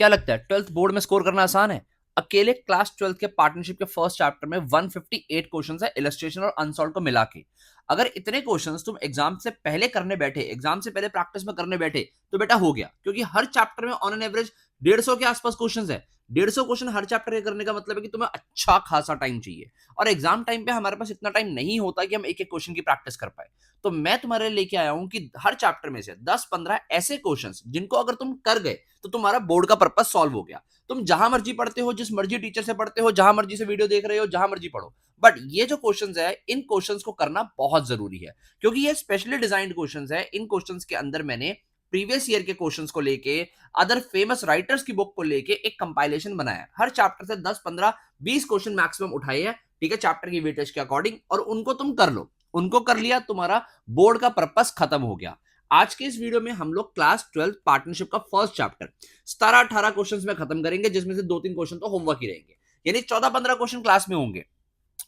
क्या लगता है 12th बोर्ड में स्कोर करना आसान है? अकेले क्लास 12th के पार्टनरशिप के फर्स्ट चैप्टर में 158 क्वेश्चंस है इलस्ट्रेशन और अनसॉल्व को मिला के। अगर इतने क्वेश्चंस तुम एग्जाम से पहले करने बैठे, एग्जाम से पहले प्रैक्टिस में करने बैठे, तो बेटा हो गया, क्योंकि हर चैप्टर में ऑन एन एवरेज 150 के आसपास क्वेश्चंस है। 150 क्वेश्चन हर चैप्टर के करने का मतलब है कि तुम्हें अच्छा खासा टाइम चाहिए, और एग्जाम टाइम पे हमारे पास इतना टाइम नहीं होता कि हम एक एक क्वेश्चन की प्रैक्टिस कर पाए। तो मैं तुम्हारे लिए लेके आया हूं कि हर चैप्टर में से 10-15 ऐसे क्वेश्चंस जिनको अगर तुम कर गए तो तुम्हारा बोर्ड का पर्पस सॉल्व हो गया। तुम जहां मर्जी पढ़ते हो, जिस मर्जी टीचर से पढ़ते हो, जहां मर्जी से वीडियो देख रहे हो, जहां मर्जी पढ़ो, बट ये जो क्वेश्चंस है, इन क्वेश्चंस को करना बहुत जरूरी है, क्योंकि ये स्पेशली डिजाइंड क्वेश्चंस है। इन क्वेश्चंस के अंदर मैंने प्रीवियस ईयर के क्वेश्चंस को लेके, अदर फेमस राइटर्स की बुक को लेके एक कंपाइलेशन बनाया। हर चैप्टर से 10-15-20 क्वेश्चन मैक्सिमम उठाए हैं, ठीक है, चैप्टर की वेटेज के अकॉर्डिंग, और उनको तुम कर लो। उनको कर लिया, तुम्हारा बोर्ड का पर्पस खत्म हो गया। आज के इस वीडियो में हम लोग क्लास 12 पार्टनरशिप का फर्स्ट चैप्टर 17-18 क्वेश्चंस में खत्म करेंगे, जिसमें से 2-3 क्वेश्चन तो होमवर्क ही रहेंगे, यानी 14-15 क्वेश्चन क्लास में होंगे।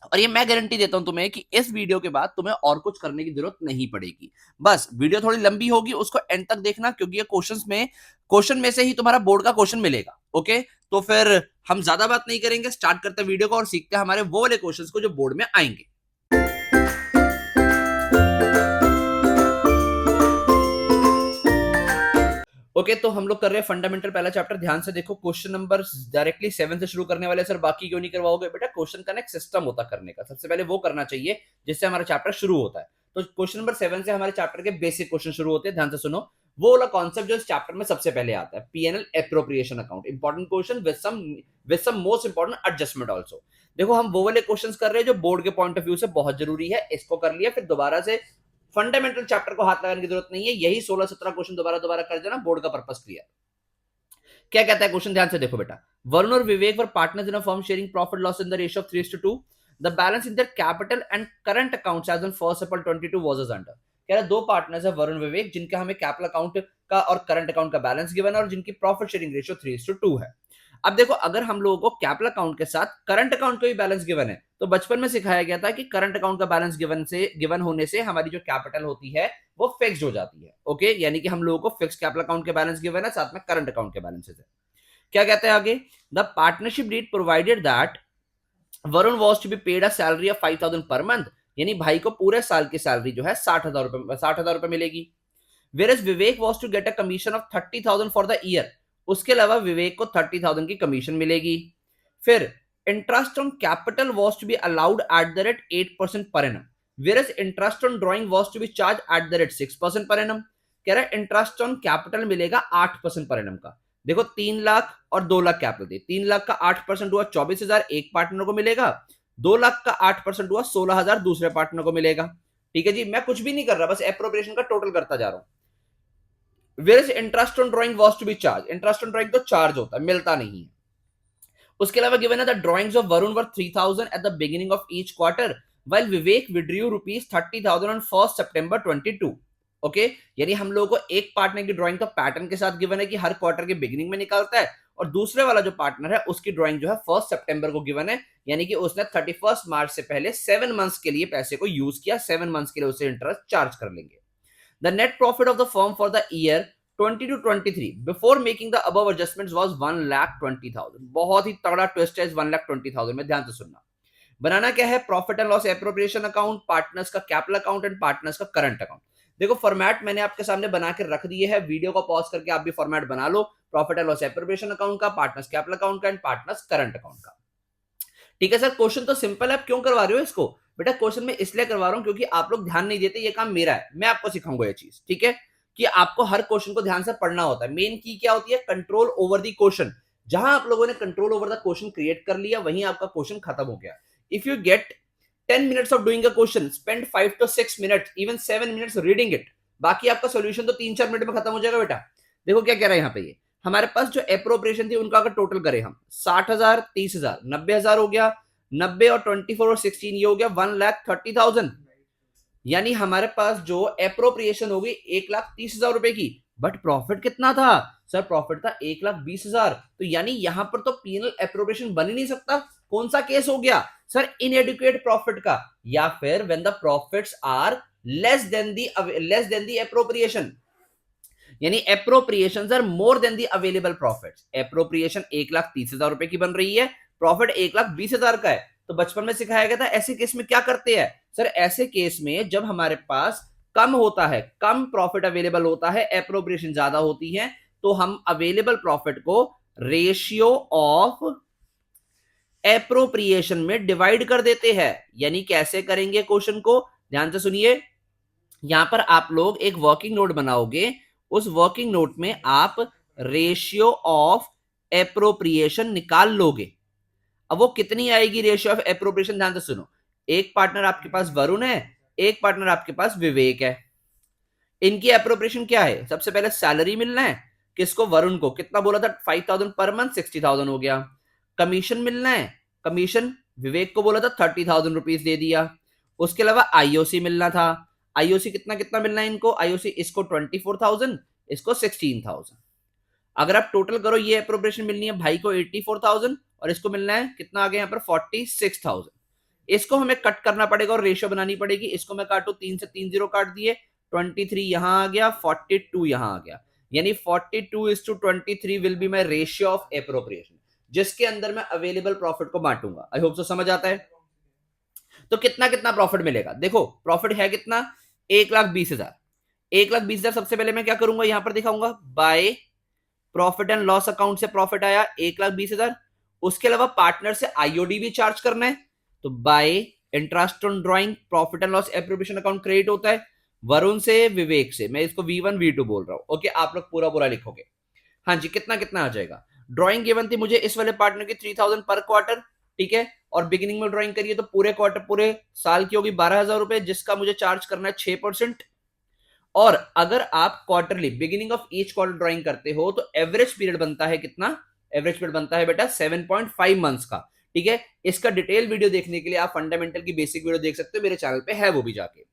और ये मैं गारंटी देता हूं तुम्हें कि इस वीडियो के बाद तुम्हें और कुछ करने की जरूरत नहीं पड़ेगी। बस वीडियो थोड़ी लंबी होगी, उसको एंड तक देखना, क्योंकि ये क्वेश्चन में से ही तुम्हारा बोर्ड का क्वेश्चन मिलेगा। ओके, तो फिर हम ज्यादा बात नहीं करेंगे, स्टार्ट करते हैं वीडियो को और सीखते हैं हमारे वो वाले क्वेश्चंस को जो बोर्ड में आएंगे। ओके, तो हम लोग कर रहे हैं फंडामेंटल पहला चैप्टर। ध्यान से देखो, क्वेश्चन नंबर डायरेक्टली 7 से शुरू करने वाले। सर बाकी क्यों नहीं करवाओगे? बेटा क्वेश्चन का एक सिस्टम होता करने का, सबसे पहले वो करना चाहिए जिससे हमारा चैप्टर शुरू होता है। तो क्वेश्चन नंबर 7 से हमारे चैप्टर के बेसिक क्वेश्चन शुरू होते हैं। ध्यान से सुनो, वो वाला कॉन्सेप्ट जो इस चैप्टर में सबसे पहले आता है, PNL appropriation account. Important question with some most important adjustment also. देखो, हम वो वाले क्वेश्चंस कर रहे हैं जो बोर्ड के पॉइंट ऑफ व्यू से बहुत जरूरी है। इसको कर लिया, फिर दोबारा से फंडामेंटल चैप्टर को हाथ लगाने की जरूरत नहीं है। यही 16-17 क्वेश्चन दोबारा दोबारा कर देना, बोर्ड का पर्पस क्लियर। क्या कहता है क्वेश्चन? ध्यान से देखो बेटा। वरुण और Vivek were partners in a firm sharing profit loss in the ratio of 3:2। The balance in their capital and current accounts as on 1 April 22 was as under. कह रहा दो पार्टनर्स है वरुण विवेक, जिनका हमें कैपिटल अकाउंट का और करंट अकाउंट का balance given है, और जिनकी प्रॉफिट शेयरिंग रेशियो 3:2 है। अब देखो, अगर हम लोगों को कैपिटल अकाउंट के साथ करंट अकाउंट का भी बैलेंस गिवन है, तो बचपन में सिखाया गया था कि करंट अकाउंट का बैलेंस गिवन होने से हमारी जो कैपिटल होती है वो फिक्स्ड हो जाती है। ओके, यानी कि हम लोगों को फिक्स कैपिटल अकाउंट के बैलेंस गिवन है, साथ में करंट अकाउंट के बैलेंसेस है। क्या कहते हैं आगे? The partnership deed provided that Varun was to be paid a salary of 5,000 per month, यानी भाई को पूरे साल की सैलरी जो है 60,000 रुपए मिलेगी। Whereas Vivek was to get a commission of 30,000 for the year, उसके अलावा विवेक को 30,000 की कमीशन मिलेगी। फिर interest on capital was to be allowed at the rate 8% per annum, whereas interest on drawing was to be charge at the rate 6% per annum. कह रहा है interest on capital मिलेगा 8% पर एनम का। देखो, 3 लाख और 2 lakh capital थी, 3 लाख का 8% हुआ 24,000 एक पार्टनर को मिलेगा, 2 लाख का 8% हुआ 16,000 दूसरे पार्टनर को मिलेगा। ठीक है जी, मैं कुछ भी नहीं कर रहा, बस एप्रोप्रिएशन का टोटल करता जा रहा हूं। Whereas interest on drawing was to be charge, interest on drawing तो चार्ज होता है, मिलता नहीं है। उसके अलावा गिवन है the drawings of Varun were 3,000 at the beginning of each quarter, while Vivek withdrew rupees 30,000 on 1 September 22। Okay, यानी हम लोगों को एक पार्टनर की ड्राइंग तो पैटर्न के साथ गिवन है कि हर क्वार्टर के बिगिनिंग में निकालता है, और दूसरे वाला जो पार्टनर है उसकी ड्राइंग जो है 1 September को गिवन है, यानी कि उसने 31 मार्च से पहले 7 मंथ्स के लिए पैसे को यूज किया, 7 मंथ्स के लिए उसे इंटरेस्ट चार्ज कर लेंगे। The net profit of the firm for the year 20 to 23 before making the above adjustments was 1,20,000। बहुत ही तगड़ा ट्विस्ट है इस 1,20,000 में, ध्यान से सुनना। बनाना क्या है? Profit and loss appropriation account, partners का कैपिटल अकाउंट एंड पार्टनर्स का करंट अकाउंट। देखो, फॉर्मेट मैंने आपके सामने बना के रख दिए है, वीडियो को पॉज करके आप भी फॉर्मेट बना लो। Profit and loss appropriation account का, पार्टनर्स कैपिटल अकाउंट का एंड पार्टनर्स करंट अकाउंट का। ठीक है सर, क्वेश्चन तो सिंपल है, आप क्यों करवा रहे हो इसको? बेटा क्वेश्चन में इसलिए करवा रहा हूं क्योंकि आप लोग ध्यान नहीं देते, ये काम मेरा है, मैं आपको सिखाऊंगा ये चीज। ठीक है, कि आपको हर क्वेश्चन को ध्यान से पढ़ना होता है। मेन की क्या होती है? Control over the question. जहां आप लोगों ने control over the question create कर लिया, वहीं आपका क्वेश्चन खत्म हो गया। If you get 10 minutes of doing a question, spend 5 to 6 minutes, even 7 minutes reading it, बाकी आपका सॉल्यूशन तो 3-4 मिनट में खत्म हो जाएगा बेटा। देखो क्या कह रहा है यहाँ पे, ये हमारे पास जो एप्रोप्रिएशन थी उनका अगर टोटल करें हम 60,000, 30,000, 90,000 हो गया, 90 और 24 और 16 ये हो गया 1,30,000। यानी हमारे पास जो एप्रोप्रिएशन होगी 1,30,000 रुपए की, बट प्रॉफिट कितना था? सर प्रॉफिट था 1,20,000। तो यानी यहां पर तो पीएनएल एप्रोप्रिएशन बन ही नहीं सकता। कौन सा केस हो गया सर? इनएडिक्वेट प्रॉफिट का, या फिर when the profits are less than the appropriation. यानी appropriations are more than the available profits. Appropriation 1,30,000 रुपए की बन रही है, प्रॉफिट 1,20,000 का है। तो बचपन में सिखाया गया था ऐसे केस में क्या करते हैं सर, ऐसे केस में जब हमारे पास कम होता है, कम प्रॉफिट अवेलेबल होता है, एप्रोप्रिएशन ज्यादा होती है, तो हम अवेलेबल प्रॉफिट को रेशियो ऑफ एप्रोप्रिएशन में डिवाइड कर देते हैं। यानी कैसे करेंगे क्वेश्चन को ध्यान से सुनिए। यहां पर आप लोग एक वर्किंग नोट बनाओगे, उस वर्किंग नोट में आप रेशियो ऑफ एप्रोप्रिएशन निकाल लोगे। अब वो कितनी आएगी रेशियो ऑफ एप्रोप्रिएशन, ध्यान से सुनो। एक पार्टनर आपके पास वरुण है, एक पार्टनर आपके पास विवेक है। इनकी एप्रोप्रिएशन क्या है, सबसे पहले सैलरी मिलना है किसको, वरुण को। कितना बोला था, 5,000 पर मंथ, 60,000 हो गया। कमीशन मिलना है, कमीशन विवेक को बोला था 30,000 रुपीज दे दिया। उसके अलावा आईओसी मिलना था, आईओसी कितना कितना मिलना है इनको, आईओसी इसको 24,000, इसको 16,000। अगर आप टोटल करो, ये अप्रोप्रिएशन मिलनी है भाई को 84,000 और इसको मिलना है कितना आ गया यहाँ पर 46,000। इसको हमें कट करना पड़ेगा और रेशियो बनानी पड़ेगी। इसको मैं काटू, 3 से 3 जीरो काट दिए, 23 यहां आ गया, 42 यहां आ गया। यानी 42:23 will be my ratio of appropriation, जिसके अंदर मैं अवेलेबल प्रॉफिट को बांटूंगा। आई होप सो समझ आता है। तो कितना कितना प्रॉफिट मिलेगा, देखो प्रॉफिट है कितना, 1,20,000। 1,20,000 सबसे पहले मैं क्या करूंगा, यहां पर दिखाऊंगा bye profit and loss account से प्रॉफिट आया 1,20,000। उसके अलावा पार्टनर से आईओडी भी चार्ज करना है, तो bye interest on drawing profit and loss appropriation account credit होता है। वरुण से, विवेक से, मैं इसको V1 V2 बोल रहा हूं। ओके, आप लोग पूरा पूरा लिखोगे। हाँ जी, कितना कितना आ जाएगा। ड्राइंग गिवन थी मुझे इस वाले पार्टनर की 3,000 पर क्वार्टर, ठीक है। और बिगिनिंग में ड्राइंग करिए तो पूरे क्वार्टर, पूरे साल की होगी 12,000 रुपए, जिसका मुझे चार्ज करना है 6%। और अगर आप quarterly beginning of each quarter drawing करते हो तो एवरेज पीरियड बनता है कितना, एवरेज पीरियड बनता है बेटा 7.5 मंथ्स का, ठीक है। इसका डिटेल वीडियो देखने के लिए आप फंडामेंटल की बेसिक वीडियो देख सकते हो, मेरे चैनल पे है वो भी जाके,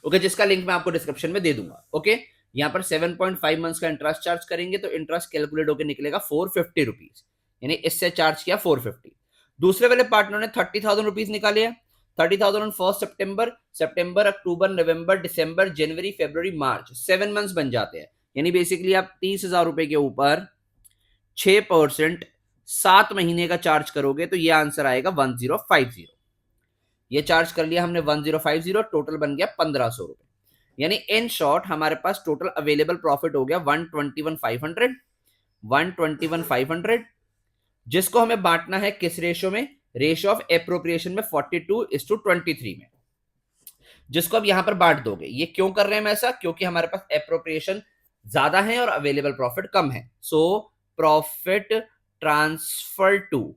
ओके, जिसका लिंक मैं आपको डिस्क्रिप्शन में दे दूंगा। ओके, यहाँ पर 7.5 मंथ्स का इंटरेस्ट चार्ज करेंगे तो इंटरेस्ट कैलकुलेट होकर निकलेगा 450 रुपीज, यानी इससे चार्ज किया 450। दूसरे वाले पार्टनर ने 30,000 रुपीज निकाले, 30,000 on 1 September, September, October, November, December, January, February, March, 7 months बन जाते हैं। यानी बेसिकली आप 30,000 रुपए के ऊपर 6% 7 महीने का चार्ज करोगे तो ये आंसर आएगा 1050। ये चार्ज कर लिया हमने 1050, टोटल बन गया 1,500 रुपए। यानी इन शॉर्ट हमारे पास टोटल अवेलेबल प्रॉफिट हो गया 121,500, 121,500, जिसको हमें बांटना है किस रेशियो में, रेशियो ऑफ एप्रोप्रिएशन में 42:23 में, जिसको अब यहां पर बांट दोगे। ये क्यों कर रहे हैं हम ऐसा, क्योंकि हमारे पास एप्रोप्रिएशन ज्यादा है और अवेलेबल प्रॉफिट कम है। So profit transfer to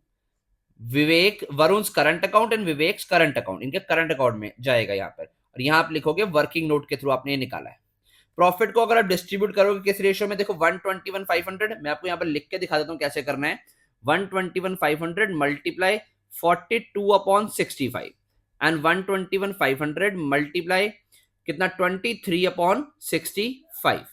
Vivek, Varun current account and Vivek current account, इनके करंट अकाउंट में जाएगा यहाँ पर। और यहां आप लिखोगे वर्किंग नोट के थ्रू आपने ये निकाला है। प्रॉफिट को अगर आप डिस्ट्रीब्यूट करोगे किस रेशियो में, देखो 121,500, मैं आपको यहाँ पर लिख के दिखा देता हूँ कैसे करना है। 121,500 मल्टीप्लाई 42/65 एंड 121,500 मल्टीप्लाई कितना 23/65।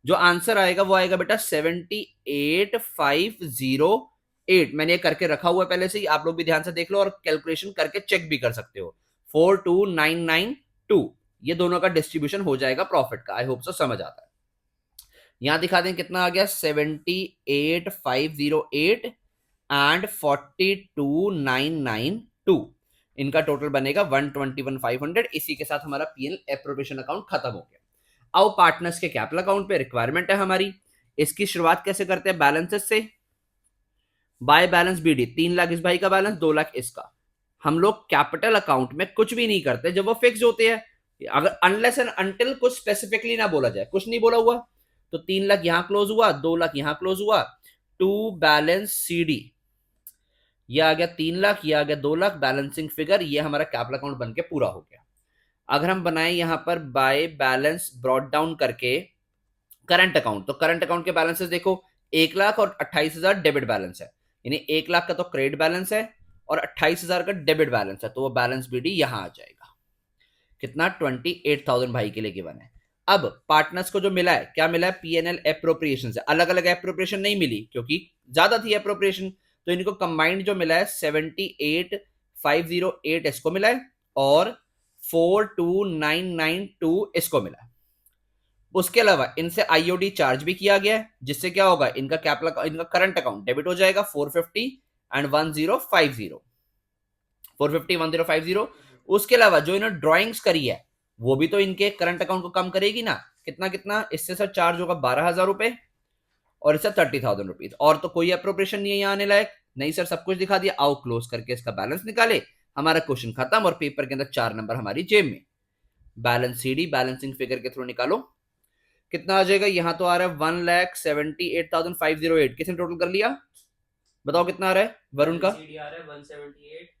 जो आंसर आएगा वो आएगा बेटा 78,508। मैंने ये करके रखा हुआ है पहले से ही, आप लोग भी ध्यान से देख लो और कैलकुलेशन करके चेक भी कर सकते हो। 42,992 ये दोनों का डिस्ट्रीब्यूशन हो जाएगा प्रॉफिट का। आई होप सो समझ आता है। यहां दिखा दें कितना आ गया, 78,508 एंड 42,992, इनका टोटल बनेगा 121,500। इसी के साथ हमारा पीएल एप्रोप्रिएशन अकाउंट खत्म हो गया। आओ पार्टनर्स के कैपिटल अकाउंट पे रिक्वायरमेंट है हमारी। इसकी शुरुआत कैसे करते हैं, बैलेंसेस से। बाय बैलेंस बीडी, 3 लाख इस भाई का बैलेंस, 2 लाख इसका। हम लोग कैपिटल अकाउंट में कुछ भी नहीं करते जब वो फिक्स होते हैं, अगर अनलेस एंड अनटिल कुछ स्पेसिफिकली ना बोला जाए, कुछ नहीं बोला हुआ तो 3 लाख यहां क्लोज हुआ, 2 लाख यहां क्लोज हुआ, टू बैलेंस सीडी, ये आ गया 3 लाख, ये आ गया 2 लाख, बैलेंसिंग फिगर, ये हमारा कैपिटल अकाउंट बन के पूरा हो गया। अगर हम बनाए यहां पर बाय बैलेंस ब्रॉट डाउन करके करंट अकाउंट, तो करंट अकाउंट के बैलेंसेस देखो, 1 लाख और 28,000 डेबिट बैलेंस है, यानी 1 लाख का तो क्रेडिट बैलेंस है और 28,000 का डेबिट बैलेंस है, तो वो बैलेंस बीडी यहां आ जाएगा। कितना, 28,000 भाई के लिए गिवन है। अब पार्टनर्स को जो मिला है, क्या मिला है, पीएनएल एप्रोप्रिएशन से। अलग अलग एप्रोप्रिएशन नहीं मिली क्योंकि ज्यादा थी एप्रोप्रिएशन, तो इनको कंबाइंड जो मिला है 78,508 इसको मिला है और 42,992 इसको मिला है। उसके अलावा इनसे आईओडी चार्ज भी किया गया है, जिससे क्या होगा, इनका इनका करंट अकाउंट डेबिट हो जाएगा 450 एंड 1050, 450 1050। उसके अलावा जो इन्होंने ड्रॉइंग्स करी है वो भी तो इनके करंट अकाउंट को कम करेगी ना। कितना कितना इससे सर चार्ज होगा 12,000 रुपए और इससे 30,000 रुपीज। और तो कोई अप्रोप्रिएशन नहीं है यहाँ आने लायक, नहीं सर सब कुछ दिखा दिया। आओ क्लोज करके इसका बैलेंस निकाले, हमारा क्वेश्चन खत्म और पेपर के अंदर 4 नंबर हमारी जेब में। बैलेंस सीडी बैलेंसिंग फिगर के थ्रू निकालो, कितना आ जाएगा, यहां तो आ रहा है 1,78,508। किसने टोटल कर लिया, बताओ कितना आ रहा है वरुण का,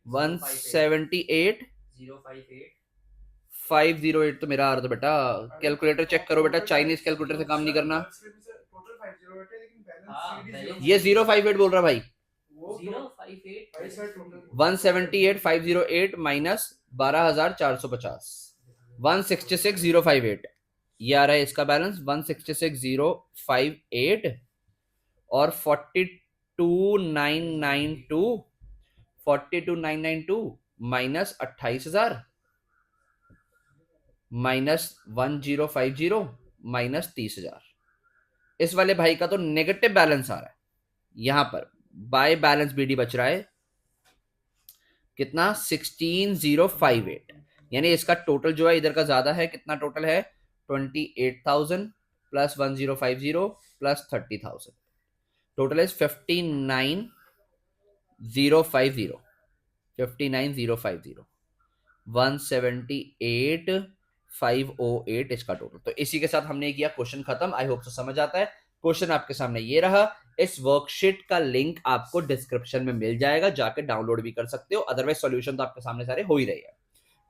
178,508 तो मेरा आ रहा था बेटा। कैलकुलेटर चेक करो बेटा, चाइनीज कैलकुलेटर से काम नहीं करना। ये 058 बोल रहा भाई, 178,508 माइनस 12,450, 166,058। ये आ रहा है इसका बैलेंस 166,058 और 42,992 माइनस 28,000 माइनस 1050 माइनस 30,000। इस वाले भाई का तो नेगेटिव बैलेंस आ रहा है। यहां पर बाय बैलेंस बीडी बच रहा है कितना, 16,058। यानी इसका टोटल जो है इधर का ज्यादा है, कितना टोटल है 28,000 प्लस 1050 प्लस 30,000, टोटल इज 59,050, 59,050, 178,508 इसका टोटल। तो इसी के साथ हमने किया क्वेश्चन खत्म। आई होप तो समझ आता है। क्वेश्चन आपके सामने ये रहा। इस वर्कशीट का लिंक आपको डिस्क्रिप्शन में मिल जाएगा, जाके डाउनलोड भी कर सकते हो, अदरवाइज सॉल्यूशन तो आपके सामने सारे हो ही रहे हैं।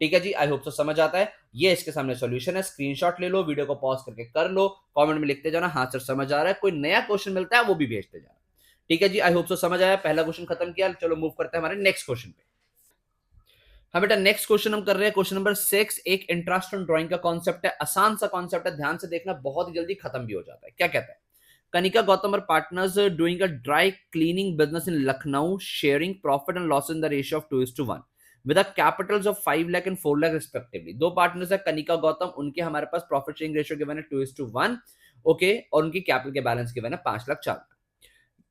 ठीक है जी, आई होप तो समझ आता है। ये इसके सामने सॉल्यूशन है, स्क्रीनशॉट ले लो, वीडियो को पॉज करके कर लो, कमेंट में लिखते जाना हाँ सर समझ आ रहा है। कोई नया क्वेश्चन मिलता है वो भी भेजते जाना। ठीक है जी, आई होप तो समझ आया। पहला क्वेश्चन खत्म किया, चलो मूव करते हैं हमारे नेक्स्ट क्वेश्चन पे। हाँ बेटा, नेक्स्ट क्वेश्चन हम कर रहे हैं क्वेश्चन नंबर 6। एक इंटरेस्ट ऑन ड्राइंग का कॉन्सेप्ट है, आसान सा कॉन्सेप्ट है, ध्यान से देखना, बहुत ही जल्दी खत्म भी हो जाता है। क्या कहता है, कनिका गौतम और partners doing a dry cleaning business in Lucknow, sharing profit and loss in the ratio of 2:1 with a Capitals of 5 lakh and 4 lakh respectively. दो पार्टनर्स है कनिका गौतम, उनके हमारे पास प्रॉफिट शेयरिंग रेशियो गिवन है 2:1, ओके, और उनकी कैपिटल के बैलेंस गिवन है 5 लाख 4 लाख।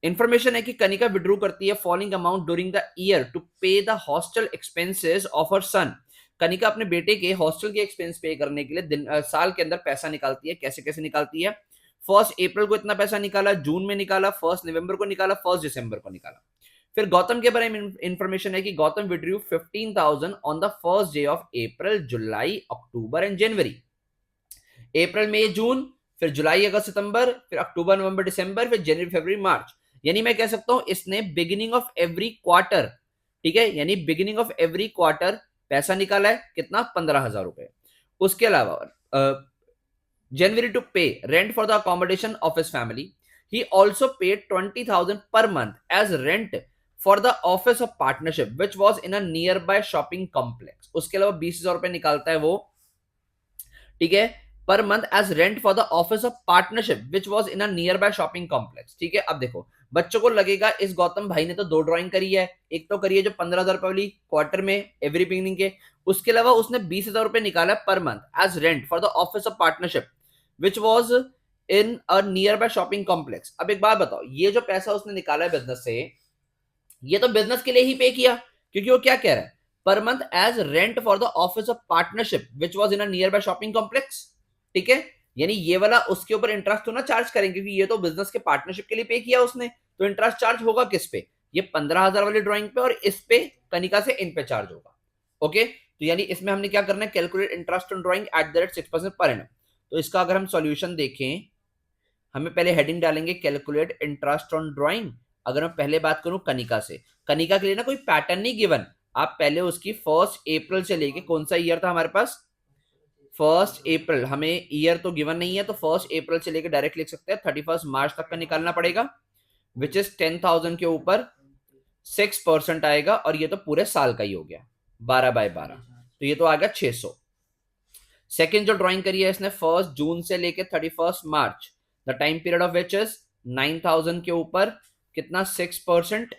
इंफॉर्मेशन है कि कनिका विड्रू करती है following amount during the year to pay the hostel expenses of her son. Kanika अपने बेटे के हॉस्टल के एक्सपेंस पे करने के लिए साल के अंदर पैसा निकालती है। कैसे कैसे निकालती है, 1 अप्रैल को इतना पैसा निकाला, जून में निकाला, 1 नवंबर को निकाला, 1 दिसंबर को निकाला। फिर गौतम के बारे में इंफॉर्मेशन है कि Gautam withdrew 15,000 on the first day of April, July, October and January. अप्रैल मई जून, फिर जुलाई अगस्त सितंबर, फिर अक्टूबर नवंबर दिसंबर, फिर जनवरी फरवरी मार्च। यानी मैं कह सकता हूं इसने बिगिनिंग ऑफ एवरी क्वार्टर, ठीक है, यानी बिगिनिंग ऑफ एवरी क्वार्टर पैसा निकाला है, कितना, 15,000 रुपए। उसके अलावा January to pay rent for the accommodation of his family, he also paid 20,000 per month as rent for the office of partnership which was in a nearby shopping complex. उसके अलावा 20,000 रुपए निकालता है वो, ठीक है, per month as rent for the office of partnership which was in a nearby shopping complex. ठीक है, अब देखो बच्चों को लगेगा इस गौतम भाई ने तो 2 ड्राइंग करी है, एक तो करी है जो 15,000 रुपए वाली क्वार्टर में एवरी बिगिनिंग के, उसके अलावा उसने 20,000 रुपए निकाला per month as rent for the office of partnership which was in a nearby shopping complex. अब एक बात बताओ, ये जो पैसा उसने निकाला है बिजनेस से, ये तो बिजनेस के लिए ही पे किया, क्योंकि वो क्या कह रहा है, per month as rent for the office of partnership which was in a nearby shopping complex. ठीक है, यानी ये वाला उसके ऊपर इंटरेस्ट तो ना चार्ज करेंगे, क्योंकि ये तो बिजनेस के पार्टनरशिप के लिए पे किया उसने, तो इंटरेस्ट चार्ज होगा किस पे, ये 15,000 वाली ड्राइंग पे, और इस पे कनिका से इन पे चार्ज होगा। ओके, तो यानी इसमें हमने क्या करना है, calculate interest on drawing eight the rate 6% per annum. तो इसका अगर हम सॉल्यूशन देखें, हमें पहले हेडिंग डालेंगे कैलकुलेट इंटरेस्ट ऑन ड्राइंग। अगर मैं पहले बात करूं कनिका से, कनिका के लिए ना कोई पैटर्न नहीं गिवन, आप पहले उसकी 1 अप्रैल से लेके, कौन सा ईयर था हमारे पास, 1 अप्रैल, हमें ईयर तो गिवन नहीं है, तो 1 अप्रैल से लेकर डायरेक्ट लिख सकते हैं 31 मार्च तक का निकालना पड़ेगा, विच इज 10,000 के ऊपर 6% आएगा, और ये तो पूरे साल का ही हो गया 12/12, तो ये तो आ गया 600। सेकेंड जो ड्राइंग करी है इसने 1 जून से लेकर 31 मार्च, the time period of which is 9,000 के ऊपर कितना, 6%,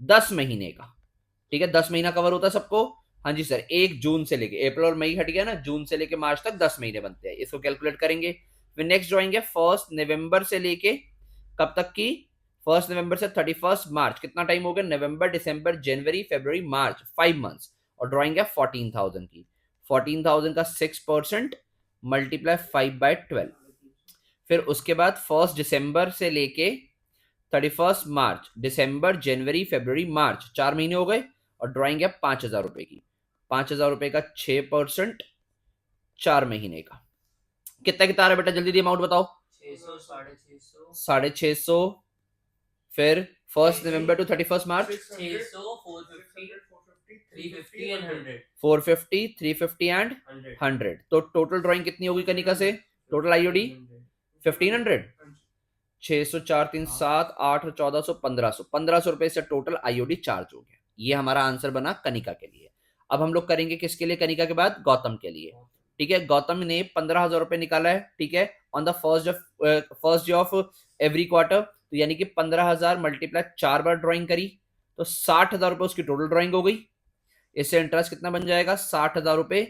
10 महीने का। ठीक है, 10 महीना कवर होता है सबको, हाँ जी सर, 1 जून से लेके, अप्रैल और मई हट गया ना, जून से लेके मार्च तक 10 महीने बनते हैं, इसको कैलकुलेट करेंगे। फिर नेक्स्ट ड्राइंग है 1 नवंबर से लेके कब तक की, 1 नवंबर से 31 मार्च, कितना टाइम हो गया, नवंबर दिसंबर जनवरी फरवरी मार्च, 5 मंथ्स, और ड्राइंग है 14,000 की। 14,000 का 6% मल्टीप्लाई 5/12। फिर उसके बाद 1 दिसंबर से लेके 31 मार्च, दिसंबर जनवरी फरवरी मार्च, 4 महीने हो गए, और ड्राइंग है 5,000 रुपए की। 5,000 रुपए का 6% 4 महीने का कितना कितना आ रहा है बेटा, जल्दी जल्दी अमाउंट बताओ। 600, 650, 650, फिर 1 नवंबर टू 31 मार्च 600, 450, 350 and 100, 450, 350 एंड 100, 100। तो टोटल ड्राइंग कितनी होगी कनिका से, टोटल आईओडी 1500। 600, 4, 3, 7, 8, 1400, 1500, 1500 रुपए से टोटल आईओडी चार्ज हो गया। ये हमारा आंसर बना कनिका के लिए। अब हम लोग करेंगे किसके लिए, कनिका के बाद गौतम के लिए। ठीक है, गौतम ने 15,000 रुपए निकाला है, ठीक है, on the first day of every quarter. तो यानी कि 15,000 मल्टीप्लाई 4 बार ड्राइंग करी, तो 60,000 रुपए उसकी टोटल ड्राइंग हो गई। इससे इंटरेस्ट कितना बन जाएगा, 60,000 रुपए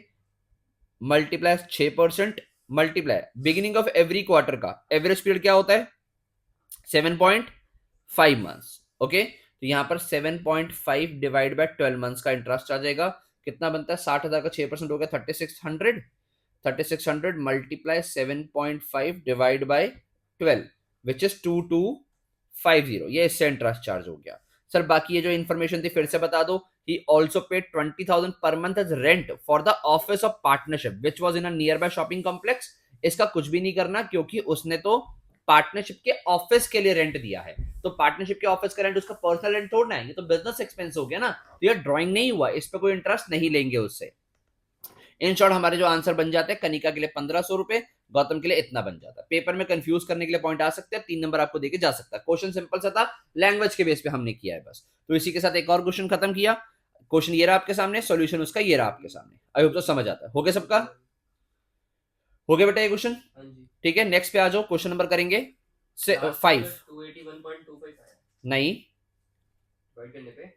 multiply 6% multiply beginning of every quarter का एवरेज पीरियड क्या होता है, 7.5 मंथ्स। ओके, तो यहां पर 7.5 डिवाइड बाय 12 मंथ्स का इंटरेस्ट आ जाएगा। कितना बनता है, 60,000 का 6% हो गया 3600। 3600 multiply 7.5 divide by 12 which is 2250। ये इससे इंटरेस्ट चार्ज हो गया। सर बाकी ये जो इन्फॉर्मेशन थी फिर से बता दो। He also paid 20,000 per month as rent for the office of partnership which was in a nearby shopping complex। इसका कुछ भी नहीं करना क्योंकि उसने तो पार्टनरशिप के ऑफिस के लिए रेंट दिया है। तो पार्टनरशिप के ऑफिस का रेंट उसका पर्सनल रेंट थोड़ा है, ये तो बिजनेस एक्सपेंस हो गया ना। तो ये ड्राइंग नहीं हुआ, इस पर कोई इंटरेस्ट नहीं लेंगे उससे। इन शॉर्ट हमारे जो आंसर बन जाते हैं, कनिका के लिए 1500 रुपए, गौतम के लिए इतना बन जाता है। पेपर में कंफ्यूज करने के लिए पॉइंट आ सकते हैं, 3 नंबर आपको देके जा सकता है। क्वेश्चन सिंपल सा था, लैंग्वेज के बेस पे हमने किया है बस। तो इसी के साथ एक और क्वेश्चन खत्म किया। क्वेश्चन ये रहा आपके सामने, सॉल्यूशन उसका ये रहा आपके सामने। आई होप तो समझ आता है। हो गया सबका, हो गया बेटा ये क्वेश्चन। ठीक है, नेक्स्ट पे आ जाओ, क्वेश्चन नंबर करेंगे 5। 281.25 आया नहीं, डिवाइड करने पे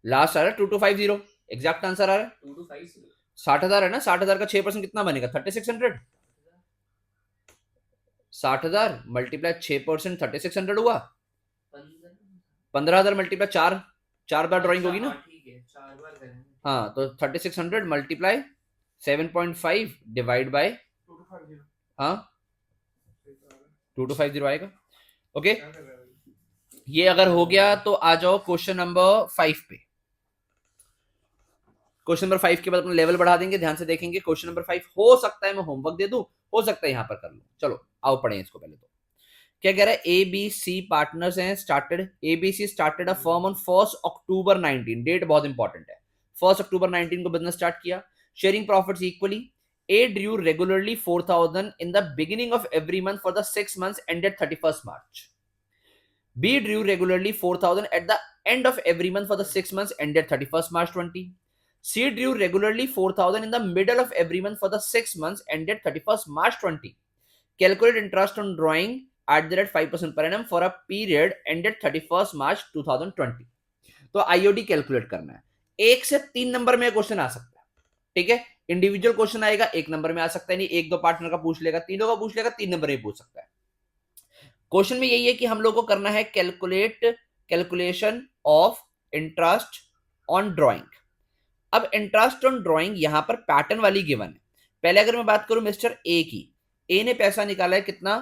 लास्ट आ रहा है 2250, एग्जैक्ट आंसर आ रहा है 2250। 60,000 है ना। 60,000 का 6% कितना बनेगा, 3600। 60,000 मल्टीप्लाई 6% 3600 हुआ। 15,000 मल्टीप्लाई 4 बार ड्राइंग होगी ना। ठीक है, 4 बार करेंगे। हाँ, तो 3600 मल्टीप्लाई 7.5 डिवाइड बाय, हाँ 2250 आएगा। ओके, ये अगर हो गया तो आ जाओ क्वेश्चन नंबर 5 पे। क्वेश्चन नंबर 5 के बाद अपना लेवल बढ़ा देंगे, ध्यान से देखेंगे। क्वेश्चन नंबर 5 हो सकता है मैं होमवर्क दे दूं, हो सकता है यहां पर कर लूं। चलो आओ पढ़ें इसको पहले। तो क्या कह रहा है, ABC पार्टनर्स हैं, started ABC started a firm on 1 October 19। Date बहुत इंपॉर्टेंट है, 1 अक्टूबर 19 को बिजनेस स्टार्ट किया। Sharing profits equally. A drew regularly 4,000 in the beginning of every month for the 6 months ended 31st March. B drew regularly 4,000 at the end of every month for the 6 months ended 31st March 20. C drew regularly 4,000 in the middle of every month for the 6 months ended 31st March 20. Calculate interest on drawing at the rate 5% per annum for a period ended 31st March 2020. तो IOD calculate करना है। 1 से 3 number में question आ सकता है, ठीक है। Individual question आएगा 1 नंबर में आ सकता है, नहीं 1-2 पार्टनर का पूछ लेगा, तीनों का पूछ लेगा, 3 नंबर में पूछ सकता है। क्वेश्चन में यही है कि हम लोग को करना है calculation of interest on drawing. अब इंटरेस्ट ऑन ड्राइंग यहां पर पैटर्न वाली गिवन है। पहले अगर मैं बात करूं मिस्टर ए की, ए ने पैसा निकाला है कितना,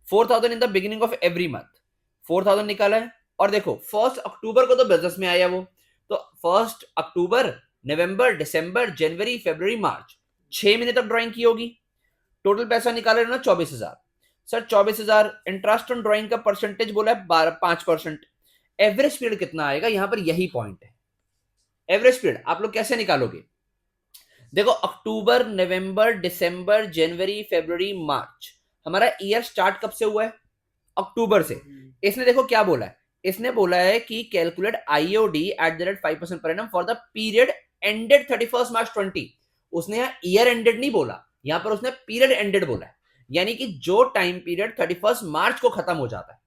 4,000 इन the beginning of every month, 4,000 निकाला है। और देखो 1 अक्टूबर को तो बिजनेस में आया वो, तो 1 अक्टूबर, नवंबर, दिसंबर, जनवरी, फरवरी, मार्च, 6 महीने तक ड्राइंग की होगी। टोटल पैसा निकाला है ना 24,000। सर 24,000, इंटरेस्ट ऑन ड्राइंग का परसेंटेज बोला है 5%। एवरेज पीरियड कितना आएगा, यहां पर यही पॉइंट है। एवरेज पीरियड आप लोग कैसे निकालोगे, देखो अक्टूबर, नवंबर, दिसंबर, जनवरी, फरवरी, मार्च, हमारा ईयर स्टार्ट कब से हुआ है, अक्टूबर से। इसने देखो क्या बोला है, इसने बोला है कि calculate IOD eight the rate 5% per annum for the period ended 31st मार्च 20। उसने यहाँ ईयर एंडेड नहीं बोला, यहां पर उसने पीरियड एंडेड बोला है, यानी कि जो टाइम पीरियड 31 मार्च को खत्म हो जाता है,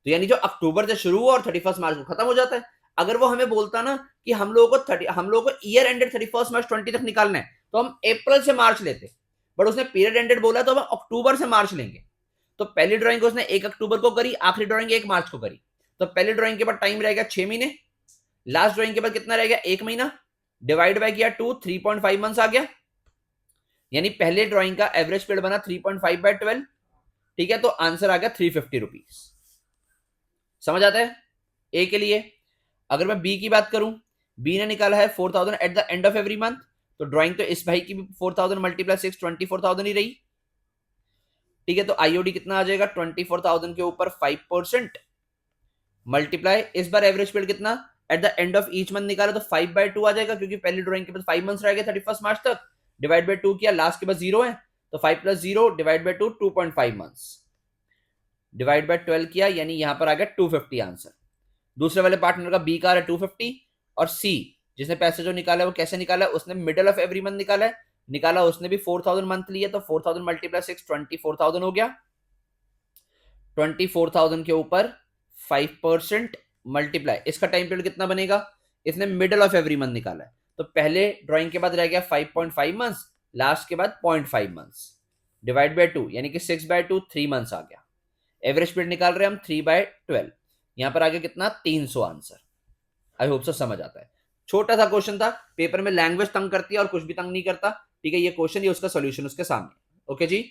तो यानी जो अक्टूबर से शुरू हुआ और 31 मार्च को खत्म हो जाता है। अगर वो हमें बोलता ना कि हम लोगों को ईयर एंडेड 31 मार्च 20 तक निकालना है, तो हम अप्रैल से मार्च लेते, बट उसने पीरियड एंडेड बोला तो हम अक्टूबर से मार्च लेंगे। तो पहली ड्राइंग उसने 1 अक्टूबर को करी, आखिरी ड्राइंग 1 मार्च को करी, तो पहली ड्राइंग के बाद टाइम रहेगा 6 महीने, लास्ट ड्राइंग के बाद कितना रहेगा 1 महीना, डिवाइड बाय किया 2, 3.5 मंथ्स आ गया, यानी पहले ड्राइंग का एवरेज पीरियड बना 3.5 बाय 12। ठीक है, तो आंसर आ गया 350 रुपीज। समझ आता है ए के लिए। अगर मैं बी की बात करूं, बी ने निकाला है 4000 eight the end of every month, तो ड्राइंग तो इस भाई की भी 4000 मल्टीप्लाई 6 24,000 ही रही। ठीक है, तो आईओडी कितना आ जाएगा 24,000 के ऊपर 5% मल्टीप्लाई, इस बार एवरेज पीरियड कितना eight the end of each month निकाला तो 5/2 आ जाएगा, क्योंकि पहली ड्राइंग के बाद 5 मंथ्स रह गए 31 मार्च तक, डिवाइड बाय 2 किया, लास्ट के बाद 0 है, तो 5 + 0 divide by 2 2.5 months, divide by 12 किया, यानी यहां पर आ गया 250 आंसर। दूसरे वाले पार्टनर का बी का आ रहा है 250, और सी जिसने पैसे जो निकाला है वो कैसे निकाला है, उसने मिडिल ऑफ एवरी मंथ निकाला है, निकाला उसने भी 4000 मंथ लिया, तो 4000 मल्टीप्लाई 6 24,000 हो गया, 24,000 के ऊपर 5% मल्टीप्लाई, इसका टाइम पीरियड कितना बनेगा, इसने मिडिल ऑफ एवरी मंथ निकाला है, तो पहले ड्राइंग के बाद रह गया 5.5 मंथ्स, लास्ट के बाद 0.5 मंथ्स, डिवाइड बाय 2, यानी कि 6/2 3 मंथ्स आ गया, एवरेज पीरियड निकाल रहे हैं हम 3/12, यहां पर आ गया कितना 300 आंसर। आई होप सो समझ आता है। छोटा सा क्वेश्चन था, पेपर में लैंग्वेज तंग करती है और कुछ भी तंग नहीं करता। ठीक है, ये क्वेश्चन, ये उसका सॉल्यूशन उसके सामने। ओके जी,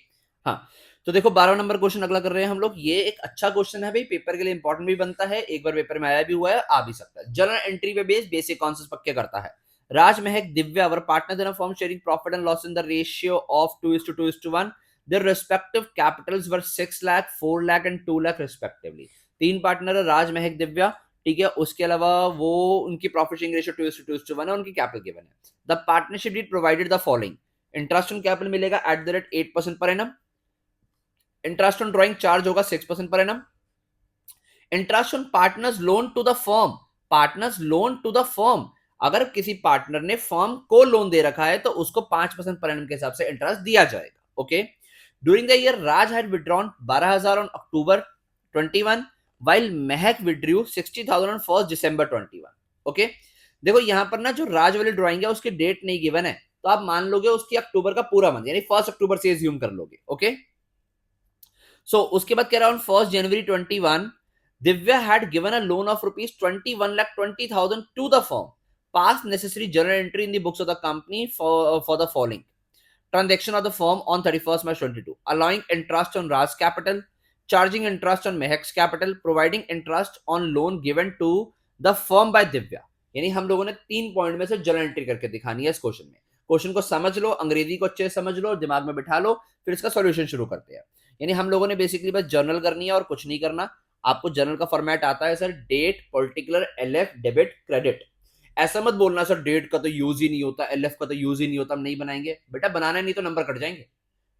हाँ, तो देखो 12 नंबर क्वेश्चन अगला कर रहे हैं हम लोग। ये एक अच्छा क्वेश्चन है भाई, पेपर के लिए इंपॉर्टेंट भी बनता है, एक बार पेपर में आया भी हुआ है, आ भी सकता है। जनरल एंट्री पे बेस बेसिक कॉन्सेप्ट पक्के करता है। राज, महक, दिव्या वर partners in a firm sharing profit and loss in the ratio of 2:2:1। Their respective capitals were 6 lakh, 4 lakh and 2 lakh respectively। तीन पार्टनर है, राज, महक, दिव्या। ठीक है, उसके अलावा वो उनकी प्रॉफिट शेयरिंग रेशियो 2:2:1 है, उनकी कैपिटल गिवन है। The partnership deed provided the following. Interest on capital मिलेगा at the rate 8% per annum. Interest on drawing charge होगा 6% per annum. Interest on partners loan to the firm, partners loan to the firm, अगर किसी partner ने firm को loan दे रखा है तो उसको 5% पर एनम के हिसाब से इंटरेस्ट दिया जाएगा। Okay, during the year Raj had withdrawn 12,000 on October 21, while Mahak withdrew 60,000 on 1st December 21। Okay, देखो यहां पर ना जो राज वाली ड्राइंग है उसकी डेट नहीं गिवन है, तो आप मान लोगे उसकी अक्टूबर का पूरा मंथ, यानी 1 अक्टूबर से एज्यूम कर लोगे। ओके, सो उसके बाद कह रहा हूं 1 January 21 Divya had given a loan of ₹21,20,000 to the firm, pass necessary general entry in the books of the company for the following transaction of the firm on 31st March 22, allowing interest on Raj's capital, charging interest on Mehak's capital, providing interest on loan given to the firm by Divya। यानी हम लोगों ने 3 point में से journal entry करके दिखानी है इस क्वेश्चन में। क्वेश्चन को समझ लो, अंग्रेजी को अच्छे से समझ लो, दिमाग में बिठा लो, फिर इसका सॉल्यूशन शुरू करते हैं। यानी हम लोगों ने बेसिकली बस जर्नल करनी है और कुछ नहीं करना। आपको जर्नल का फॉर्मेट आता है sir, date, particular, LF, debit, credit. ऐसा मत बोलना सर डेट का तो यूज ही नहीं होता, एलएफ का तो यूज ही नहीं होता, हम नहीं बनाएंगे। बेटा बनाना नहीं तो नंबर कट जाएंगे,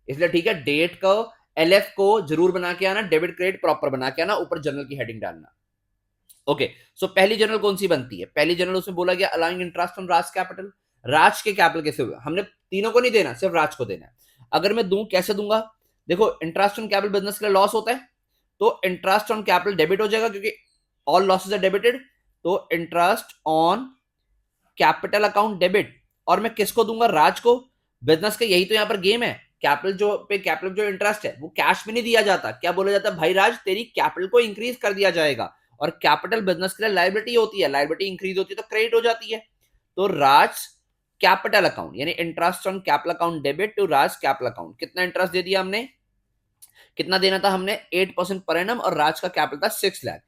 इसलिए ठीक है डेट को एलएफ को जरूर बना के आना, डेबिट क्रेडिट प्रॉपर बना के आना, ऊपर जनरल की हेडिंग डालना। ओके, सो पहली जनरल कौन सी बनती है? पहली जनरल उसमें बोला गया allowing interest on Raj capital. Raj के कैपिटल कैसे हुआ? हमने तीनों को नहीं देना, सिर्फ राज को देना है। अगर मैं दूं कैसे दूंगा? देखो इंटरेस्ट ऑन कैपिटल बिजनेस के लिए लॉस होता है, तो इंटरेस्ट ऑन कैपिटल डेबिट हो जाएगा क्योंकि ऑल लॉसेस आर डेबिटेड, तो interest on capital account debit. और मैं किसको दूंगा? राज को। बिजनेस का यही तो यहाँ पर गेम है। कैपिटल जो इंटरेस्ट है वो कैश में नहीं दिया जाता, क्या बोला जाता है? भाई राज तेरी कैपिटल को इंक्रीज कर दिया जाएगा, और कैपिटल बिजनेस के लिए लायबिलिटी होती है, लायबिलिटी इंक्रीज होती है तो क्रेडिट हो जाती है। तो राज कैपिटल अकाउंट यानी interest on capital account debit to Raj capital account, कितना इंटरेस्ट दे दिया हमने? कितना देना था हमने? 8% पर एनम, और राज का कैपिटल था 6 लाख।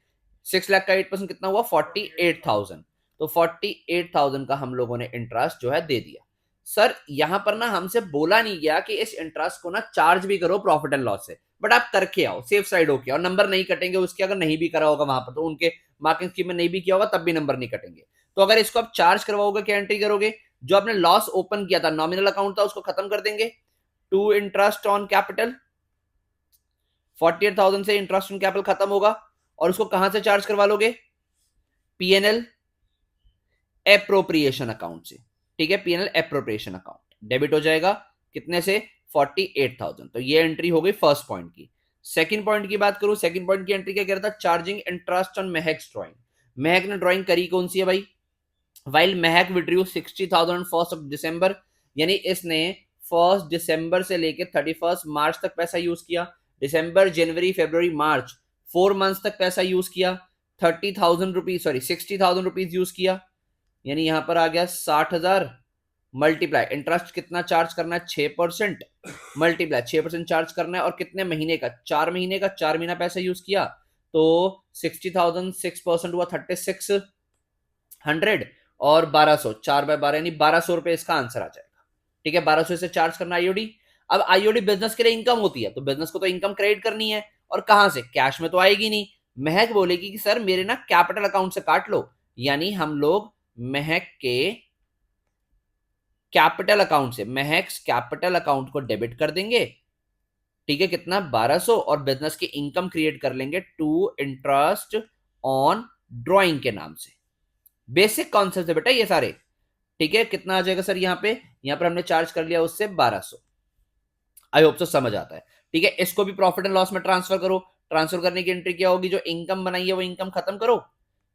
6 लाख का 8% कितना हुआ? 48,000। तो 48,000 का हम लोगों ने इंटरेस्ट जो है दे दिया। सर यहां पर ना हमसे बोला नहीं गया कि इस इंटरेस्ट को ना चार्ज भी करो प्रॉफिट एंड लॉस से, बट आप करके आओ, सेफ साइड होके, और नंबर नहीं कटेंगे उसके, अगर नहीं भी करा होगा वहां पर, तो उनके मार्किंग स्कीम में नहीं भी किया होगा तब भी नंबर नहीं कटेंगे। तो अगर इसको आप चार्ज करवाओगे, क्या एंट्री करोगे? जो आपने लॉस ओपन किया था, नॉमिनल अकाउंट था, उसको खत्म कर देंगे टू इंटरेस्ट ऑन कैपिटल। 48,000 से इंटरेस्ट ऑन कैपिटल खत्म होगा, और उसको कहां से चार्ज करवा लोगे? पीएनएल एप्रोप्रिएशन अकाउंट से। ठीक है, पीएनएल एप्रोप्रिएशन अकाउंट डेबिट हो जाएगा कितने से? 48,000। तो ये एंट्री हो गई फर्स्ट पॉइंट की। सेकंड पॉइंट की बात करूं, सेकंड पॉइंट की एंट्री क्या कह रहा था? Charging interest on Mahak drawing. महक ने ड्राइंग करी कौन सी है भाई? वाइल महक विड्रू 60,000 1 December, यानी इसने 31 दिसंबर से लेके 31 मार्च तक पैसा यूज किया, दिसंबर जनवरी फरवरी मार्च 4 मंथ्स तक पैसा यूज किया, 60,000 रुपीज यूज किया, यानी यहां पर आ गया 60,000 मल्टीप्लाई इंटरेस्ट कितना चार्ज करना है 6%, मल्टीप्लाई 6% चार्ज करना है और कितने महीने का 4 महीने का, 4 महीना पैसा यूज किया तो 60,000 6% हुआ 3600 और 1200 4/12 यानी 1200 रुपए इसका आंसर आ जाएगा। ठीक है, 1200 से चार्ज करना आईओडी। अब आईओडी बिजनेस के लिए इनकम होती है तो बिजनेस को तो इनकम क्रेडिट करनी है और कहां से, कैश में तो आएगी नहीं। महक बोलेगी कि सर मेरे ना कैपिटल अकाउंट से काट लो, यानी हम लोग महक के कैपिटल अकाउंट से महक कैपिटल अकाउंट को डेबिट कर देंगे। ठीक है, कितना 1200 और बिजनेस की इनकम क्रिएट कर लेंगे टू इंटरेस्ट ऑन ड्रॉइंग के नाम से। बेसिक कॉन्सेप्ट है बेटा ये सारे। ठीक है, कितना आ जाएगा सर यहाँ पर हमने चार्ज कर लिया उससे 1200। आई होप तो समझ आता है। ठीक है, इसको भी प्रॉफिट एंड लॉस में ट्रांसफर करो। ट्रांसफर करने की एंट्री क्या होगी, जो इनकम बनाई है वो इनकम खत्म करो,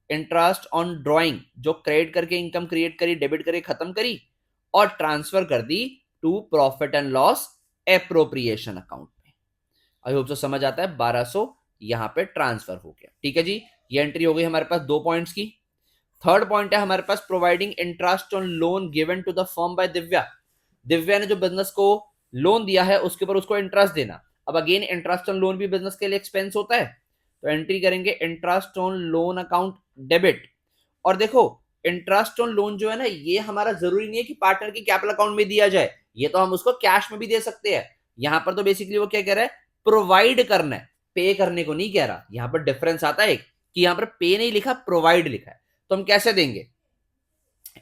इंटरेस्ट ऑन ड्रॉइंग जो क्रेडिट करके इनकम क्रिएट करी डेबिट करके खत्म करी और ट्रांसफर कर दी to profit and loss appropriation account में। आई होप तो समझ आता है। 1200 यहां पे ट्रांसफर हो गया। ठीक है जी, ये एंट्री हो गई हमारे पास 2 पॉइंट्स की। थर्ड पॉइंट है हमारे पास providing interest on loan given to the firm by Divya. Divya ने जो बिजनेस को लोन दिया है उसके ऊपर उसको इंटरेस्ट देना। अब अगेन इंटरेस्ट ऑन लोन भी बिजनेस के लिए एक्सपेंस होता है तो एंट्री करेंगे interest on loan account debit. और देखो इंटरेस्ट ऑन लोन जो है ना, ये हमारा जरूरी नहीं है कि पार्टनर की कैपिटल अकाउंट में दिया जाए, ये तो हम उसको कैश में भी दे सकते हैं। यहां पर तो बेसिकली वो क्या कह रहा है, प्रोवाइड करना है, पे करने को नहीं कह रहा। यहां पर डिफरेंस आता है कि यहां पर पे नहीं लिखा, प्रोवाइड लिखा है। तो हम कैसे देंगे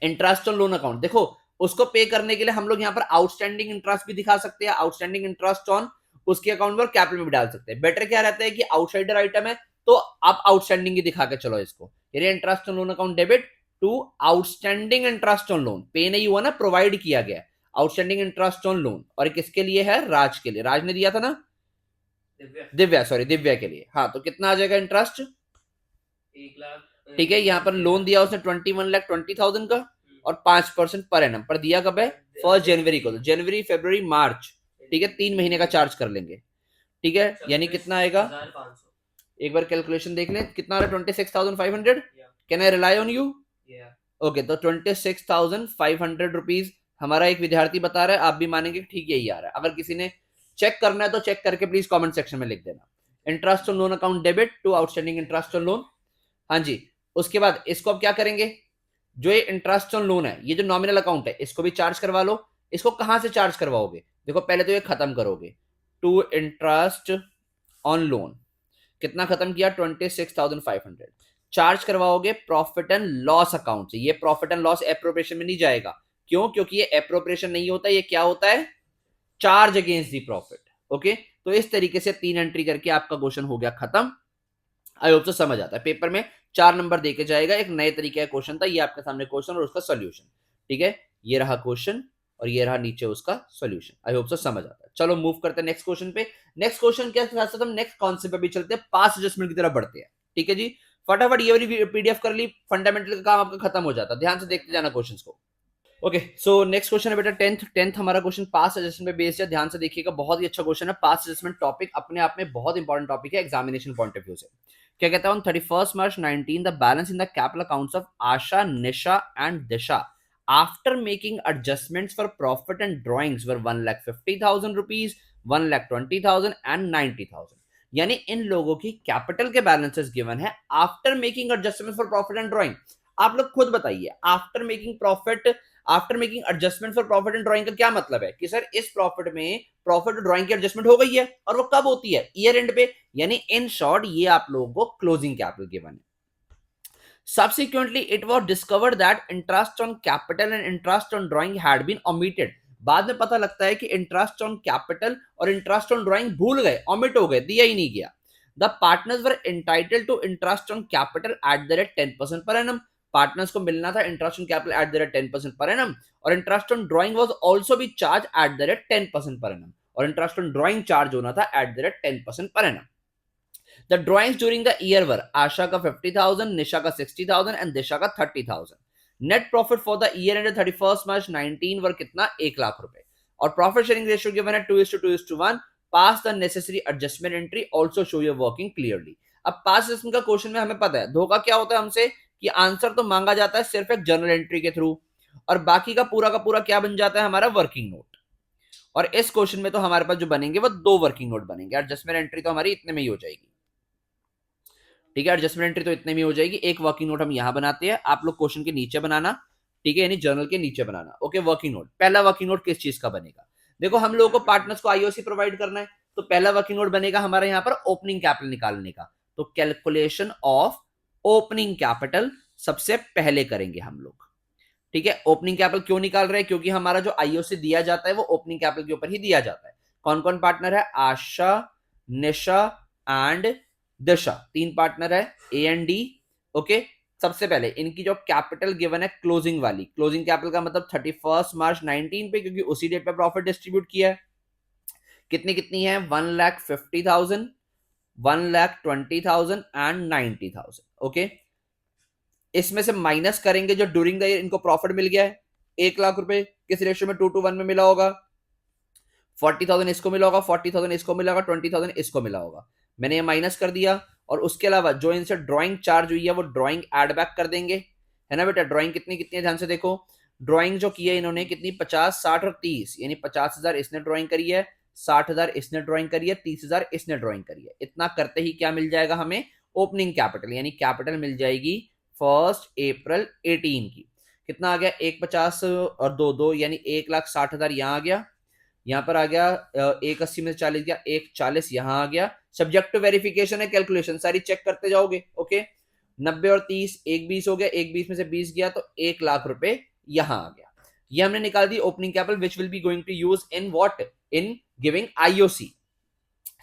इंटरेस्ट ऑन लोन अकाउंट, देखो उसको पे करने के लिए हम लोग यहां पर आउटस्टैंडिंग इंटरेस्ट भी दिखा सकते हैं, आउटस्टैंडिंग इंटरेस्ट ऑन उसके अकाउंट पर कैपिटल में भी डाल सकते हैं। बेटर क्या रहता है कि आउटसाइडर आइटम है तो आप आउटस्टैंडिंग ही दिखा के चलो इसको, यानी interest on loan account debit to outstanding interest on loan. Pay नहीं हुआ ना, प्रोवाइड किया गया आउटस्टैंडिंग इंटरेस्ट ऑन लोन। और किसके लिए है, राज के लिए, राज ने दिया था ना, दिव्या के लिए। हाँ, तो कितना आ जाएगा इंटरेस्ट 1 लाख। ठीक है, यहाँ पर लोन दिया उसने 21,20,000 का और 5% पर एनम पर दिया कब है, 1 जनवरी को। तो जनवरी फरवरी मार्च, ठीक है, 3 महीने का चार्ज कर लेंगे। ठीक है, यानी कितना आएगा, एक बार कैलकुलेशन देख लें कितना आ रहा है, 26,500। Can I rely on you? Okay, तो 26,500 रुपीज हमारा एक विद्यार्थी बता रहा है, आप भी मानेंगे ठीक यही आ रहा है। अगर किसी ने चेक करना है तो चेक करके प्लीज कमेंट सेक्शन में लिख देना। Interest on loan account debit to outstanding interest on loan. हाँ जी, उसके बाद इसको अब क्या करेंगे, जो ये इंटरेस्ट ऑन लोन है, ये जो नॉमिनल अकाउंट है, इसको भी चार्ज करवा लो। इसको कहां से चार्ज करवाओगे, देखो पहले तो ये खत्म करोगे, टू इंटरेस्ट ऑन लोन कितना खत्म किया, 26,500 चार्ज करवाओगे प्रॉफिट एंड लॉस अकाउंट से। ये प्रॉफिट एंड लॉस एप्रोप्रिएशन में नहीं जाएगा, क्यों, क्योंकि ये एप्रोप्रिएशन नहीं होता, ये क्या होता है, charge against the profit. Okay, तो इस तरीके से 3 एंट्री करके आपका क्वेश्चन हो गया खत्म। आई होप तो समझ आता है। पेपर में 4 नंबर देके जाएगा, एक नए तरीके का क्वेश्चन था, ये आपके सामने क्वेश्चन और उसका सॉल्यूशन। ठीक है, ये रहा क्वेश्चन और ये रहा नीचे उसका सॉल्यूशन। आई होप सो समझ आता है। चलो मूव करते हैं नेक्स्ट क्वेश्चन पे। नेक्स्ट क्वेश्चन के साथ साथ हम नेक्स्ट कॉन्सेप्ट पे भी चलते हैं, पास एडजस्टमेंट की तरफ बढ़ते हैं। ठीक है जी, फटाफट ये वाली पीडीएफ कर ली, फंडामेंटल का काम आपका खत्म हो जाता है। ध्यान से देखते जाना क्वेश्चंस को। ओके, सो नेक्स्ट क्वेश्चन है बेटा 10th हमारा क्वेश्चन पास एडजस्टमेंट पे बेस्ड है। ध्यान से देखिएगा, बहुत ही अच्छा क्वेश्चन है। पास एडजस्टमेंट टॉपिक अपने आप में बहुत इंपॉर्टेंट टॉपिक है एग्जामिनेशन पॉइंट ऑफ व्यू से। क्या कहता है, on 31 March 19 the balance in the capital accounts of Asha, Nisha and Disha after making adjustments for profit and drawings were 1,50,000 rupees, 1,20,000 and 90,000। यानी इन लोगों की कैपिटल के बैलेंसेस गिवन है after making adjustment for profit and drawing. आप लोग खुद बताइए, after making adjustment for profit and drawing का क्या मतलब है कि सर इस प्रॉफिट में प्रॉफिट और ड्राइंग की एडजस्टमेंट हो गई है, और वो कब होती है, ईयर एंड पे। यानी इन शॉर्ट ये आप लोगों को क्लोजिंग कैपिटल गिवन है। Subsequently, it was discovered that interest on capital and interest on drawing had been omitted। बाद में पता लगता है कि इंटरेस्ट ऑन कैपिटल और इंटरेस्ट ऑन ड्राइंग भूल गए, ओमिट हो गए, दिया ही नहीं गया। The partners were entitled to interest on capital at the rate 10% per annum. Partners को मिलना था interest on capital at the rate 10% per annum, और interest on drawing was also be charge at the rate 10% per annum, और interest on drawing charge होना था eight the rate 10% per annum. The drawings during the year were आशा का 50,000, निशा का 60,000 and दिशा का 30,000। Net profit for the year and 31 मार्च 19 वर कितना, 1 लाख रुपए। और profit sharing ratio given है 2:2:1, pass the necessary adjustment entry, also show your working clearly. अब pass adjustment का question में हमें पता है धोखा क्या होता है हमसे कि आंसर तो मांगा जाता है सिर्फ एक जर्नल एंट्री के थ्रू, और बाकी का पूरा क्या बन जाता है हमारा वर्किंग नोट। और इस क्वेश्चन में तो हमारे पास जो बनेंगे वो 2 वर्किंग नोट बनेंगे, एडजस्टमेंट एंट्री तो हमारी इतने में ही हो जाएगी। ठीक है, एडजस्टमेंट एंट्री तो इतने में हो जाएगी। एक वर्किंग नोट हम यहां बनाते हैं, आप लोग क्वेश्चन के नीचे बनाना, ठीक है, यानी जर्नल के नीचे बनाना। ओके, वर्किंग नोट, पहला वर्किंग नोट किस चीज का बनेगा? देखो हम लोगों को पार्टनर्स को आईओसी प्रोवाइड करना है, तो पहला वर्किंग नोट बनेगा हमारा यहाँ पर ओपनिंग कैपिटल निकालने का। तो कैलकुलेशन ऑफ ओपनिंग कैपिटल सबसे पहले करेंगे हम लोग। ठीक है, ओपनिंग कैपिटल क्यों निकाल रहे हैं? क्योंकि हमारा जो आईओसी दिया जाता है वो ओपनिंग कैपिटल के ऊपर ही दिया जाता है। कौन कौन पार्टनर है? आशा, निशा एंड दिशा, 3 पार्टनर है, ए एंड डी। ओके, सबसे पहले इनकी जो कैपिटल गिवन है क्लोजिंग वाली, क्लोजिंग कैपिटल का मतलब 31 मार्च 19 पे, क्योंकि उसी डेट पे प्रॉफिट डिस्ट्रीब्यूट किया है। कितनी कितनी है? 1,50,000, 1,20,000 एंड 90,000। ओके, इसमें से माइनस करेंगे जो ड्यूरिंग द ईयर इनको प्रॉफिट मिल गया है 1,00,000 रुपए, किस रेशियो में? 2:1 में मिला होगा। 40,000 इसको मिला होगा, 40,000 इसको मिला होगा, 20,000 इसको मिला होगा। मैंने ये माइनस कर दिया, और उसके अलावा जो इनसे ड्राइंग चार्ज हुई है वो ड्राइंग एड बैक कर देंगे, है ना बेटा। ड्राइंग कितनी कितनी है ध्यान से देखो, ड्राइंग जो की है इन्होंने कितनी, 50, 60 और 30, यानी 50,000 इसने ड्राइंग करी है, 60,000 इसने ड्राइंग करी है, 30,000 इसने ड्राइंग करी है। इतना करते ही क्या मिल जाएगा हमें? ओपनिंग कैपिटल, यानी कैपिटल मिल जाएगी 1 अप्रैल 18 की। कितना आ गया? 1,50 और 2 यानी 1,60,000 यहाँ आ गया, यहाँ पर आ गया 1,80 में से 40 गया, 1,40 यहाँ आ गया। सब्जेक्ट टू वेरिफिकेशन है, कैलकुलेशन सारी चेक करते जाओगे। ओके, 90 और 30, 1,20 हो गया, 1,20 में से 20 गया तो 1,00,000 रुपए यहाँ आ गया। ये हमने निकाल दी opening capital, which will be going to use in what? In giving IOC.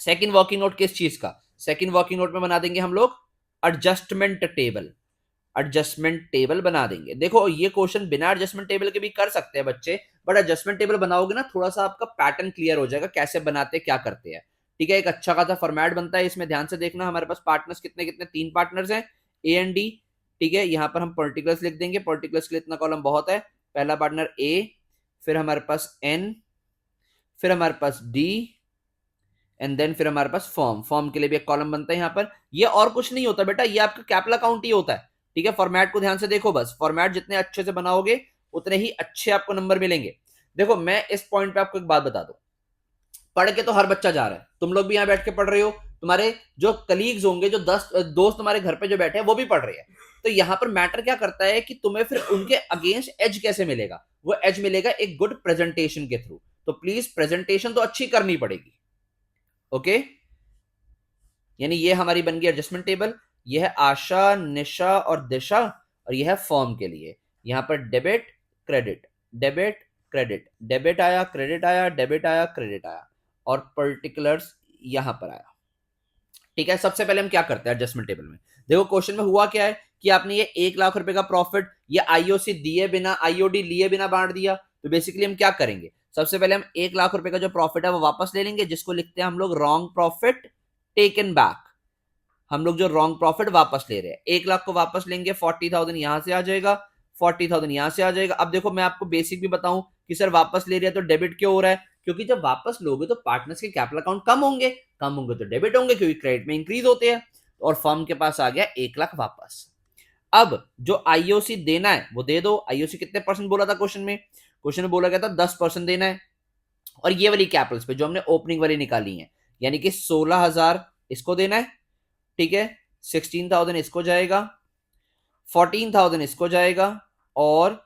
Second working note किस चीज का? सेकंड वर्किंग नोट में बना देंगे हम लोग एडजस्टमेंट टेबल, एडजस्टमेंट टेबल बना देंगे। देखो ये क्वेश्चन बिना एडजस्टमेंट टेबल के भी कर सकते हैं बच्चे, बट एडजस्टमेंट टेबल बनाओगे ना थोड़ा सा आपका पैटर्न क्लियर हो जाएगा, कैसे बनाते क्या करते हैं। ठीक है, एक अच्छा खासा फॉर्मेट बनता है, इसमें ध्यान से देखना। हमारे पास पार्टनर्स कितने कितने? 3 पार्टनर्स हैं, ए एंड डी। ठीक है, यहाँ पर हम पर्टिकुलर्स लिख देंगे, पर्टिकुलर्स के लिए इतना कॉलम बहुत है। पहला पार्टनर ए, फिर हमारे पास एन, फिर हमारे पास डी, एंड देन फिर हमारे पास फॉर्म, फॉर्म के लिए भी एक कॉलम बनता है यहाँ पर। ये और कुछ नहीं होता बेटा, ये आपका कैपिटल अकाउंट ही होता है। ठीक है, फॉर्मेट को ध्यान से देखो, बस फॉर्मेट जितने अच्छे से बनाओगे उतने ही अच्छे आपको नंबर मिलेंगे। देखो मैं इस पॉइंट पे आपको एक बात बता दूं, पढ़ के तो हर बच्चा जा रहा है, तुम लोग भी यहाँ बैठ के पढ़ रहे हो, तुम्हारे जो कलीग्स होंगे, जो 10 दोस्त तुम्हारे घर पे जो बैठे हैं वो भी पढ़ रहे हैं। तो यहाँ पर मैटर क्या करता है कि तुम्हें फिर उनके अगेंस्ट एज कैसे मिलेगा? वो एज मिलेगा एक गुड प्रेजेंटेशन के थ्रू। तो प्लीज प्रेजेंटेशन तो अच्छी करनी पड़ेगी। ओके, यानी ये हमारी बन गई एडजस्टमेंट टेबल। ये है आशा, निशा और दिशा, और ये है फॉर्म के लिए। यहां पर debit credit, debit credit, debit आया, क्रेडिट आया, डेबिट आया, क्रेडिट आया, और पर्टिकुलर्स यहां पर आया। ठीक है, सबसे पहले हम क्या करते हैं एडजस्टमेंट टेबल में? देखो क्वेश्चन में हुआ क्या है कि आपने ये 1,00,000 रुपए का प्रॉफिट ये आईओसी दिए बिना, आईओडी लिए बिना बांट दिया। तो बेसिकली हम क्या करेंगे? सबसे पहले हम 1,00,000 रुपए का जो प्रॉफिट है वो वापस ले लेंगे, जिसको लिखते हैं हम लोग रॉन्ग प्रॉफिट टेकन बैक। हम लोग जो रॉन्ग प्रॉफिट वापस ले रहे हैं 1,00,000 को वापस लेंगे, 40,000 यहां से आ जाएगा, 40,000 यहां से आ जाएगा। अब देखो मैं आपको बेसिक भी बताऊं कि सर वापस ले रहे हैं तो डेबिट क्यों हो रहा है? क्योंकि जब वापस लोगे तो पार्टनर्स के कैपिटल अकाउंट कम होंगे तो डेबिट होंगे, क्योंकि क्रेडिट में इंक्रीज होते हैं। और फर्म के पास आ गया 1,00,000 वापस। अब जो आईओसी देना है वो दे दो। आईओसी कितने परसेंट बोला था क्वेश्चन में? क्वेश्चन में बोला गया था 10% देना है। और ये वाली कैपिटल्स पे जो हमने ओपनिंग वाली निकाली है, यानी कि 16,000 इसको देना है। ठीक है, 16,000 इसको जाएगा, 14,000 इसको जाएगा, और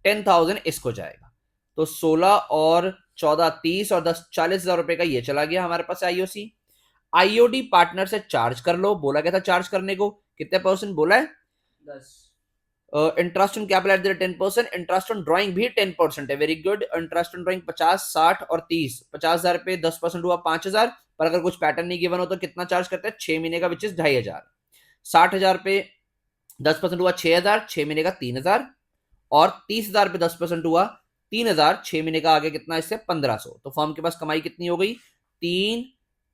10,000 इसको जाएगा। तो 16 और 14 30 और 10 40,000 रुपए का ये चला गया हमारे पास आईओसी। आईओडी पार्टनर से चार्ज कर लो, बोला गया था चार्ज करने को, कितने परसेंट बोला है? 10। Interest on capital eight 10%, interest on drawing भी 10% है। Very good. Interest on drawing 50, 60 और 30, 50,000 पे 10% हुआ 5,000, पर अगर कुछ पैटर्न नहीं गिवन हो तो कितना चार्ज करते हैं? 6 महीने का, विच इज 2,500। 60,000 पे 10% हुआ 6,000, 6 महीने का 3,000, और 30,000 पे 10% हुआ 3,000, 6 महीने का आगे कितना इससे? 1,500। तो फर्म के पास कमाई कितनी हो गई? 3,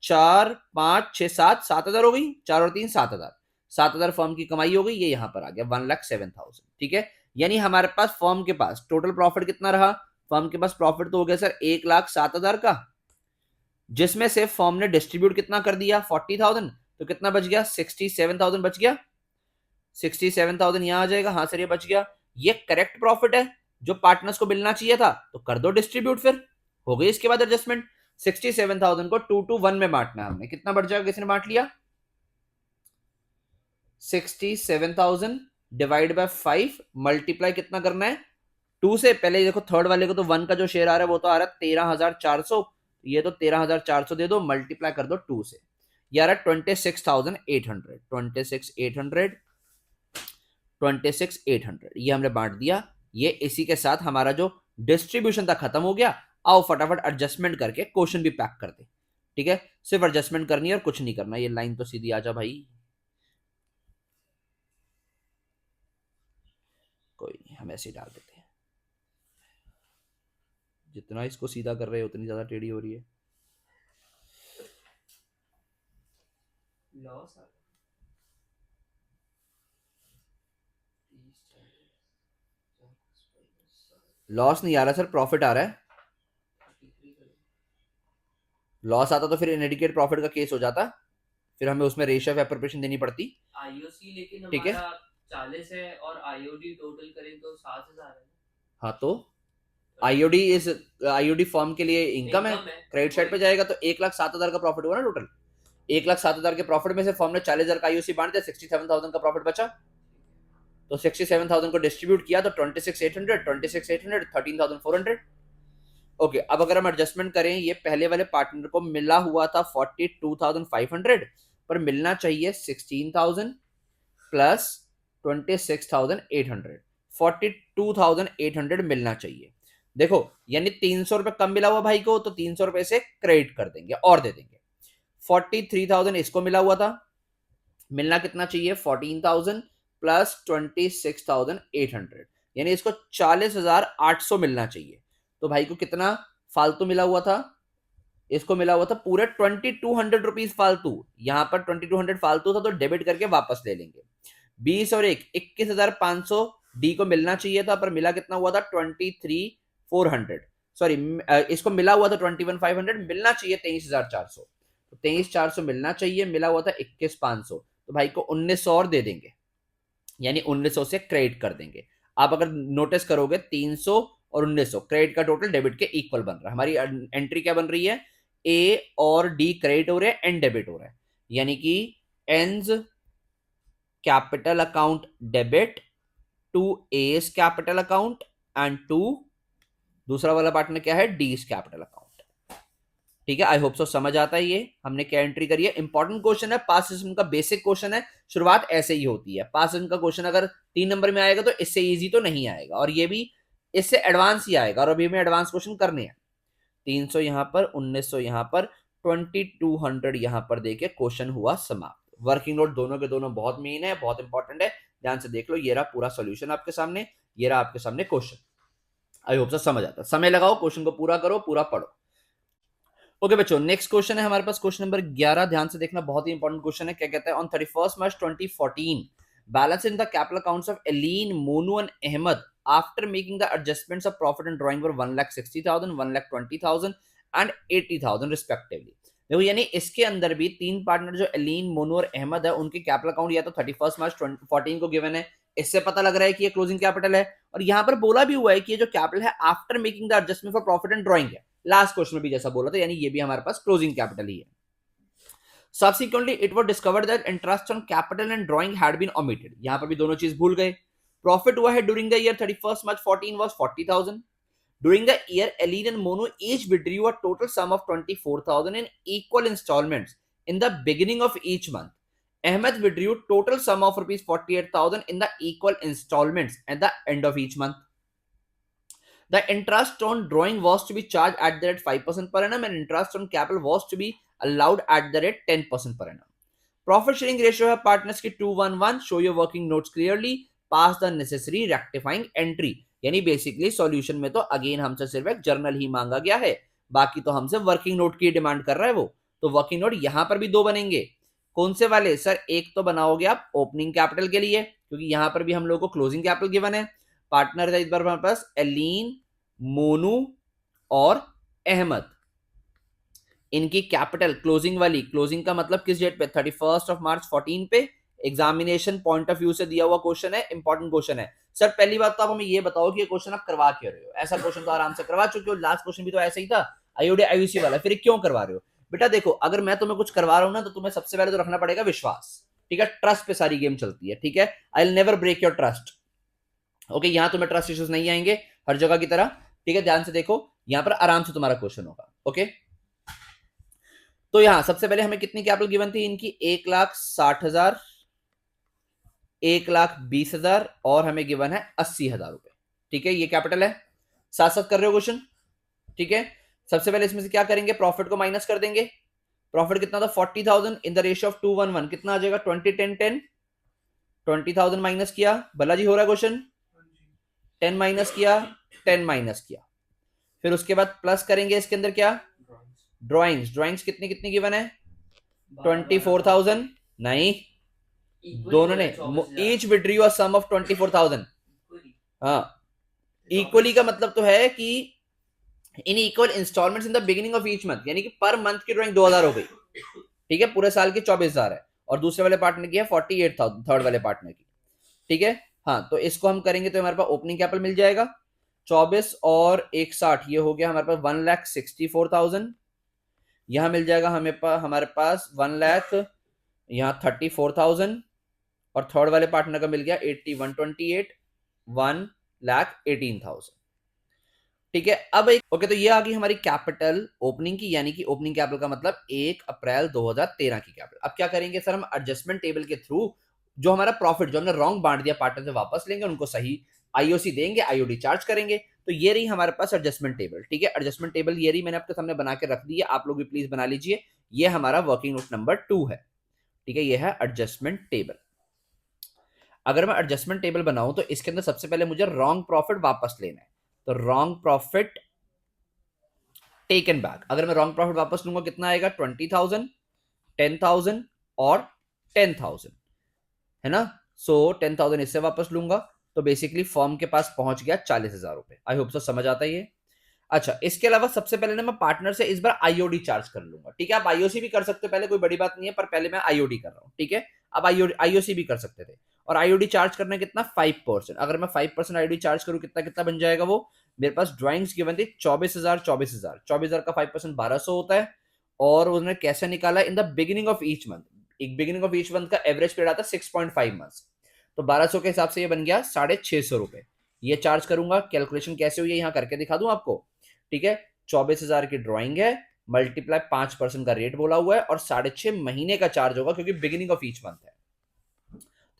4, 5, 6, 7, 7,000 हो गई। 4 और 3 7,000, 7,000 फर्म की कमाई हो गई। ये यहां पर आ गया 1,07,000। ठीक है, यानी हमारे पास फर्म के पास टोटल प्रॉफिट कितना रहा? फर्म के पास प्रॉफिट तो हो गया सर 1,07,000 का, जिसमें से फर्म ने डिस्ट्रीब्यूट कितना कर दिया 40,000, तो कितना बच गया 67,000 बच गया, 67,000 यहां आ जाएगा। हाँ सर ये बच गया, ये करेक्ट प्रॉफिट है जो पार्टनर्स को मिलना चाहिए था, तो कर दो डिस्ट्रीब्यूट, फिर हो गई इसके बाद एडजस्टमेंट। 67,000 को 2 to 1 में बांटना है हमने, कितना बढ़ जाएगा, किसने बांट लिया 67,000 डिवाइड बाय 5 मल्टीप्लाई कितना करना है 2 से। पहले देखो थर्ड वाले को तो 1 का जो शेयर आ रहा है वो तो आ रहा है 13,400, ये तो 13,400 दे दो, मल्टीप्लाई कर दो 2 से, ये आ रहा है 26,800, 26,800, 26,800 ये हमने बांट दिया। ये इसी के साथ हमारा जो डिस्ट्रीब्यूशन था खत्म हो गया। आओ फटाफट एडजस्टमेंट करके क्वेश्चन भी पैक कर दे, ठीक है, सिर्फ एडजस्टमेंट करनी है और कुछ नहीं करना। ये लाइन तो सीधी आ जा भाई, कोई नहीं हम ऐसे ही डाल देते हैं, जितना इसको सीधा कर रहे हैं उतनी ज्यादा टेढ़ी हो रही है। लॉस लॉस नहीं आ रहा सर, प्रॉफिट आ रहा है। लॉस आता तो फिर इनएडिकेट प्रॉफिट का केस हो जाता, फिर हमें उसमें रेशियो ऑफ एप्रोप्रिएशन देनी पड़ती। आईओसी लेकिन ठीक है, हमारा 40 है और आईओडी टोटल करें तो 7,000 है। हाँ तो आईओडी फर्म के लिए इनकम है, क्रेडिट साइड पे जाएगा, तो 1,07,000 का प्रॉफिट हुआ ना टोटल। 1,07,000 के प्रॉफिट में से फर्म ने 40,000 का आईओसी बांट दिया, 67,000 का प्रॉफिट बचा, तो 67,000 को डिस्ट्रीब्यूट किया तो 26,800, 26,800, 13,400। ओके, अब अगर हम एडजस्टमेंट करें, ये पहले वाले पार्टनर को मिला हुआ था 42,500, पर मिलना चाहिए 16,000 प्लस 26,800, 42,800 मिलना चाहिए। देखो यानी 300 रुपए कम मिला हुआ भाई को, तो 300 रुपए से क्रेडिट कर देंगे और दे देंगे। 43,000 इसको मिला हुआ था, मिलना कितना चाहिए 14,000 प्लस 26,800, यानी इसको 40,800 मिलना चाहिए। तो भाई को कितना फालतू मिला हुआ था, इसको मिला हुआ था पूरे 2,200 रुपीज फालतू। यहां पर 2,200 फालतू था तो डेबिट करके वापस ले लेंगे। 20 और 1 21,500 डी को मिलना चाहिए था, पर मिला कितना हुआ था 23,400, सॉरी इसको मिला हुआ था 21,500, मिलना चाहिए 23,400, तो 23,400 मिलना चाहिए, मिला हुआ था 21,500, तो भाई को 1,900 और दे देंगे, यानी 1,900 से क्रेडिट कर देंगे। आप अगर नोटिस करोगे 300 और 1,900 क्रेडिट का टोटल डेबिट के इक्वल बन रहा है। हमारी एंट्री क्या बन रही है, ए और डी क्रेडिट हो रहे हैं, एन डेबिट हो रहा है, यानी कि N's capital account debit to S capital account and to दूसरा वाला पार्टनर क्या है, डी कैपिटल अकाउंट। ठीक है, आई होप सो समझ आता है ये हमने क्या एंट्री करी है। इंपॉर्टेंट क्वेश्चन है, पास सिस्टम का बेसिक क्वेश्चन है, शुरुआत ऐसे ही होती है। पास सिस्टम का क्वेश्चन अगर 3 नंबर में आएगा तो इससे इजी तो नहीं आएगा, और ये भी इससे एडवांस ही आएगा, और अभी हमें एडवांस क्वेश्चन करने हैं। 300 यहां पर, 1,900 यहां पर, 2,200 यहां पर देके क्वेश्चन हुआ समाप्त। वर्किंग नोट दोनों के दोनों बहुत मेन है, बहुत इंपॉर्टेंट है, ध्यान से देख लो। ये रहा पूरा सोल्यूशन आपके सामने, ये रहा आपके सामने क्वेश्चन। आई होप सो समझ आता। समय लगाओ, क्वेश्चन को पूरा करो, पूरा पढ़ो। ओके बच्चों, नेक्स्ट क्वेश्चन है हमारे पास क्वेश्चन नंबर 11, ध्यान से देखना, बहुत ही इंपॉर्टेंट क्वेश्चन है। क्या कहता है, on 31 March 2014 balance in the capital accounts of Eileen, Monu and Ahmad after making the adjustments of profit and drawing were 1,60,000, 1,20,000 and 80,000 respectively. देखो यानी इसके अंदर भी तीन पार्टनर जो एलीन, मोनू और अहमद है, उनके कैपिटल अकाउंट या तो 31 March 2014 को गिवन है, इससे पता लग रहा है कि ये क्लोजिंग कैपिटल है, और यहां पर बोला भी हुआ है कि ये जो कैपिटल है after making the adjustment for profit and drawing है, लास्ट क्वेश्चन में भी जैसा बोला था, यानी ये भी हमारे पास क्लोजिंग कैपिटल ही है। Subsequently, it was discovered that interest on capital and drawing had been omitted. यहां पर भी दोनों चीज भूल गए। Profit हुआ है during the year 31 March 14 was 40,000. During the year, Aline and Mono each withdrew a total sum of 24,000 in equal installments in the beginning of each month. Ahmed withdrew total sum of rupees 48,000 in the equal installments at the end of each month. The interest on drawing was to be charged at the rate 5% per annum, and interest on capital was to be allowed at the rate 10% per annum. Profit sharing ratio है partners की 2:1:1. Show your working notes clearly. Pass the necessary rectifying entry. यानी basically solution में तो again हमसे सिर्फ एक journal ही मांगा गया है, बाकी तो हमसे वर्किंग नोट की डिमांड कर रहा है वो। तो वर्किंग नोट यहां पर भी दो बनेंगे। कौन से वाले सर, एक तो बनाओगे आप ओपनिंग कैपिटल के लिए, क्योंकि यहां पर भी हम लोग को क्लोजिंग कैपिटल गिवन है। पार्टनर है इस बार हमारे पास एलीन, मोनू और अहमद, इनकी कैपिटल क्लोजिंग वाली, क्लोजिंग का मतलब किस डेट पे, 31 मार्च 14 पे, एग्जामिनेशन पॉइंट ऑफ व्यू से दिया हुआ क्वेश्चन है, इंपॉर्टेंट क्वेश्चन है। सर पहली बात तो आप हमें ये बताओ कि ये क्वेश्चन आप करवा क्यों रहे हो, ऐसा क्वेश्चन तो आराम से करवा चुके हो, लास्ट क्वेश्चन भी तो ऐसा ही था आईओडी आईयूसी वाला, फिर क्यों करवा रहे हो। बेटा देखो, अगर मैं तुम्हें कुछ करवा रहा हूं ना, तो तुम्हें सबसे पहले तो रखना पड़ेगा विश्वास, ठीक है, ट्रस्ट पे सारी गेम चलती है, ठीक है, I will never break your trust. Okay, यहां तुम्हें ट्रस्ट इश्यूज नहीं आएंगे हर जगह की तरह, ठीक है, ध्यान से देखो, यहां पर आराम से तुम्हारा क्वेश्चन होगा। ओके, तो यहां सबसे पहले हमें कितनी कैपिटल गिवन थी इनकी, 1,60,000, 1,20,000 और हमें गिवन है 80,000 रुपए, ठीक है, ये कैपिटल है। साथ साथ कर रहे हो क्वेश्चन, ठीक है। सबसे पहले इसमें से क्या करेंगे, प्रॉफिट को माइनस कर देंगे। प्रॉफिट कितना था, 40,000 इन द रेशियो ऑफ 2:1, कितना आ जाएगा, 20, 10, 10, 20,000 माइनस किया, बालाजी हो रहा है क्वेश्चन, 10 माइनस किया, 10 माइनस किया, फिर उसके बाद प्लस करेंगे इसके अंदर क्या, ड्रॉइंग्स, ड्रॉइंग्स कितनी कितनी गिवन है, 24,000, नहीं, दोनों ने ईच विड्री अ सम ऑफ 24,000, हाँ, इक्वली का मतलब तो है कि in equal installments in the beginning of each month, यानी कि पर मंथ की ड्राइंग 2,000 हो गई, ठीक है, पूरे साल की 24,000 है, और दूसरे वाले पार्टनर की है 48,000, थर्ड वाले पार्टनर की, ठीक है। हाँ, तो इसको हम करेंगे तो हमारे पास ओपनिंग कैपिटल मिल जाएगा 24 और 160, ये हो गया हमारे पास 1,64,000, यहां मिल जाएगा हमारे पास 1,00,000, यहाँ 34,000, और थर्ड वाले पार्टनर का मिल गया 128, 1,18,000, ठीक है। अब एक ओके, तो ये आ गई हमारी कैपिटल ओपनिंग की, यानी कि ओपनिंग कैपिटल का मतलब 1 अप्रैल 2013 की कैपिटल। अब क्या करेंगे सर, हम एडजस्टमेंट टेबल के थ्रू जो हमारा प्रॉफिट जो हमने रॉन्ग बांट दिया पार्टनर से, वापस लेंगे, उनको सही आईओसी देंगे, आईओडी चार्ज करेंगे। तो ये रही हमारे पास एडजस्टमेंट टेबल, ठीक है, एडजस्टमेंट टेबल ये रही, मैंने आपके सामने बना के रख दी है, आप लोग भी प्लीज बना लीजिए। ये हमारा वर्किंग नोट नंबर 2 है, ठीक है, ये है एडजस्टमेंट टेबल। अगर मैं एडजस्टमेंट टेबल बनाऊं तो इसके अंदर सबसे पहले मुझे रॉन्ग प्रॉफिट वापस लेना है, तो रॉन्ग प्रॉफिट टेकन बैक, अगर मैं रॉन्ग प्रॉफिट वापस लूंगा कितना आएगा, 20,000, 10,000 और 10,000, है ना। सो 10,000 इससे वापस लूंगा, तो बेसिकली फॉर्म के पास पहुंच गया 40,000 रुपए। आई होप सो समझ आता है ये। अच्छा, इसके अलावा सबसे पहले ना मैं पार्टनर से इस बार आईओडी चार्ज कर लूंगा, ठीक है, आप आईओसी भी कर सकते हो पहले, कोई बड़ी बात नहीं है, पर पहले मैं आईओडी कर रहा हूं, ठीक है। अब आईओसी भी कर सकते थे, और आईओडी चार्ज करना कितना, 5%, अगर मैं 5% आईओडी चार्ज करूं कितना कितना बन जाएगा वो, मेरे पास ड्राइंग्स गिवन थी 24,000, 24,000, 24,000 का 5% 1,200 होता है, और उन्होंने कैसे निकाला, इन the beginning of each month, एक बिगिनिंग ऑफ ईच मंथ का एवरेज पीरियड आता है 6.5 मंथ्स, तो 1,200 के हिसाब से ये बन गया 650 रुपए, ये चार्ज करूंगा। कैलकुलेशन कैसे हुई है यहाँ करके दिखा दूं आपको, ठीक है। 24,000 की ड्राइंग है, मल्टीप्लाई 5% का रेट बोला हुआ है, और 6.5 महीने का चार्ज होगा क्योंकि बिगिनिंग ऑफ ईच मंथ है,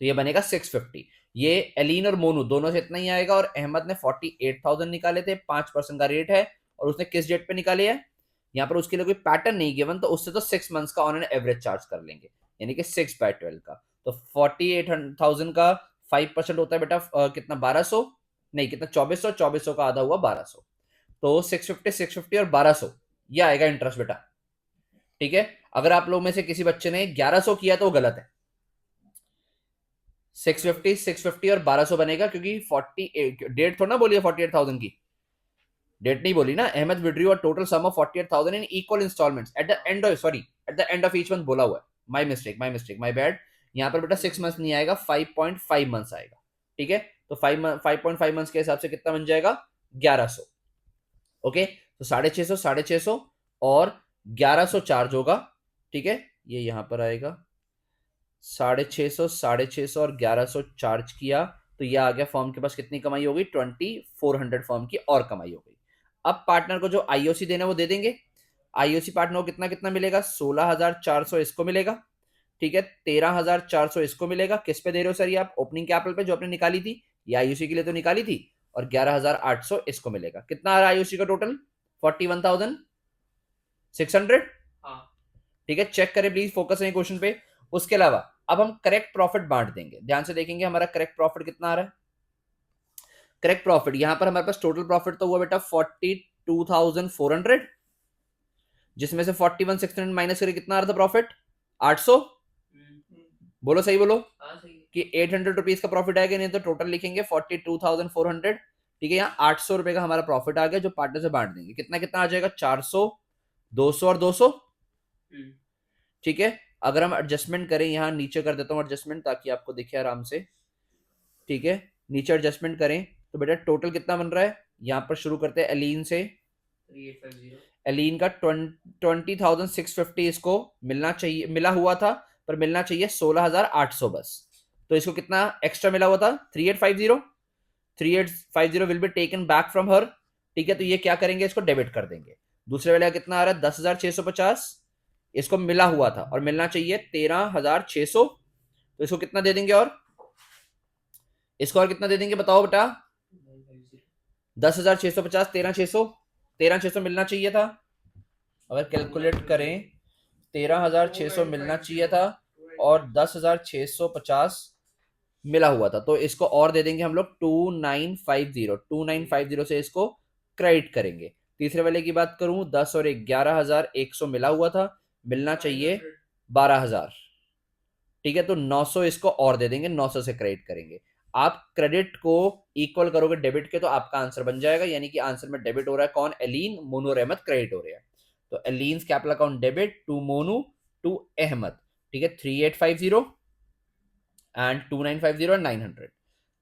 तो ये बनेगा 650। ये एलीन और मोनू दोनों से इतना ही आएगा, और अहमद ने 48,000 निकाले थे, 5% का रेट है, और उसने किस डेट पे निकाले है, यहाँ पर उसके लिए कोई पैटर्न नहीं गिवन, तो उससे तो 6 मंथ्स का उन्होंने एवरेज चार्ज कर लेंगे, यानी कि 6/12 का, तो 48,000 का 5% होता है बेटा कितना, 1,200, नहीं कितना, 2,400, 2,400 का आधा हुआ 1,200, तो 650, 650 और 1,200, ये आएगा इंटरेस्ट बेटा, ठीक है। अगर आप लोग में से किसी बच्चे ने 1,100 किया तो वो गलत है, 650, 650 और 1,200 बनेगा, क्योंकि 48 डेट थोड़ा ना बोली है 48,000 की, डेट नहीं बोली ना, अहमद विड्रू और total sum of 48,000 in equal installments at the end of, sorry, at the end of each month बोला हुआ है, my mistake, my mistake, my bad, यहाँ पर बेटा 6 मंथ्स नहीं आएगा, 5.5 मंथ्स आएगा, ठीक है, तो 5.5 मंथ्स के हिसाब से कितना बन जाएगा, 1,100, ओके, तो 650, 650 और 1,100 चार्ज होगा, ठीक है, ये यहां पर आएगा 650, 650 और 1,100 चार्ज किया, तो ये आ गया फॉर्म के पास कितनी कमाई होगी, 2,400 फॉर्म की और कमाई हो गई। अब पार्टनर को जो आईओसी देना है वो दे देंगे, आईओसी पार्टनर को कितना कितना मिलेगा, 16,400 इसको मिलेगा, ठीक है, 13,400 इसको मिलेगा, किस पे दे रहे हो सर ये आप, ओपनिंग कैपिटल पे जो आपने निकाली थी, ये आईओसी के लिए तो निकाली थी, और 11,800 इसको मिलेगा, कितना आ रहा है आईओसी का टोटल, 41,600, हाँ ठीक है, चेक करें प्लीज, फोकस है क्वेश्चन पे। उसके अलावा अब हम करेक्ट प्रॉफिट बांट देंगे, ध्यान से देखेंगे हमारा करेक्ट प्रॉफिट कितना आ रहा है। करेक्ट प्रॉफिट यहां पर हमारे पास टोटल प्रॉफिट तो हुआ बेटा 42,400, जिसमें से 41,600 माइनस करके कितना आ रहा था प्रॉफिट, 800, बोलो सही बोलो, हाँ सही है। कि 800 रुपीज का प्रॉफिट आएगा, नहीं तो टोटल लिखेंगे 42,400 ठीक है, यहाँ 800 रुपए का हमारा प्रॉफिट आ गया जो पार्टनर से बांट देंगे। कितना कितना आ जाएगा, 400, 200 और 200। ठीक है, अगर हम एडजस्टमेंट करें, यहाँ नीचे कर देता हूँ एडजस्टमेंट ताकि आपको दिखे आराम से। ठीक है, नीचे एडजस्टमेंट करें तो बेटा टोटल कितना बन रहा है, यहाँ पर शुरू करते हैं एलीन से। 3850 एलीन का 20,650 इसको मिलना चाहिए, मिला हुआ था, पर मिलना चाहिए 16,800 बस। तो इसको कितना एक्स्ट्रा मिला हुआ था, 3850। 3850 will be taken back from her. ठीक है, तो ये क्या करेंगे, इसको डेबिट कर देंगे। दूसरे वाले का कितना आ रहा है, 10,650 इसको मिला हुआ था और मिलना चाहिए 13,600। तो इसको कितना दे देंगे, और इसको और कितना दे देंगे बताओ बेटा, 10,650, 13,600, 13,600 मिलना चाहिए था। अगर कैलकुलेट करें 13,600 मिलना चाहिए था और 10,650 मिला हुआ था, तो इसको और दे देंगे हम लोग 2950 से इसको क्रेडिट करेंगे। तीसरे वाले की बात करूं, 10 और 11,100 मिला हुआ था, मिलना चाहिए 12,000। ठीक है, तो 900 इसको और दे देंगे, 900 से क्रेडिट करेंगे। आप क्रेडिट को इक्वल करोगे डेबिट के तो आपका आंसर बन जाएगा, यानी कि आंसर में डेबिट हो रहा है कौन, एलीन, मोनू और अहमद क्रेडिट हो रहे हैं। तो एलीन्स capital account debit to Monu to Ahmad. ठीक है, 3850 एंड 2950 एंड 900।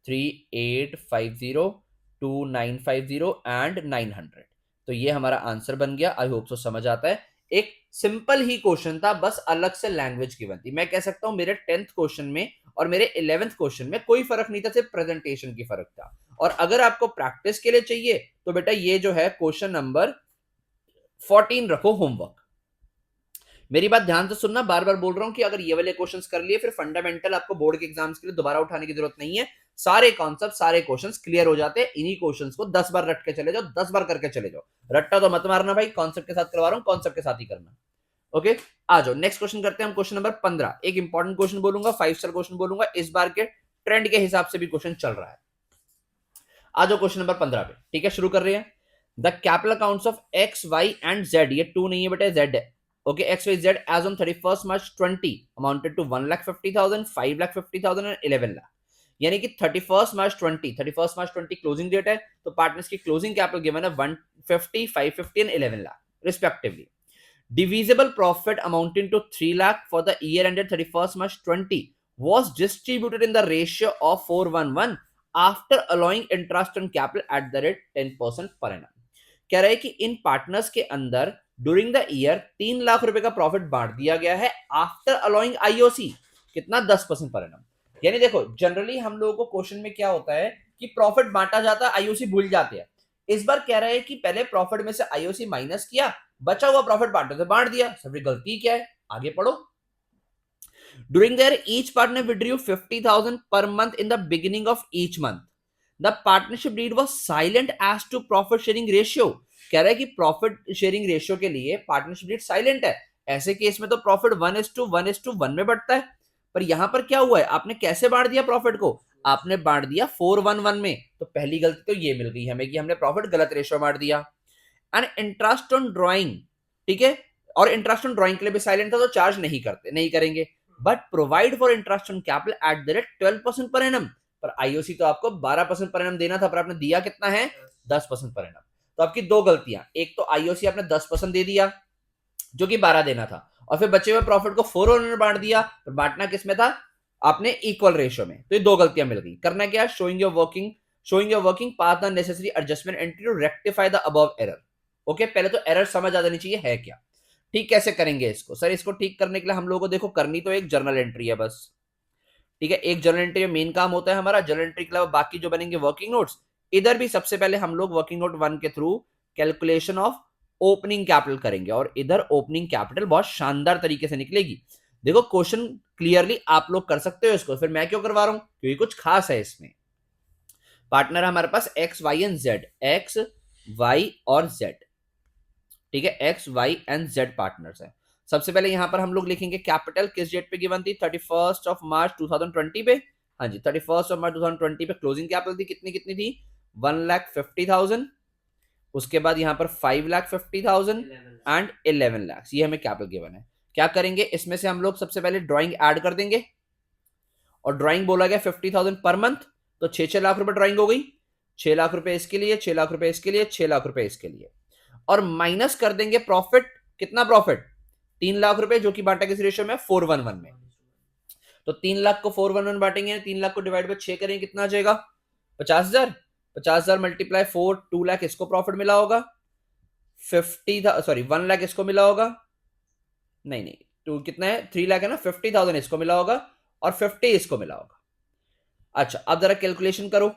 3850, 2950 एंड 900। तो ये हमारा आंसर बन गया। आई होप सो समझ आता है। एक सिंपल ही क्वेश्चन था, बस अलग से लैंग्वेज गिवन थी। मैं कह सकता हूं मेरे 10th क्वेश्चन में और मेरे 11th क्वेश्चन में कोई फर्क नहीं था, सिर्फ प्रेजेंटेशन की फर्क था। और अगर आपको प्रैक्टिस के लिए चाहिए तो बेटा ये जो है क्वेश्चन नंबर 14 रखो होमवर्क। मेरी बात ध्यान से सुनना, बार बार बोल रहा हूं कि अगर ये वाले क्वेश्चंस कर लिए फिर फंडामेंटल आपको बोर्ड के एग्जाम्स के लिए दोबारा उठाने की जरूरत नहीं है। सारे कॉन्सेप्ट, सारे क्वेश्चंस क्लियर हो जाते हैं। इन्हीं क्वेश्चंस को 10 बार रट के चले जाओ, 10 बार करके चले जाओ। रट्टा तो मत मारना भाई, कॉन्सेप्ट के साथ करवा रहा हूं, कॉन्सेप्ट के साथ ही करना। ओके, आ जाओ नेक्स्ट क्वेश्चन करते हैं हम। क्वेश्चन नंबर 15, एक इंपॉर्टेंट क्वेश्चन बोलूंगा, 5 स्टार क्वेश्चन बोलूंगा, इस बार के ट्रेंड के हिसाब से भी क्वेश्चन चल रहा है। आ जाओ क्वेश्चन नंबर 15 पे। ठीक है, शुरू कर रहे हैं। The capital accounts of X, Y and Z, ये टू नहीं है बेटा, जेड है। Okay, X, Y, Z as on 31st March 20 amounted to 1,50,000, 5,50,000 and 11 lakh। यानी कि 31st March 20 क्लोजिंग डेट है, तो पार्टनर्स की क्लोजिंग कैपिटल गिवन है 150, 550 and 11 lakh respectively. Divisible profit amounting to 3 lakh for the year ended 31st March 20 was distributed in the ratio of 4:1 after allowing interest on capital at the rate 10% per annum। कह रहा है कि इन partners के अंदर during the year 3 lakh रुपए का profit बांट दिया गया है आफ्टर अलाउइंग आईओसी कितना, 10% पर एनम। यानी देखो जनरली हम लोगों को क्वेश्चन में क्या होता है कि प्रॉफिट बांटा जाता है, आईओसी भूल जाते हैं। इस बार कह रहा है कि पहले प्रॉफिट में से आईओसी माइनस किया, बचा हुआ प्रॉफिट पार्टनर से बांट दिया। सबसे गलती क्या है, आगे पढ़ो। During the year each partner withdrew 50,000 per month in the beginning of each month. The partnership deed was silent as to profit sharing ratio. कह रहा है कि प्रॉफिट शेयरिंग रेशियो के लिए पार्टनरशिप डीड साइलेंट है। ऐसे केस में तो प्रॉफिट 1:1:1 में बढ़ता है, पर यहां पर क्या हुआ है, आपने कैसे बांट दिया प्रॉफिट को, आपने बांट दिया 4:1:1 में। तो पहली गलती तो ये मिल गई हमें कि हमने प्रॉफिट गलत रेशियो बांट दिया। एंड इंटरेस्ट ऑन ड्रॉइंग, ठीक है, और इंटरेस्ट ऑन ड्रॉइंग के लिए भी साइलेंट था, तो चार्ज नहीं करते, नहीं करेंगे। But provide for interest on capital at the rate 12% per annum. पर आईओसी तो आपको 12% पर एनम देना था, पर आपने दिया कितना है, 10% पर एनम। तो आपकी दो गलतियां, एक तो आईओसी आपने 10% दे दिया जो कि 12 देना था, और फिर बचे हुए प्रॉफिट को 4 में बांट दिया, पर बांटना किसमें था, आपने इक्वल रेशियो में। तो ये दो गलतियां मिल गई। करना क्या, showing your working pass the necessary adjustment entry to rectify the above error. Okay, पहले तो एरर समझ आ जानी चाहिए है क्या। ठीक कैसे करेंगे इसको, सर इसको ठीक करने के लिए हम लोगों को देखो करनी तो एक जर्नल एंट्री है बस। ठीक है, एक जर्नल एंट्री में मेन काम होता है हमारा, जर्नल एंट्री के अलावा बाकी जो बनेंगे वर्किंग नोट्स। इधर भी सबसे पहले हम लोग वर्किंग नोट 1 के through calculation of opening capital करेंगे, और इधर ओपनिंग कैपिटल बहुत शानदार तरीके से निकलेगी। देखो क्वेश्चन क्लियरली आप लोग कर सकते हो इसको, फिर मैं क्यों करवा रहा हूं, क्योंकि कुछ खास है इसमें। पार्टनर हमारे पास X, Y and Z, X, Y और जेड। ठीक है, X, Y and Z partners है। सबसे पहले यहां पर हम लोग लिखेंगे कैपिटल किस डेट पे गिवन थी, 31st मार्च 2020 पे। हाँ जी, 31st मार्च 2020 पे क्लोजिंग कैपिटल थी, कितनी कितनी थी, 1,50,000। उसके बाद यहां पर 5,50,000 एंड 11 लाख, ये हमें कैपिटल गिवन है। क्या करेंगे, इसमें से हम लोग सबसे पहले ड्राइंग ऐड कर देंगे, और ड्राइंग बोला गया 50,000 पर मंथ, तो 6 लाख रुपए ड्राइंग हो गई। 6 लाख रुपए इसके लिए, 6 लाख रुपए इसके लिए, 6 लाख रुपए इसके लिए, और माइनस कर देंगे प्रॉफिट। कितना प्रॉफिट? 3 लाख रुपए, जो कि बांटा किस रेशियो में? 4:1 में। तो 3 लाख को 4:1 बांटेंगे, 3 लाख को डिवाइड बाय 6 करेंगे, कितना आ जाएगा? 50,000। 50,000 मल्टीप्लाई 4, 2 लाख इसको प्रॉफिट मिला होगा, 1 लाख इसको मिला होगा, नहीं नहीं, टू कितना है? 3 लाख है ना, 50,000 इसको मिला होगा और 50 इसको मिला होगा। अच्छा, अब जरा कैलकुलेशन करो।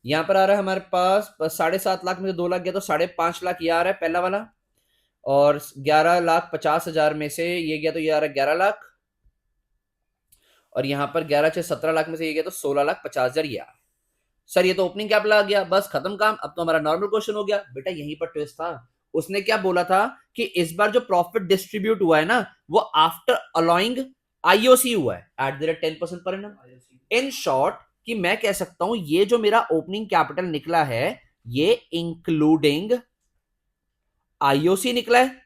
यहां पर आ रहा है हमारे पास 7.5 लाख में से 2 लाख गया तो 5.5 लाख ये आ रहा है पहला वाला, और 11,50,000 में से ये गया तो ये आ रहा है 11 लाख, और यहां पर 11 से 17 लाख में से ये गया तो 16,50,000 ये आ रहा है। सर ये तो ओपनिंग कैपिटल आ गया, बस खत्म काम, अब तो हमारा नॉर्मल क्वेश्चन हो गया। बेटा यहीं पर ट्विस्ट था। उसने क्या बोला था कि इस बार जो प्रॉफिट डिस्ट्रीब्यूट हुआ है ना, वो आफ्टर अलाउइंग आईओसी हुआ है eight the rate 10% per annum. In short कि मैं कह सकता हूं ये जो मेरा ओपनिंग कैपिटल निकला है ये इंक्लूडिंग आईओसी निकला है।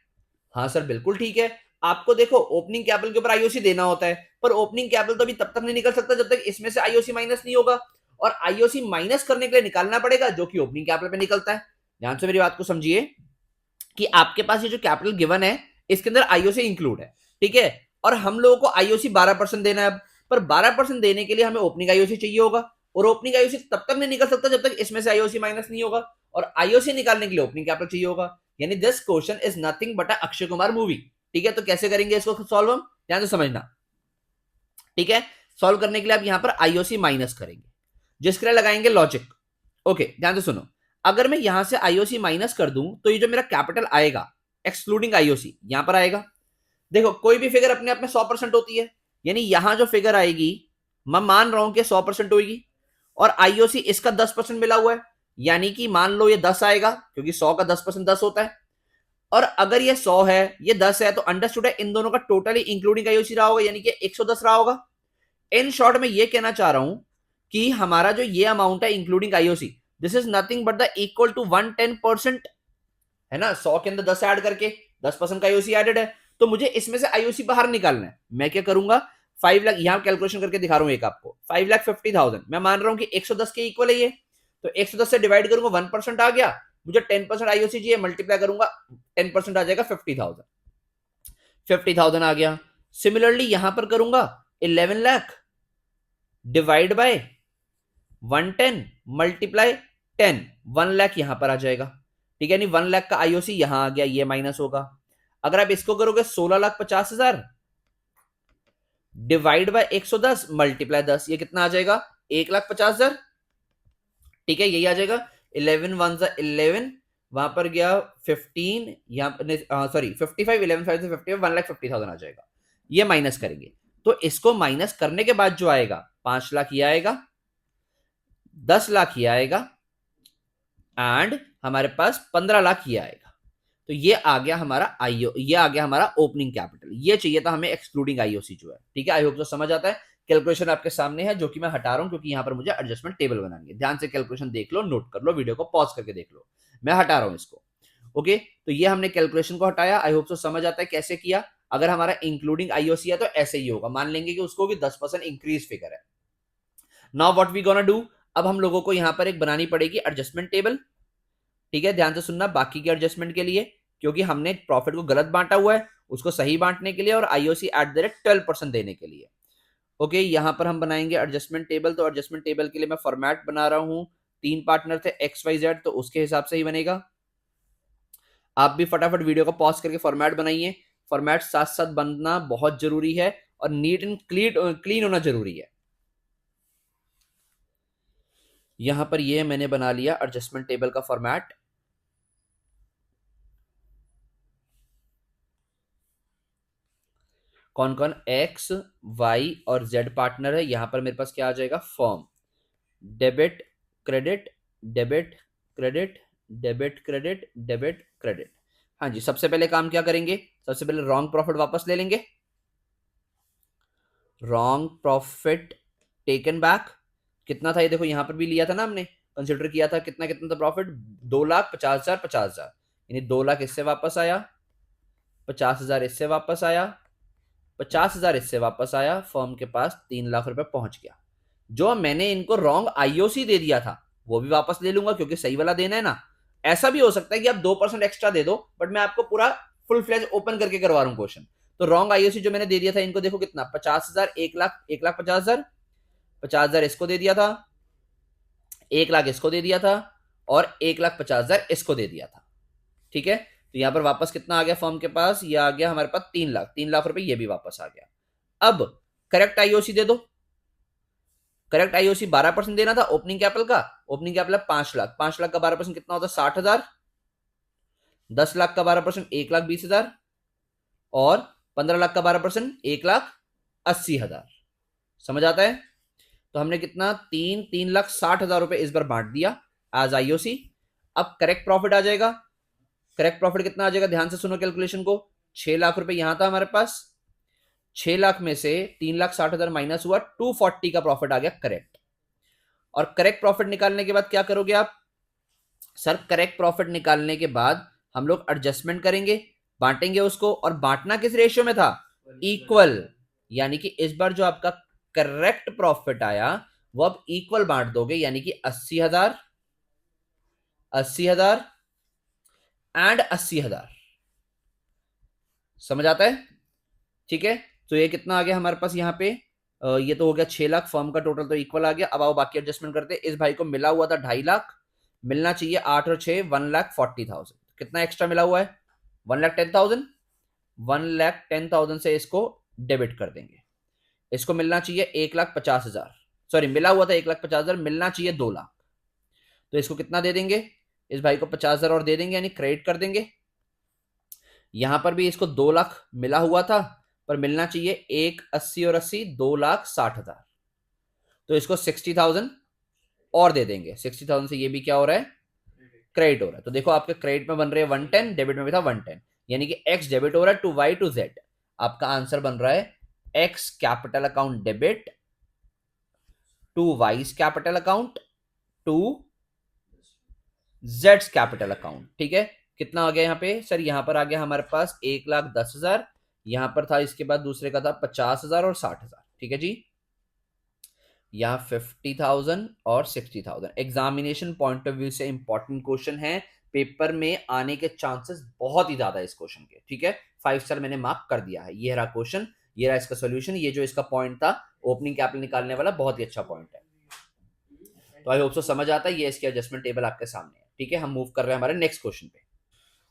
हाँ सर बिल्कुल ठीक है। आपको देखो ओपनिंग कैपिटल के ऊपर आईओसी देना होता है, पर ओपनिंग कैपिटल तो अभी तब तक नहीं निकल सकता जब तक इसमें से आईओसी माइनस नहीं होगा, और आईओसी माइनस करने के लिए निकालना पड़ेगा जो कि ओपनिंग कैपिटल पे निकलता है। ध्यान से मेरी बात को समझिए कि आपके पास ये जो कैपिटल गिवन है इसके अंदर आईओसी इंक्लूड है, ठीक है, और हम लोगों को आईओसी 12% देना है अब, पर 12% देने के लिए हमें ओपनिंग आईओसी चाहिए होगा, और ओपनिंग आईओसी तब तक नहीं निकल सकता जब तक इसमें से आईओसी माइनस नहीं होगा, और आईओसी निकालने के लिए ओपनिंग कैपिटल चाहिए होगा। यानी this question is nothing but Akshay Kumar movie. ठीक है, तो कैसे करेंगे इसको सॉल्व हम? ध्यान से समझना, ठीक है। सॉल्व करने के लिए आप यहां पर आईओसी माइनस करेंगे, जिसके लिए लगाएंगे लॉजिक। ओके ध्यान से सुनो, अगर मैं यहां से आईओसी माइनस कर दूं तो ये जो मेरा कैपिटल आएगा एक्सक्लूडिंग आईओसी यहां पर आएगा। देखो कोई भी फिगर अपने आप में 100% होती है, यानी यहां जो फिगर आएगी मैं मान रहा हूं कि 100% होगी, और आईओसी इसका 10% मिला हुआ है, यानी कि मान लो ये 10 आएगा, क्योंकि 100 का 10% 10 होता है, और अगर ये 100 है ये 10 है, तो अंडरस्टूड है इन दोनों का टोटली इंक्लूडिंग आईओसी रहा होगा, यानी कि 110 रहा होगा। इन शॉर्ट में ये कहना चाह रहा हूं कि हमारा जो ये अमाउंट है including IOC, this is nothing but the equal to 110%, है ना। 100 के अंदर 10 ऐड करके 10% का आईओसी एडेड है, तो मुझे इसमें से आईओसी बाहर निकालना है। मैं क्या करूंगा, 5 लाख यहां कैलकुलेशन करके दिखा रहा हूं एक आपको, 5,50,000 मैं मान रहा हूं कि 110 के इक्वल है ये, तो 110 से डिवाइड करूंगा 1% आ गया, मुझे 10% आईओसी चाहिए, मल्टीप्लाई करूंगा 10% आ जाएगा 50,000, 50,000 आ गया। सिमिलरली यहां पर करूंगा 11 lakh divide by 110 multiply 10, 1 lakh यहां पर आ जाएगा, ठीक है, नहीं 1 लाख का आईओसी यहां आ गया, ये माइनस होगा। अगर आप इसको करोगे 16,50,000 डिवाइड बाय 110 मल्टीप्लाई 10, ये कितना आ जाएगा? 1,50,000, ठीक है, यही आ जाएगा। 11 1 11, वहां पर गया 15, यहाँ सॉरी 55, 11 5 से 50, 1,50,000 आ जाएगा। ये माइनस करेंगे तो इसको माइनस करने के बाद जो आएगा 5 लाख ये आएगा, 10 लाख ये आएगा, एंड हमारे पास 15 लाख ये आएगा। तो ये आ गया हमारा ये आ गया हमारा ओपनिंग कैपिटल। ये चाहिए था हमें एक्सक्लूडिंग आईओसी जो है, ठीक है। आई होप तो समझ आता है। कैलकुलेशन आपके सामने है जो कि मैं हटा रहा हूं क्योंकि यहां पर मुझे एडजस्टमेंट टेबल बनानी है। ध्यान से कैलकुलेशन देख लो, नोट कर लो, वीडियो को पॉज करके देख लो, मैं हटा रहा हूं इसको। ओके, तो ये हमने कैलकुलेशन को हटाया। आई होप तो समझ आता है कैसे किया। अगर हमारा इंक्लूडिंग आईओसी है तो ऐसे ही होगा, मान लेंगे कि उसको भी 10% इंक्रीज फिगर है। Now what we gonna do, अब हम लोगों को यहां पर एक बनानी पड़ेगी एडजस्टमेंट टेबल, ठीक है। ध्यान से सुनना बाकी के एडजस्टमेंट के लिए, क्योंकि हमने प्रॉफिट को गलत बांटा हुआ है, उसको सही बांटने के लिए और आईओसी एट द रेट 12% देने के लिए। ओके, यहां पर हम बनाएंगे एडजस्टमेंट टेबल। तो एडजस्टमेंट टेबल के लिए मैं फॉर्मेट बना रहा हूं, 3 पार्टनर थे XYZ, तो उसके हिसाब से ही बनेगा। आप भी फटाफट वीडियो को पॉज करके फॉर्मेट बनाइए। फॉर्मेट साथ साथ बनना बहुत जरूरी है और नीट एंड क्लीन होना जरूरी है। यहां पर ये मैंने बना लिया एडजस्टमेंट टेबल का फॉर्मेट। कौन कौन X, Y और Z पार्टनर है, यहां पर मेरे पास क्या आ जाएगा, form debit credit debit credit debit credit debit credit. हाँ जी, सबसे पहले काम क्या करेंगे, सबसे पहले रॉन्ग प्रॉफिट वापस ले लेंगे। रॉन्ग प्रॉफिट टेकन बैक, कितना था ये देखो, यहां पर भी लिया था ना हमने, कंसिडर किया था, कितना कितना था प्रॉफिट, 2,50,000 50,000, यानी 2 लाख इससे वापस आया, 50,000 इससे वापस आया, 50,000 इससे वापस आया, फर्म के पास 3 लाख रुपए पहुंच गया। जो मैंने इनको रॉन्ग आईओसी दे दिया था, वो भी वापस ले लूंगा क्योंकि सही वाला देना है ना। ऐसा भी हो सकता है कि आप 2% एक्स्ट्रा दे दो, बट मैं आपको पूरा फुल फ्लैश ओपन करके करवा रहा हूं क्वेश्चन। तो रॉन्ग आईओसी जो मैंने दे दिया था इनको, देखो कितना, 50,000, 1 लाख, 1,50,000, 50,000 इसको दे दिया था, 1 लाख इसको दे दिया था, और 1,50,000 इसको दे दिया था। ठीक है, तो यहां पर वापस कितना आ गया फर्म के पास, ये आ गया हमारे पास 3 लाख, 3 लाख रुपए ये भी वापस आ गया। अब करेक्ट आईओसी दे दो। करेक्ट आईओसी 12% देना था ओपनिंग कैपिटल का। ओपनिंग कैपिटल 5 लाख, 5 लाख का 12% कितना होता है, 60,000। 10 लाख का 12% 1,20,000, और 15 लाख का 12% 1,80,000। समझ आता है? तो हमने कितना, 3,60,000 रुपए इस बार बांट दिया एज आईओसी। अब करेक्ट प्रॉफिट आ जाएगा। करेक्ट प्रॉफिट कितना आ जाएगा, ध्यान से सुनो कैलकुलेशन को। 6 लाख रुपए यहां था हमारे पास, 6 लाख में से 3,60,000 माइनस हुआ, 240 का प्रॉफिट आ गया करेक्ट। और करेक्ट प्रॉफिट निकालने के बाद क्या करोगे आप सर, करेक्ट प्रॉफिट निकालने के बाद हम लोग एडजस्टमेंट करेंगे, बांटेंगे उसको। और बांटना किस रेशियो में था, इक्वल। यानी कि इस बार जो आपका करेक्ट प्रॉफिट आया वो अब इक्वल बांट दोगे, यानी कि 80,000, 80,000 एंड 80,000। समझ आता है? ठीक है, तो ये कितना आ गया हमारे पास यहाँ पे, ये तो हो गया 6 लाख, फर्म का टोटल तो इक्वल आ गया। अब आओ बाकी एडजस्टमेंट करते हैं। इस भाई को मिला हुआ था 2.5 लाख, मिलना चाहिए 8 और 6 1,40,000। कितना एक्स्ट्रा मिला हुआ है, 1,10,000। 1,10,000 से इसको डेबिट कर देंगे। इसको मिलना चाहिए 1,50,000, सॉरी मिला हुआ था 1,50,000, मिलना चाहिए 2 लाख। तो इसको कितना दे देंगे, इस भाई को 50,000 और दे देंगे, यानी क्रेडिट कर देंगे। यहां पर भी इसको 2 लाख मिला हुआ था, पर मिलना चाहिए 1,80 और 80, 2,60,000। तो इसको 60,000 और दे देंगे। 60,000 से ये भी क्या हो रहा है, क्रेडिट हो रहा है। तो देखो आपके क्रेडिट में बन रहे हैं 110, डेबिट में भी था 110, यानी कि एक्स डेबिट हो रहा है टू वाई टू जेड। आपका आंसर बन रहा है X capital account debit to Y's capital account to जेड्स कैपिटल अकाउंट। ठीक है, कितना आ गया यहाँ पे सर, यहाँ पर आ गया हमारे पास 1,10,000, यहां पर था इसके बाद दूसरे का था 50,000 और 60,000। ठीक है जी, यहाँ 50,000 और 60,000। एग्जामिनेशन पॉइंट ऑफ व्यू से इंपॉर्टेंट क्वेश्चन है, पेपर में आने के चांसेस बहुत ही ज्यादा है इस क्वेश्चन के। ठीक है, 5 स्टार मैंने मार्क कर दिया है। ये रहा क्वेश्चन, ये रहा इसका सोल्यूशन। ये जो इसका पॉइंट था ओपनिंग कैपिटल निकालने वाला, बहुत ही अच्छा पॉइंट है। तो आई होप सो समझ आता है। ये इसके एडजस्टमेंट टेबल आपके सामने है। ठीक है, हम मूव कर रहे हैं हमारे नेक्स्ट क्वेश्चन पे।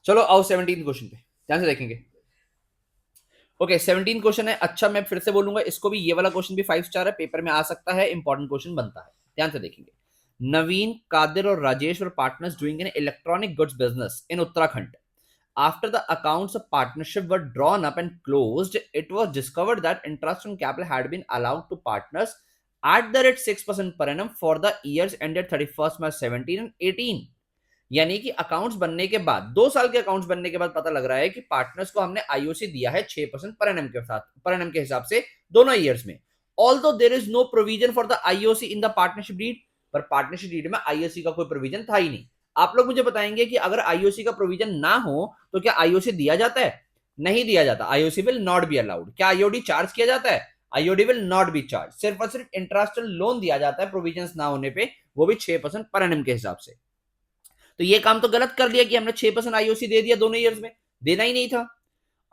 चलो आओ 17 क्वेश्चन पे ध्यान से देखेंगे। ओके 17 क्वेश्चन है। अच्छा मैं फिर से बोलूंगा, इसको भी, ये वाला क्वेश्चन भी 5 स्टार है, पेपर में आ सकता है, इंपॉर्टेंट क्वेश्चन बनता है। ध्यान से देखेंगे। नवीन, कादिर और राजेश वर partners doing an electronic goods business in Uttarakhand. After the accounts of partnership were drawn up and closed, it was discovered that interest on capital had been allowed to partners at the rate 6% per annum for the years ended 31st March 17 and 18। यानी कि accounts बनने के बाद, 2 साल के accounts बनने के बाद पता लग रहा है कि पार्टनर्स को हमने आईओसी दिया है 6% पर एनम के साथ, पर एनम के हिसाब से दोनों ईयर्स में। Although there is no provision for the IOC in the partnership deed, पर पार्टनरशिप डीड में आईओसी का कोई प्रोविजन था ही नहीं। आप लोग मुझे बताएंगे कि अगर आईओसी का प्रोविजन ना हो तो क्या आईओसी दिया जाता है? नहीं दिया जाता। IOC will not be allowed. क्या आईओडी चार्ज किया जाता है? IOD will not be charge. सिर्फ और सिर्फ इंटरेस्ट लोन दिया जाता है प्रोविजन ना होने पे, वो भी 6% पर एनम के हिसाब से। तो ये काम तो गलत कर लिया कि हमने 6% आईओसी दे दिया दोनों ईयर्स में, देना ही नहीं था।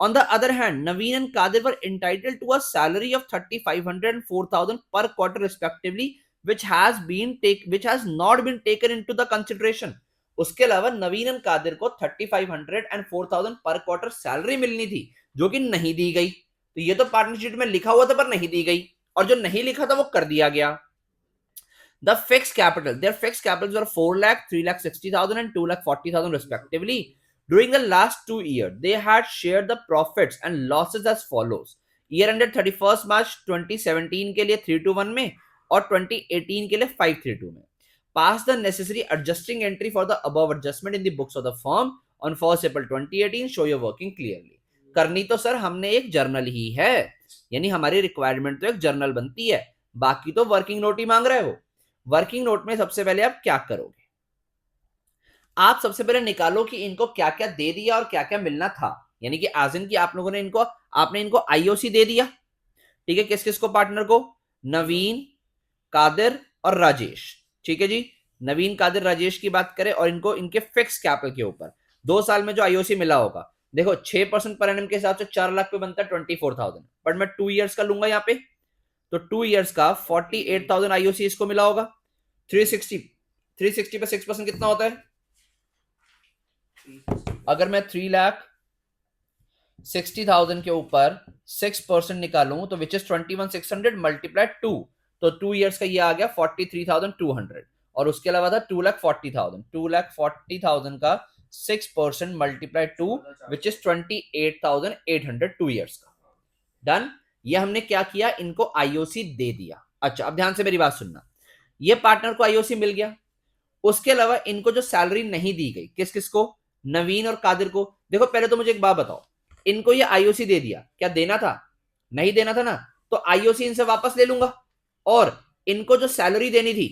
On the other hand, Naveen and Kadir were entitled to a salary of 3,500 and 4,000 per quarter respectively, which has not been taken into the consideration। उसके अलावा नवीन एंड कादिर को 3,500 एंड 4,000 पर क्वार्टर सैलरी मिलनी थी, जो कि नहीं दी गई। तो ये तो पार्टनरशिप में लिखा हुआ था पर नहीं दी गई, और जो नहीं लिखा था वो कर दिया गया। The fixed capital, their fixed capitals were 4 lakh, 3,60,000 and 2,40,000 respectively. During the last 2 years, they had shared the profits and losses as follows. Year ended 31st March 2017 के लिए 3:1 में, और 2018 के लिए 5:2 में। Pass the necessary adjusting entry for the above adjustment in the books of the firm on 1st April 2018. Show your working clearly। करनी तो sir हमने एक जर्नल ही है, यानी हमारी रिक्वायरमेंट तो एक जर्नल बनती है, बाकी तो वर्किंग नोट ही मांग रहे हो। वर्किंग नोट में सबसे पहले आप क्या करोगे, आप सबसे पहले निकालो कि इनको क्या क्या दे दिया और क्या क्या मिलना था। यानी कि आज इन की आप लोगों ने आपने इनको आईओसी दे दिया। ठीक है, किस किस को, पार्टनर को, नवीन, कादिर और राजेश। ठीक है जी, नवीन, कादिर, राजेश की बात करें और इनको इनके फिक्स कैपिटल के ऊपर 2 साल में जो आईओसी मिला होगा, देखो 6% पर एनम के हिसाब से 4 लाख पे बनता है 24,000, बट मैं 2 इयर्स का लूंगा यहाँ पे, तो 2 इयर्स का 48,000 आईओसी इसको मिला होगा। 360 पे 6% कितना होता है? अगर मैं 3,60,000 के ऊपर 6% निकालूं तो विच इज 21,600 मल्टीप्लाई 2, तो 2 इयर्स का ये आ गया 43,200, और उसके अलावा था 2,40,000, 2,40,000 का 6% मल्टीप्लाई 2 विच इज 28,800 2 इयर्स का। डन। ये हमने क्या किया, इनको आईओसी दे दिया। अच्छा, अब ध्यान से मेरी बात सुनना, ये पार्टनर को आईओसी मिल गया, उसके अलावा इनको जो सैलरी नहीं दी गई, किस किस को? नवीन और कादिर को। देखो पहले तो मुझे एक बात बताओ, इनको ये आईओसी दे दिया, क्या देना था? नहीं देना था ना, तो आईओसी इनसे वापस ले लूंगा, और इनको जो सैलरी देनी थी,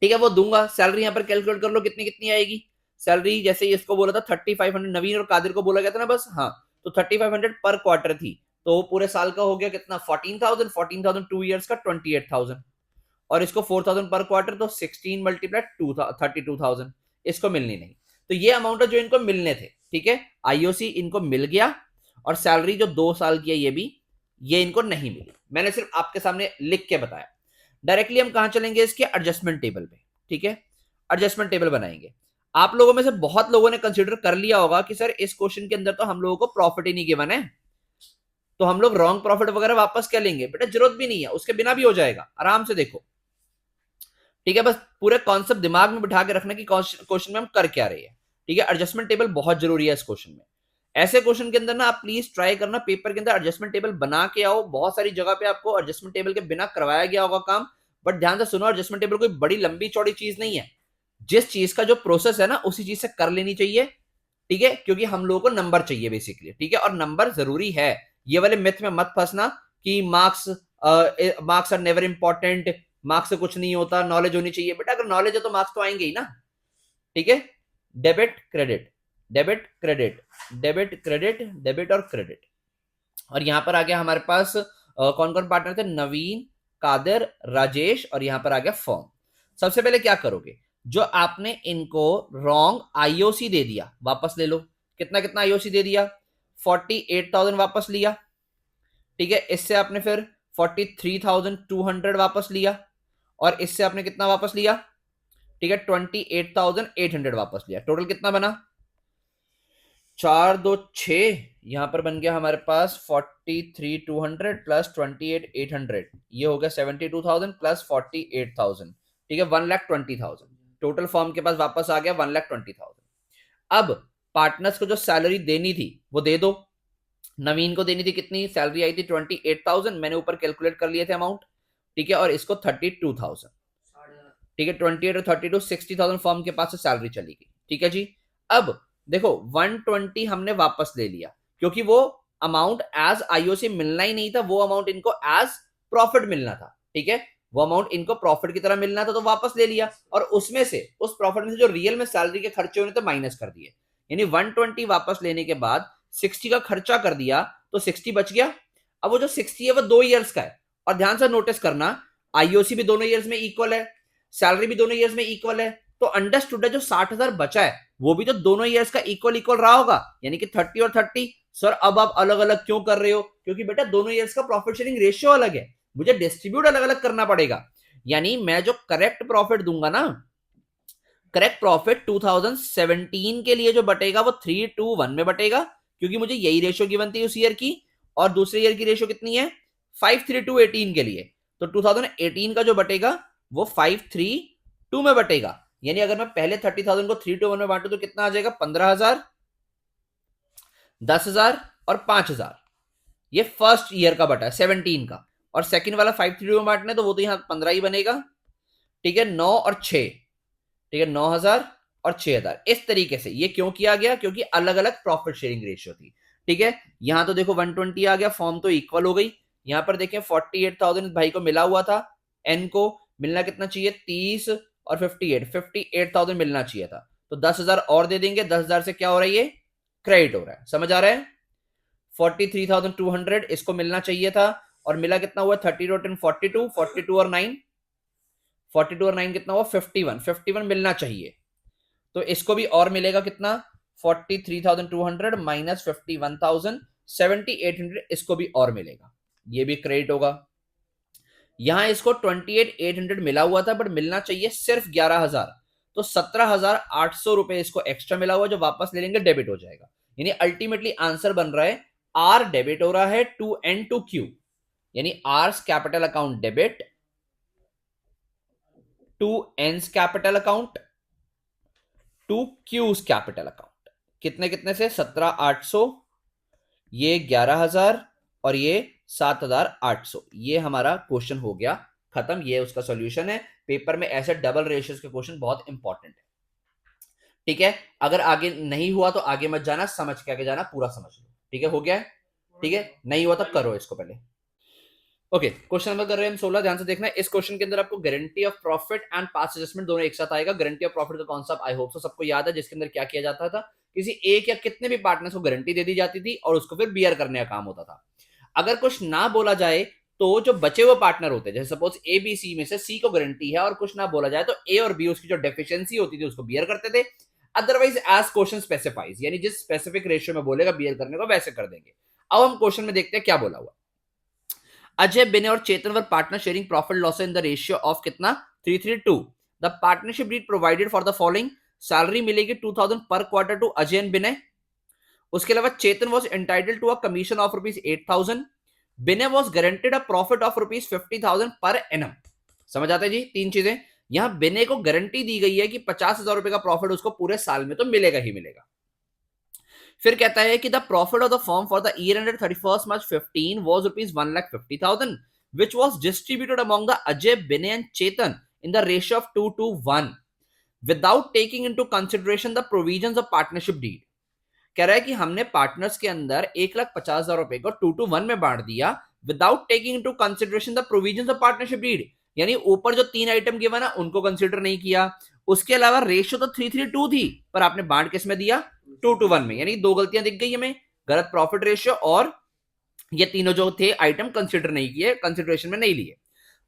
ठीक है, वो दूंगा। सैलरी यहां पर कैलकुलेट कर लो कितनी कितनी आएगी। सैलरी जैसे इसको बोला था 3500, नवीन और कादिर को बोला गया था ना बस, हाँ, तो 3500 पर क्वार्टर थी, तो पूरे साल का हो गया कितना? 14,000, 14,000 2 इयर्स का 28,000, और इसको 4,000 पर क्वार्टर, तो 16 मल्टीप्लाई 32,000 इसको मिलनी नहीं। तो ये अमाउंट है जो इनको मिलने थे, ठीक है। आईओसी इनको मिल गया, और सैलरी जो 2 साल की है ये इनको नहीं मिली। मैंने सिर्फ आपके सामने लिख के बताया। डायरेक्टली हम कहां चलेंगे? इसके एडजस्टमेंट टेबल पे, ठीक है। एडजस्टमेंट टेबल बनाएंगे। आप लोगों में से बहुत लोगों ने कंसीडर कर लिया होगा कि सर इस क्वेश्चन के अंदर तो हम लोगों को प्रॉफिट ही नहीं गिवन है, तो हम लोग रॉन्ग प्रॉफिट वगैरह वापस क्या लेंगे? बेटा जरूरत भी नहीं है, उसके बिना भी हो जाएगा, आराम से देखो, ठीक है। बस पूरे कॉन्सेप्ट दिमाग में बिठा के रखना कि क्वेश्चन में हम कर क्या रहे हैं, ठीक है। एडजस्टमेंट टेबल बहुत जरूरी है इस क्वेश्चन में। ऐसे क्वेश्चन के अंदर ना आप प्लीज ट्राई करना, पेपर के अंदर एडजस्टमेंट टेबल बना के आओ। बहुत सारी जगह पे आपको एडजस्टमेंट टेबल के बिना करवाया गया होगा काम, बट ध्यान से सुनो, एडजस्टमेंट टेबल कोई बड़ी लंबी चौड़ी चीज नहीं है। जिस चीज का जो प्रोसेस है ना, उसी चीज से कर लेनी चाहिए, ठीक है, क्योंकि हम लोगों को नंबर चाहिए बेसिकली, ठीक है, और नंबर जरूरी है। ये वाले मिथ में मत फंसना कि marks are never important, marks से कुछ नहीं होता, नॉलेज होनी चाहिए। बेटा अगर नॉलेज है तो मार्क्स तो आएंगे ही ना, ठीक है। Debit credit, debit credit, debit credit, debit और क्रेडिट। और यहां पर आ गया हमारे पास कौन कौन पार्टनर थे? नवीन, कादिर, राजेश, और यहां पर आ गया फॉर्म। सबसे पहले क्या करोगे, जो आपने इनको रॉन्ग आईओसी दे दिया वापस ले लो। कितना कितना आईओसी दे दिया? 48,000 वापस लिया, ठीक है। इससे आपने फिर 43,200 वापस लिया, और इससे आपने कितना वापस लिया? ठीक है, 28,800 वापस लिया। टोटल कितना बना? 4 2 6, यहां पर बन गया हमारे पास 43,200 प्लस 28,800, ये हो गया 72,000 प्लस 48,000, ठीक है, 1,20,000। टोटल फॉर्म के पास वापस आ गया 1,20,000। अब पार्टनर्स को जो सैलरी देनी थी वो दे दो। नवीन को देनी थी कितनी? सैलरी आई थी 28,000, मैंने ऊपर कैलकुलेट कर लिए थे अमाउंट, ठीक है, और इसको 32,000, ठीक है। 28 और 32 60,000 फॉर्म के पास से सैलरी चली गई, ठीक है जी। अब देखो 120 हमने वापस ले लिया, क्योंकि वो अमाउंट एज आईओसी मिलना ही नहीं था, वो अमाउंट इनको एज प्रॉफिट मिलना था, ठीक है। वो अमाउंट इनको प्रॉफिट की तरह मिलना था, तो वापस ले लिया, और उसमें से, उस प्रॉफिट में से जो रियल में सैलरी के खर्चे होने थे माइनस कर दिए। यानी 120 वापस लेने के बाद 60 का खर्चा कर दिया, तो 60 बच गया। अब वो जो 60 है वो 2 इयर्स का है, और ध्यान से नोटिस करना, आईओसी भी दोनों इयर्स में इक्वल है, सैलरी भी दोनों इयर्स में इक्वल है, तो अंडरस्टूड है जो 60,000 बचा है वो भी तो दोनों इयर्स का इक्वल इक्वल रहा होगा, यानी कि 30 और 30। सर अब आप अलग अलग क्यों कर रहे हो? क्योंकि बेटा दोनों इयर्स का प्रॉफिट शेयरिंग रेशियो अलग है, मुझे डिस्ट्रीब्यूट अलग अलग करना पड़ेगा। यानी मैं जो करेक्ट प्रॉफिट दूंगा ना, करेक्ट प्रॉफिट 2017 के लिए जो बटेगा वो 3:1 में बटेगा, क्योंकि मुझे यही रेशियो गिवन थी उस ईयर की, और दूसरे ईयर की रेशियो कितनी है? 5:3 के लिए, तो 2018 का जो बटेगा वो 5:3 में बटेगा। यानी अगर मैं पहले 30,000 को 3:1 में बांटू तो कितना आ जाएगा? 15,000, 10,000 और 5,000। ये फर्स्ट ईयर का बटा है 17 का, और सेकंड वाला 5:3 में बांटने तो वो तो यहां 15 ही बनेगा, ठीक है। 9 और 6, ठीक है, 9,000 और 6,000। इस तरीके से ये क्यों किया गया? क्योंकि अलग अलग प्रॉफिट शेयरिंग रेशियो थी, ठीक है। यहां तो देखो 120 आ गया, फॉर्म तो इक्वल हो गई। यहां पर देखें 48,000 भाई को मिला हुआ था, एन को मिलना कितना चाहिए? 30 और 58,000 मिलना चाहिए था, तो 10,000 और दे देंगे। 10,000 से क्या हो रहा है? ये क्रेडिट हो रहा है, समझ आ रहा है? 43,200 इसको मिलना चाहिए था, और मिला कितना हुआ? 30 और 10 42, 42 और 9 42 और 9 कितना हुआ 51, 51 मिलना चाहिए। तो इसको भी और मिलेगा कितना 43,200 माइनस 51,000 7,800, इसको भी और मिलेगा, ये भी क्रेडिट होगा। यहां इसको 28,800 मिला हुआ था बट मिलना चाहिए सिर्फ 11,000, तो 17,800 रुपए इसको एक्स्ट्रा मिला हुआ जो वापस ले लेंगे डेबिट हो जाएगा। यानी अल्टीमेटली आंसर बन रहा है आर डेबिट हो रहा है टू एन टू क्यू, यानी R's capital account debit to N's capital account to Q's capital account. कितने कितने से 17,800, ये 11,000 और ये 7,800। ये हमारा क्वेश्चन हो गया खत्म, ये उसका सॉल्यूशन है। पेपर में ऐसे डबल रेशियोज के क्वेश्चन बहुत इंपॉर्टेंट है, ठीक है। अगर आगे नहीं हुआ तो आगे मत जाना, समझ के आगे जाना, पूरा समझ लो, ठीक है। हो गया है, ठीक है। नहीं हुआ तो करो इसको पहले। ओके, क्वेश्चन नंबर कर रहे हैं हम 16, ध्यान से देखना है। इस क्वेश्चन के अंदर आपको guarantee of profit and past adjustment दोनों एक साथ आएगा। गारंटी ऑफ प्रॉफिट का कॉन्सेप्ट आई होप सो सबको याद है, जिसके अंदर क्या किया जाता था, किसी एक या कितने भी पार्टनर्स को गारंटी दे दी जाती थी और उसको फिर बियर करने का काम होता था। अगर कुछ ना बोला जाए तो जो बचे हुए पार्टनर होते हैं, जैसे सपोज ए बी सी में से सी को गारंटी है और कुछ ना बोला जाए तो ए और बी उसकी जो डेफिशिएंसी होती थी उसको बियर करते थे। अदरवाइज एज क्वेश्चन स्पेसिफाइज, यानी जिस स्पेसिफिक रेशियो में बोलेगा बियर करने को वैसे कर देंगे। अब हम क्वेश्चन में देखते हैं क्या बोला हुआ। अजय, बिने और Chetan were partner sharing profit loss in the ratio of कितना 3:3:2। The partnership deed provided for the following. Salary मिलेगी 2,000 per quarter to Ajay and Binay. उसके अलावा Chetan was entitled to a commission of ₹8,000। Binay was guaranteed a profit of ₹50,000 per annum. समझ आते जी, तीन चीजें। यहां बिनय को गारंटी दी गई है कि 50,000 रुपए का प्रॉफिट उसको पूरे साल में तो मिलेगा ही मिलेगा। फिर कहता है कि the profit of the firm for the year ended 31st March 15 was ₹1,50,000 which was distributed among the Ajay, Binay and Chetan in the ratio of 2:1 without taking into consideration the provisions of partnership deed। कह रहा है कि हमने partners के अंदर 1,50,000 रुपए को 2:1 में बांट दिया without taking into consideration the provisions of partnership deed, यानी ऊपर जो तीन आइटम गिवन है उनको कंसीडर नहीं किया। उसके अलावा रेशियो तो 3:3:2 थी पर आपने बांट किस में दिया 2:1 में, यानी दो गलतियां दिख गई हमें, गलत प्रॉफिट रेशियो और ये तीनों जो थे आइटम कंसीडर नहीं किए, कंसिडरेशन में नहीं लिए।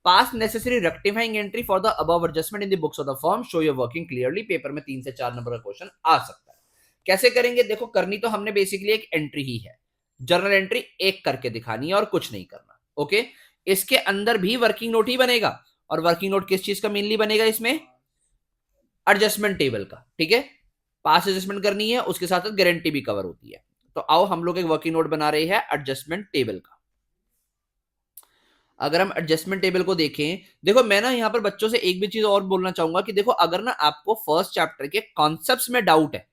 पास necessary rectifying entry for the above adjustment in the books of the firm, show your working clearly. Paper में 3 से 4 नंबर का क्वेश्चन आ सकता है। कैसे करेंगे, देखो करनी तो हमने बेसिकली एक एंट्री ही है, जर्नल एंट्री एक करके दिखानी है और कुछ नहीं करना। ओके, इसके अंदर भी वर्किंग नोट ही बनेगा और वर्किंग नोट किस चीज का मेनली बनेगा, इसमें एडजस्टमेंट टेबल का, ठीक है। पास एडजस्टमेंट करनी है, उसके साथ साथ गारंटी भी कवर होती है। तो आओ हम लोग एक वर्किंग नोट बना रहे हैं एडजस्टमेंट टेबल का। अगर हम एडजस्टमेंट टेबल को देखें, देखो मैं ना यहाँ पर बच्चों से एक भी चीज और बोलना चाहूंगा कि देखो अगर ना आपको फर्स्ट चैप्टर के कॉन्सेप्ट्स में डाउट है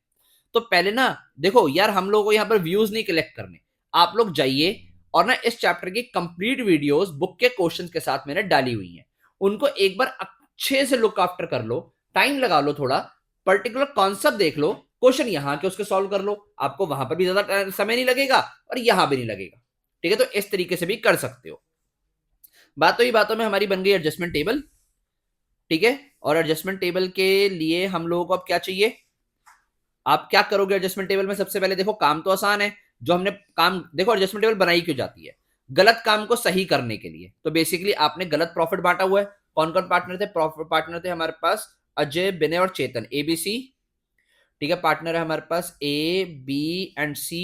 तो पहले ना देखो यार, हम लोगों को यहाँ पर व्यूज नहीं कलेक्ट करने, आप लोग जाइए और ना इस चैप्टर की कंप्लीट वीडियोस बुक के क्वेश्चंस के साथ मैंने डाली हुई हैं, उनको एक बार अच्छे से लुक आफ्टर कर लो, टाइम लगा लो, थोड़ा पर्टिकुलर कॉन्सेप्ट देख लो, क्वेश्चन यहाँ के उसके सॉल्व कर लो, आपको वहां पर भी ज्यादा समय नहीं लगेगा और यहां भी नहीं लगेगा, ठीक है। तो इस तरीके से भी कर सकते हो। बातों ही बातों में हमारी बन गई एडजस्टमेंट टेबल, ठीक है। और एडजस्टमेंट टेबल के लिए हम लोगों को अब क्या चाहिए, आप क्या करोगे एडजस्टमेंट टेबल में। सबसे पहले देखो काम तो आसान है, जो हमने काम, देखो एडजस्टमेंट टेबल बनाई क्यों जाती है, गलत काम को सही करने के लिए। तो बेसिकली आपने गलत प्रॉफिट बांटा हुआ है। कौन कौन पार्टनर थे, प्रॉफिट पार्टनर थे हमारे पास अजय, बिनय और चेतन, ABC, ठीक है। पार्टनर है हमारे पास A, B एंड C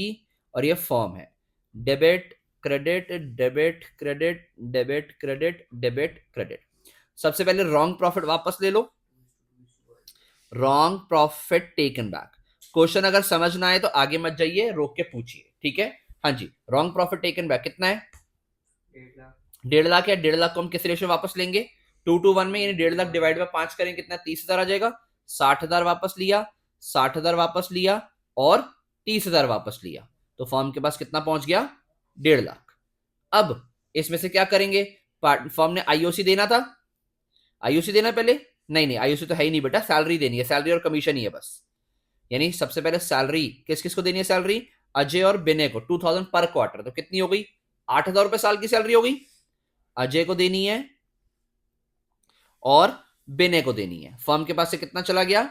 और ये फॉर्म है debit credit debit credit debit credit debit credit. सबसे पहले रॉन्ग प्रॉफिट वापस ले लो, wrong profit taken back. Question अगर समझ ना आए तो आगे मत जाइए, रोक के पूछिए, ठीक है। हाँ जी, रॉन्ग प्रॉफिट टेकन बैक कितना है 1.5 लाख है। 1.5 लाख को हम किस रेशियो वापस लेंगे 2:1 में, यानी 1.5 लाख डिवाइड बाय 5 करें कितना 30,000 आ जाएगा। 60,000 वापस लिया, 60,000 वापस लिया और 30,000 वापस लिया, तो फॉर्म के पास कितना पहुंच गया 1.5 लाख। अब इसमें से क्या करेंगे, फॉर्म ने IOC देना था, IOC देना पहले, नहीं IOC तो है ही नहीं बेटा, सैलरी देनी है, सैलरी और कमीशन ही है बस। यानी सबसे पहले सैलरी किस किस को देनी है, सैलरी अजय और बिनय को 2,000 पर क्वार्टर, तो कितनी हो गई 8,000 रुपए साल की सैलरी हो गई। अजय को देनी है और बिनय को देनी है। फर्म के पास से कितना चला गया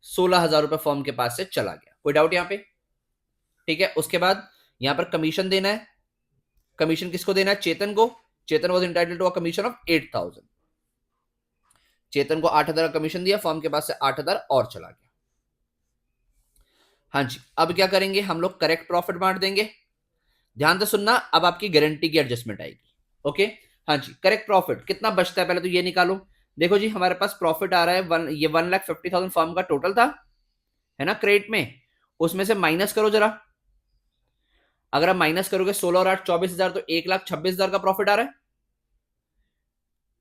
16,000 रुपए फर्म के पास से चला गया। कोई डाउट यहां पे, ठीक है। उसके बाद यहां पर कमीशन देना है, कमीशन किसको देना है चेतन को, Chetan was entitled to a commission of 8,000। Chetan को 8,000 का कमीशन दिया, फर्म के पास से 8,000 और चला गया। हाँ जी, अब क्या करेंगे हम लोग, करेक्ट प्रॉफिट बांट देंगे। ध्यान से सुनना, अब आपकी गारंटी की एडजस्टमेंट आएगी। ओके, हाँ जी, करेक्ट प्रॉफिट कितना बचता है पहले तो ये निकालो। देखो जी, हमारे पास प्रॉफिट आ रहा है ये 1,50,000 फर्म का टोटल था, है ना, क्रेडिट में। उसमें से माइनस करो जरा, अगर आप माइनस करोगे 16 और 8 24,000, तो 1,26,000 का प्रॉफिट आ रहा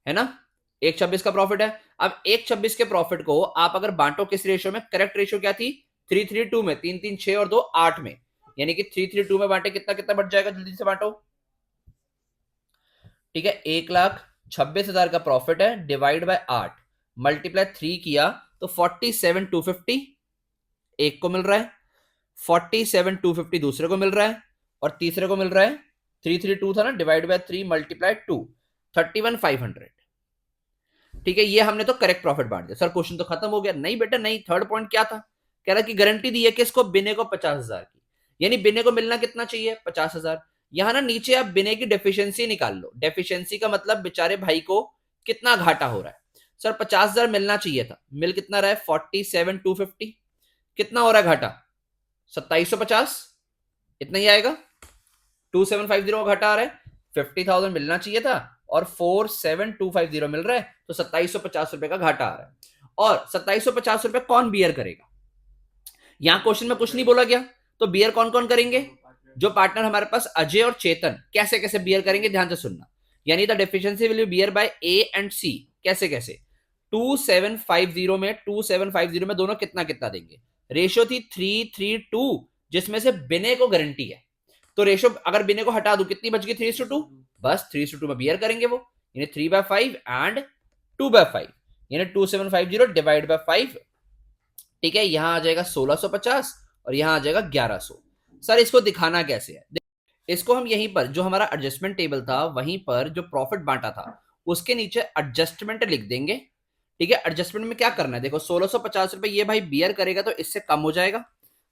है ना, 1,26 का प्रॉफिट है। अब 1,26 के प्रॉफिट को आप अगर बांटो किस रेशियो में, करेक्ट रेशियो क्या थी, 3-3-2 में, 3-3 6 और 2 8 में, यानी कि 3-3-2 में बांटे कितना कितना बच जाएगा, जल्दी से बांटो। ठीक है, 1,26,000 का प्रॉफिट है, डिवाइड बाय 8, मल्टीप्लाई 3 किया तो 47,250 एक को मिल रहा है, 47,250 दूसरे को मिल रहा है, और तीसरे को मिल रहा है 332 था ना, डिवाइड बाय 3 मल्टीप्लाई 2, 31,500। ठीक है, ये हमने तो करेक्ट प्रॉफिट बांट दिया। सर क्वेश्चन तो खत्म हो गया? नहीं बेटा नहीं, थर्ड पॉइंट क्या था, कह रहा कि गारंटी दी है किसको, बिने को 50,000 की, यानी बिने को मिलना कितना चाहिए, 50,000। यहां ना नीचे आप बिने की डेफिशिएंसी निकाल लो। डेफिशिएंसी का मतलब बेचारे भाई को कितना घाटा हो रहा है। सर 50,000 मिलना चाहिए था, मिल कितना रहा है, 47,250। कितना हो रहा है घाटा, 2,750, इतना ही आएगा। 2,750 का घाटा आ रहा है, 50,000 मिलना चाहिए था और 4,7,250 मिल रहा है, तो 2,750 रुपए का घाटा आ रहा है। और 2,750 रुपए कौन बियर करेगा, यहां क्वेश्चन में कुछ नहीं बोला गया, तो बियर कौन कौन करेंगे, जो पार्टनर हमारे पास अजय और चेतन, कैसे कैसे बियर करेंगे, ध्यान से सुनना। यानी the deficiency will be bear by A and C, कैसे कैसे, 2,750 में 2,750 में दोनों कितना कितना देंगे। रेशियो थी 3-3-2, जिसमें से बिने को गारंटी है, तो रेशो अगर बिने को हटा दूं कितनी बच गई, 3:2, बस 3:2 में बियर करेंगे वो, यानी 3/5 एंड 2/5, यानी 2,750 डिवाइड बाय 5। ठीक है, यहां आ जाएगा 1,650 और यहां आ जाएगा 1,100। सर इसको दिखाना कैसे है, इसको हम यहीं पर जो हमारा एडजस्टमेंट टेबल था वहीं पर जो प्रॉफिट बांटा था उसके नीचे एडजस्टमेंट लिख देंगे। ठीक है, एडजस्टमेंट में क्या करना है, देखो 1,650 रुपए ये भाई बियर करेगा तो इससे कम हो जाएगा,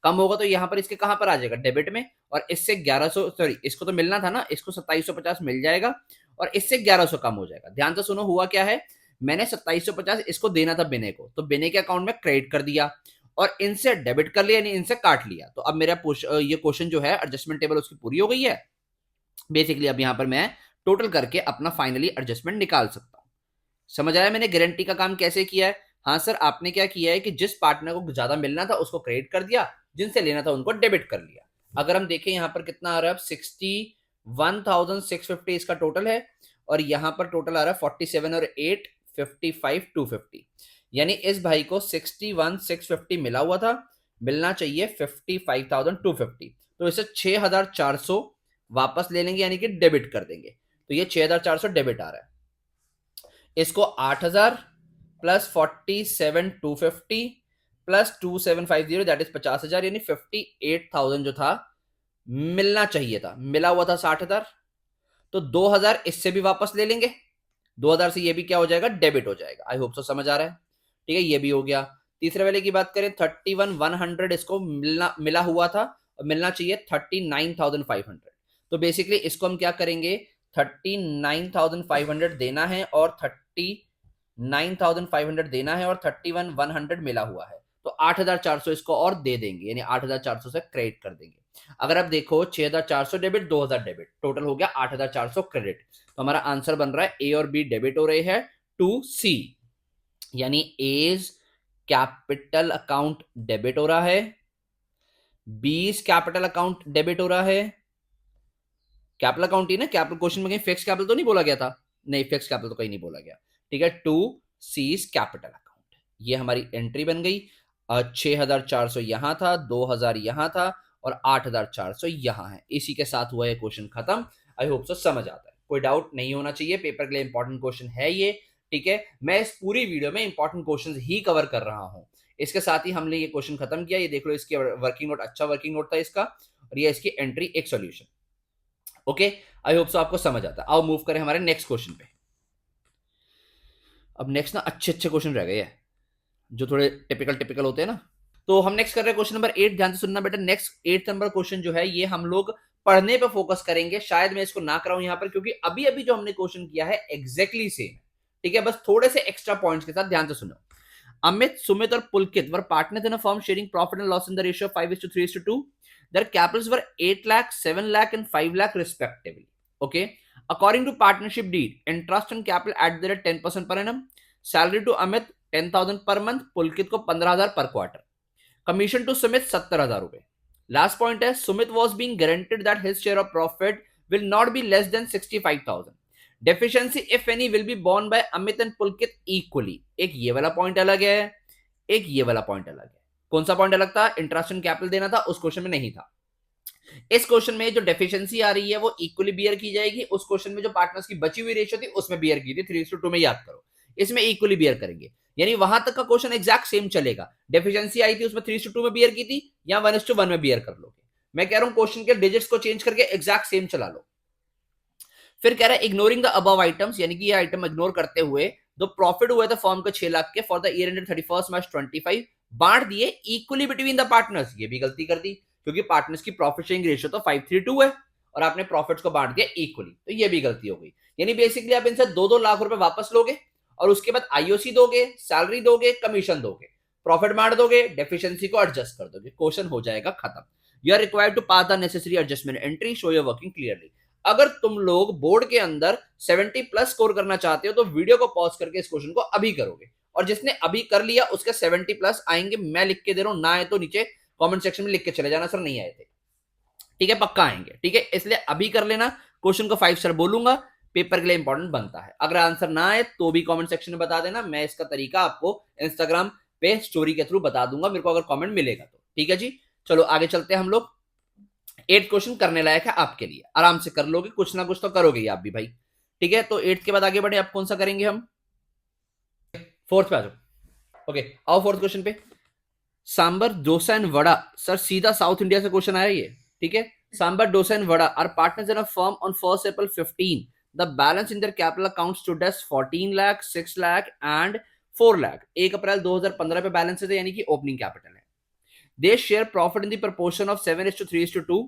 कम होगा तो यहां पर इसके कहां पर आ जाएगा, डेबिट में, और इससे 1,100, सॉरी इसको तो मिलना था ना, इसको 2,750 मिल जाएगा और इससे 1,100 कम हो जाएगा। ध्यान से सुनो, हुआ क्या है, मैंने 2,750 इसको देना था बिने को, तो बिने के अकाउंट में क्रेडिट कर दिया और इनसे डेबिट कर लिया, यानी इनसे काट लिया। तो अब मेरा ये क्वेश्चन जो है एडजस्टमेंट टेबल उसकी पूरी हो गई है। बेसिकली अब यहां पर मैं टोटल करके अपना फाइनली एडजस्टमेंट निकाल सकता हूं। समझ आया मैंने गारंटी का काम कैसे किया है। हाँ सर, आपने क्या किया है कि जिस पार्टनर को ज्यादा मिलना था उसको क्रेडिट कर दिया, जिनसे लेना था उनको डेबिट कर लिया। अगर हम देखें यहाँ पर कितना आ रहा है, 61,650 इसका टोटल है, और यहाँ पर टोटल आ रहा है 47 और 8 55,250, यानी इस भाई को 61,650 मिला हुआ था, मिलना चाहिए 55,250, तो इसे 6,400 वापस ले लेंगे, यानी कि डेबिट कर देंगे। तो ये 6,400 डेबिट आ रहा है, इसको 8,000 प्लस 47,250 प्लस 2,750 दैट इज 50,000, यानी 58,000 जो था मिलना चाहिए था, मिला हुआ था 60,000, तो 2,000 इससे भी वापस ले लेंगे, 2,000 से ये भी क्या हो जाएगा, डेबिट हो जाएगा। आई होप सो समझ आ रहा है। ठीक है, ये भी हो गया। तीसरे वाले की बात करें, 31,100 इसको मिला हुआ था और मिलना चाहिए 39,500, तो बेसिकली इसको हम क्या करेंगे, 39,500 देना है और 39,500 देना है और 31,100 मिला हुआ है, तो 8,400 इसको और दे देंगे, यानी 8,400 से क्रेडिट कर देंगे। अगर आप देखो 6,400 डेबिट 2,000 डेबिट, टोटल हो गया 8,400 क्रेडिट। तो हमारा आंसर बन रहा है ए और बी डेबिट हो रहे हैं टू सी, यानी एज कैपिटल अकाउंट डेबिट हो रहा है, बीज कैपिटल अकाउंट डेबिट हो रहा है। कैपिटल अकाउंट ही ना, कैपिटल क्वेश्चन में कहीं फिक्स कैपिटल तो नहीं बोला गया था, नहीं फिक्स कैपिटल तो कहीं नहीं बोला गया। ठीक है, टू सीज कैपिटल अकाउंट, ये हमारी एंट्री बन गई। 6,400 यहां था, 2,000 यहां था और 8,400 यहां है। इसी के साथ हुआ है क्वेश्चन खत्म। आई होप सो समझ आता है, कोई डाउट नहीं होना चाहिए, पेपर के लिए इंपॉर्टेंट क्वेश्चन है ये। ठीक है, मैं इस पूरी वीडियो में इंपॉर्टेंट क्वेश्चन ही कवर कर रहा हूं। इसके साथ ही हमने ये क्वेश्चन खत्म किया, ये देख लो, इसकी वर्किंग नोट, अच्छा वर्किंग नोट था इसका, और ये इसकी एंट्री एक solution. Okay, I hope so आपको समझ आता है। आओ मूव करें हमारे नेक्स्ट क्वेश्चन पे। अब नेक्स्ट ना अच्छे अच्छे क्वेश्चन रह गए हैं जो थोड़े टिपिकल होते हैं ना, तो हम नेक्स्ट कर रहे हैं क्वेश्चन नंबर 8। ध्यान से सुनना बेटा, नेक्स्ट 8 नंबर क्वेश्चन जो है ये हम लोग पढ़ने पे फोकस करेंगे। शायद मैं इसको ना कराऊं यहां पर, क्योंकि अभी अभी जो हमने क्वेश्चन किया है एग्जैक्टली सेम, ठीक है, बस थोड़े से एक्स्ट्रा पॉइंट्स के साथ ध्यान से सुनो। अमित, सुमित और Pulkit were partners in a firm sharing profit and loss in the ratio 5:3:2. Their capitals were 8 lakh, 7 lakh and 5 lakh respectively. Okay. According to partnership deed, interest on capital at the rate 10% per annum. Salary to Amit 10,000 per month, पुलकित को 15,000 per quarter. Commission to Sumit 70,000 रुपए. Last point है, Sumit was being guaranteed that his share of profit will not be less than 65,000. Deficiency if any will be borne by Amit and Pulkit equally. एक ये वाला point अलग है, एक ये वाला पॉइंट अलग है। कौन सा पॉइंट अलग था? इंटरेस्ट ऑन कैपिटल देना था, उस क्वेश्चन में नहीं था। इस क्वेश्चन में जो डेफिशिएंसी आ रही है वो इक्वली बियर की जाएगी। उस क्वेश्चन में जो पार्टनर्स की बची हुई रेशियो थी उसमें बियर की थी, 3:2 में, याद करो। इसमें इक्वली बियर करेंगे, यानी वहां तक का क्वेश्चन एग्जैक्ट सेम चलेगा। डेफिशिएंसी आई थी उसमें 3:2 में बियर की थी, या 1:1 में बियर कर लोगे। मैं कह रहा हूं क्वेश्चन के डिजिट्स को चेंज करके एग्जैक्ट सेम चला लो। फिर कह रहा है इग्नोरिंग द अबव आइटम्स, यानी कि ये आइटम इग्नोर करते हुए दो प्रॉफिट हुए थे फर्म के 6 लाख के फॉर द ईयर एंडेड 31 मार्च 25, बांट दिए इक्वली बिटवीन द पार्टनर्स। ये भी गलती कर दी, क्योंकि पार्टनर्स की प्रॉफिट शेयरिंग रेशियो तो 5:3:2 है और आपने प्रॉफिट्स को बांट दिया इक्वली, तो ये भी गलती हो गई। यानी बेसिकली आप इनसे 2-2 लाख रुपए वापस लोगे और उसके बाद आईओसी दोगे, सैलरी दोगे, कमीशन दोगे, प्रॉफिट बांट दोगे, डेफिशिएंसी को एडजस्ट कर दोगे, क्वेश्चन हो जाएगा खत्म। You are required to pass the necessary adjustment entry, show your working clearly. अगर तुम लोग बोर्ड के अंदर 70 प्लस स्कोर करना चाहते हो तो वीडियो को पॉज करके इस क्वेश्चन को अभी करोगे, और जिसने अभी कर लिया उसके 70 प्लस आएंगे। मैं लिख के दे रहा हूं, ना आए तो नीचे कमेंट सेक्शन में लिख के चले जाना, सर नहीं आए थे, ठीक है, पक्का आएंगे, ठीक है, इसलिए अभी कर लेना। क्वेश्चन को 5 स्टार बोलूंगा, पेपर के लिए इंपॉर्टेंट बनता है। अगर आंसर ना आए तो भी कमेंट सेक्शन में बता देना, मैं इसका तरीका आपको इंस्टाग्राम पे स्टोरी के थ्रू बता दूंगा, मेरे को अगर कमेंट मिलेगा तो, ठीक है जी। चलो आगे चलते हैं हम लोग। 8 क्वेश्चन करने लायक है आपके लिए, आराम से कर लोगे, कुछ ना कुछ तो करोगे ही आप भी भाई, ठीक है। तो 8 के बाद आगे बढ़े, आप कौन सा करेंगे? हम 4th पे आ जाओ। ओके, आओ 4th क्वेश्चन पे। सांबर, डोसा एंड वड़ा, सर सीधा साउथ इंडिया से क्वेश्चन आया ये, ठीक है। Sambar, dosa and vada are partners in a firm on 1 April 15. The balance in their capital account stood as 14 lakh, 6 lakh and 4 lakh. 1 अप्रैल 2015 पे बैलेंस है, यानी कि ओपनिंग कैपिटल है। They share profit in the proportion of 7:3:2.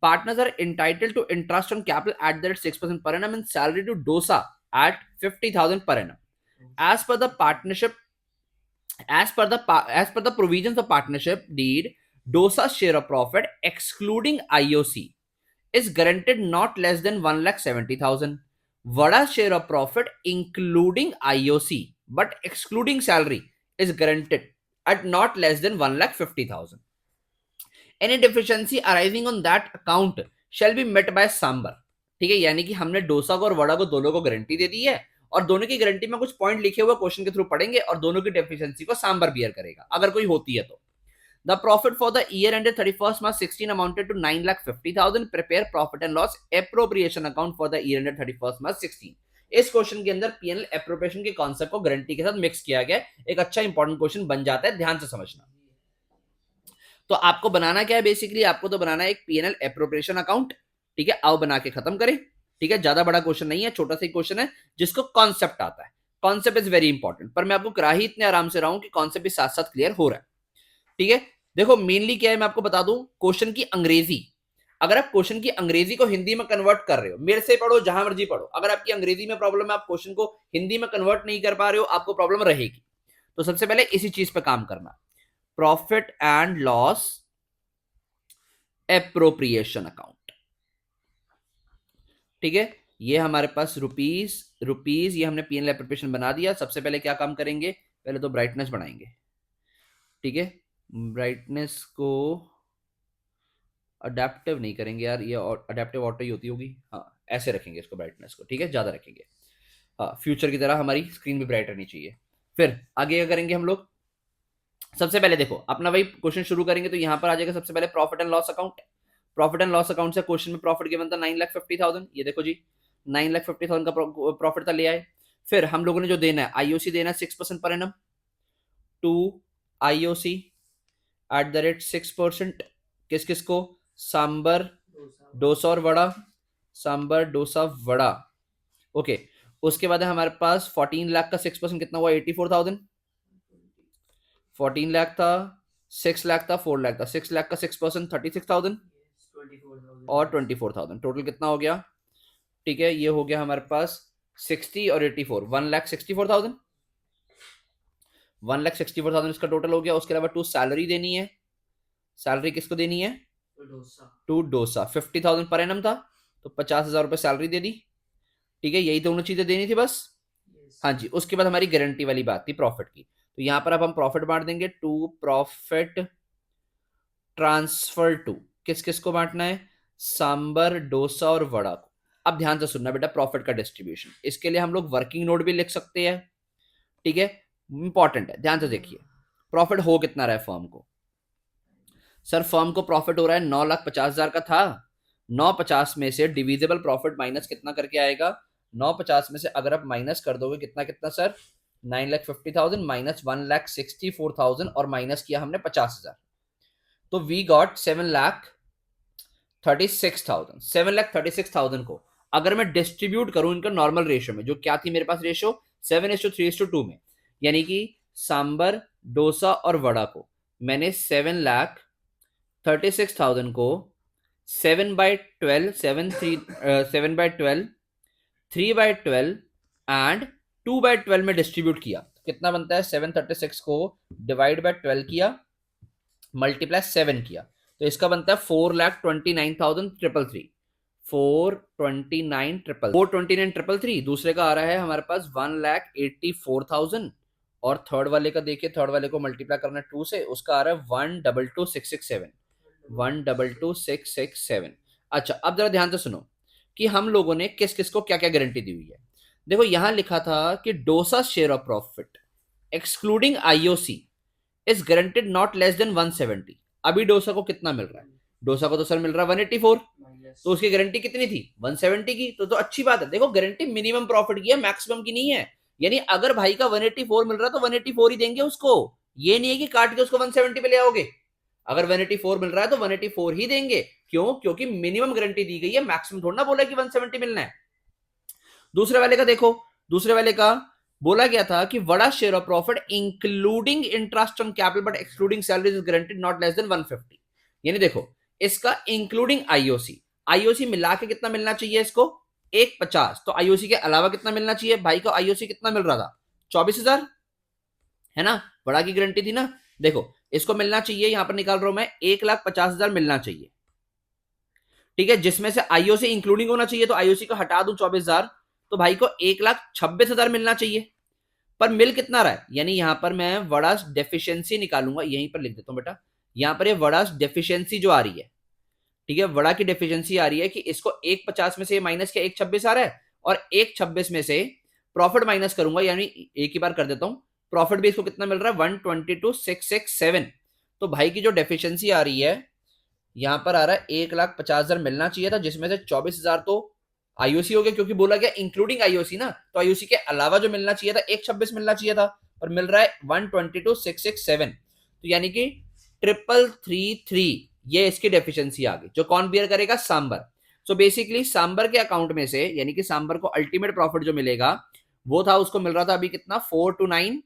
Partners are entitled to interest on capital at the rate 6% per annum and salary to DOSA at 50,000 per annum. As per the partnership, as per the provisions of partnership deed, DOSA's share of profit excluding IOC is guaranteed not less than 1,70,000. Vada's share of profit including IOC but excluding salary is guaranteed at not less than 1,50,000. Any deficiency arising on that account shall be met by Sambar, ठीक है। यानी कि हमने डोसा को और वड़ा को दोनों को गारंटी दे दी है, और दोनों की गारंटी में कुछ पॉइंट लिखे हुए क्वेश्चन के थ्रू पढ़ेंगे, और दोनों की डेफिशिएंसी को सांबर बियर करेगा अगर कोई होती है तो। The profit for the year ended 31 March 16 amounted to 9,50,000. Prepare profit and loss appropriation account for the year ended 31 March 16. इस क्वेश्चन के अंदर पीएनएल एप्रोप्रिएशन के कॉन्सेप्ट को गारंटी के साथ मिक्स किया गया, एक अच्छा इंपॉर्टेंट क्वेश्चन बन जाता है, ध्यान से समझना। तो आपको बनाना क्या है? बेसिकली आपको तो बनाना है एक पीएनएल एप्रोप्रिएशन अकाउंट, ठीक है। आओ बना के खत्म करें, ठीक है। ज्यादा बड़ा क्वेश्चन नहीं है, छोटा सा क्वेश्चन है जिसको कॉन्सेप्ट आता है। कॉन्सेप्ट इज वेरी इंपॉर्टेंट, पर मैं आपको करा ही इतने आराम से रहा हूं कि कॉन्सेप्ट भी साथ साथ क्लियर हो रहा है, ठीक है। देखो मेनली क्या है, मैं आपको बता दूं, क्वेश्चन की अंग्रेजी, अगर आप क्वेश्चन की अंग्रेजी को हिंदी में कन्वर्ट कर रहे हो, मेरे से पढ़ो, जहां मर्जी पढ़ो, अगर आपकी अंग्रेजी में प्रॉब्लम है, आप क्वेश्चन को हिंदी में कन्वर्ट नहीं कर पा रहे हो, आपको प्रॉब्लम रहेगी। तो सबसे पहले इसी चीज पे काम करना, profit and loss appropriation account, ठीक है। ये हमारे पास रुपीज ये हमने पीएनएल एप्रोप्रिएशन बना दिया। सबसे पहले क्या काम करेंगे? पहले तो ब्राइटनेस बढ़ाएंगे, ठीक है। ब्राइटनेस को अडेप्टिव नहीं करेंगे यार, ये अडेप्टिव ऑटो ही होती होगी, हाँ ऐसे रखेंगे इसको ब्राइटनेस को, ठीक है, ज्यादा रखेंगे, हाँ फ्यूचर की तरह हमारी स्क्रीन भी ब्राइट रहनी चाहिए। फिर आगे क्या करेंगे हम लोग? सबसे पहले देखो अपना वही क्वेश्चन शुरू करेंगे, तो यहां पर आ जाएगा सबसे पहले profit and loss account. Profit and loss account से क्वेश्चन में प्रॉफिट गिवन था 9,50,000, ये देखो जी 9,50,000 का प्रॉफिट था, ले आए। फिर हम लोगों ने जो देना है आईओसी देना है 6% per annum to IOC at the rate 6%। किस किस को? सांबर, डोसा और वड़ा, सांबर डोसा वड़ा, ओके। उसके बाद है हमारे पास 14 लाख का 6% कितना हुआ? 84,000। 14 लाख था, 6 लाख था, 4 लाख था, 6 लाख का 6% 36,000 और 24,000, टोटल कितना हो गया? ठीक है, ये हो गया हमारे पास 60 और 84, 1,64,000, 1,64,000 इसका टोटल हो गया। उसके अलावा टू सैलरी देनी है, सैलरी किसको देनी है, dosa. To dosa. 50,000 per annum था, तो 50,000 रुपए सैलरी दे दी। ठीक है, यही दोनों चीजें देनी थी बस। हाँ जी, उसके बाद हमारी गारंटी वाली बात थी प्रॉफिट की। तो यहां पर अब हम प्रॉफिट बांट देंगे, टू प्रॉफिट ट्रांसफर टू, किस किस को बांटना है, सांबर, डोसा और वड़ा को। अब ध्यान से सुनना बेटा, प्रॉफिट का डिस्ट्रीब्यूशन, इसके लिए हम लोग वर्किंग नोट भी लिख सकते हैं। ठीक है, इंपॉर्टेंट है, ध्यान से देखिए। प्रॉफिट हो कितना रहा है फर्म को, सर फर्म को प्रॉफिट हो रहा है 9,50,000 का था। 950 में से डिविजिबल प्रॉफिट माइनस कितना करके आएगा, 950 में से अगर आप माइनस कर दोगे कितना कितना सर, 9,50,000 माइनस 1,64,000 और माइनस किया हमने 50,000, तो वी गॉट 7,36,000। 7,36,000 को अगर मैं डिस्ट्रीब्यूट करूं इनका नॉर्मल रेशियो में, जो क्या थी मेरे पास रेशियो 7:3:2 में, यानी कि सांबर, डोसा और वड़ा को मैंने 7,36,000 को 7/12, 7/12, 3/12 एंड 2/12 में डिस्ट्रीब्यूट किया। कितना बनता है, 736 को डिवाइड बाय 12 किया, मल्टीप्लाई 7 किया, तो इसका बनता है 4,29,333, 429,333। दूसरे का आ रहा है हमारे पास 1,84,000, और थर्ड वाले का देखिए, थर्ड वाले को मल्टीप्लाई करना 2 से, उसका आ रहा है 1,22,667, 1,22,667। अच्छा, अब जरा ध्यान से सुनो कि हम लोगों ने किस किस को क्या क्या गारंटी दी हुई है। देखो यहां लिखा था कि dosa share of profit excluding IOC is guaranteed not less than 170। अभी डोसा को कितना मिल रहा है, डोसा को तो सर मिल रहा है 184, तो उसकी गारंटी कितनी थी 170 की, तो अच्छी बात है। देखो गारंटी मिनिमम प्रॉफिट की है, मैक्सिमम की नहीं है। यानी अगर भाई का 184 मिल रहा है तो 184 ही देंगे उसको, ये नहीं है कि काट के उसको 170 पे ले आओगे। अगर 184 मिल रहा है तो 184 ही देंगे, क्यों, क्योंकि मिनिमम गारंटी दी गई है, मैक्सिमम थोड़ा ना बोला कि 170 मिलना है। दूसरे वाले का देखो, दूसरे वाले का बोला गया था कि vada share of profit including interest on capital but excluding salaries is guaranteed not less than 150। यानी देखो इसका इंक्लूडिंग आईओसी, आईओसी मिला के कितना मिलना चाहिए इसको 150, तो आईओसी के अलावा कितना मिलना चाहिए, भाई को आईओसी कितना मिल रहा था 24,000, है ना, बड़ा की गारंटी थी ना। देखो इसको मिलना चाहिए, यहां पर निकाल रहा हूं मैं 1,50,000 मिलना चाहिए। ठीक है, जिसमें से आईओसी इंक्लूडिंग होना चाहिए, तो आईओसी को हटा दूं 24,000, तो भाई को 1,26,000 मिलना चाहिए। पर मिल कितना रहा है, यानी यहां पर मैं वड़ास डेफिशिएंसी निकालूंगा, यहीं पर लिख देता हूं बेटा, यहां पर ये वड़ास डेफिशिएंसी जो आ रही है, ठीक है, वड़ा की डेफिशिएंसी आ रही है कि इसको 150 में से माइनस के 126 आ रहा है, और 126 में से प्रॉफिट माइनस करूंगा, यानी एक ही बार कर देता हूं, प्रॉफिट भी इसको कितना मिल रहा है 122,667। तो भाई की जो डेफिशिएंसी आ रही है यहां पर आ रहा है 1,50,000 मिलना चाहिए था, जिसमें से 24,000 तो आईओसी हो गया, क्योंकि बोला गया इंक्लूडिंग आईओसी ना, तो आईओसी के अलावा जो मिलना चाहिए था 126 मिलना चाहिए था, पर मिल रहा है 122,667। तो यानी कि 3,333 ये इसकी डेफिशिएंसी आ गई, जो कौन बियर करेगा, सांबर। सो बेसिकली सांबर के अकाउंट में से, यानी कि सांबर को अल्टीमेट प्रॉफिट जो मिलेगा वो था, उसको मिल रहा था अभी कितना 429,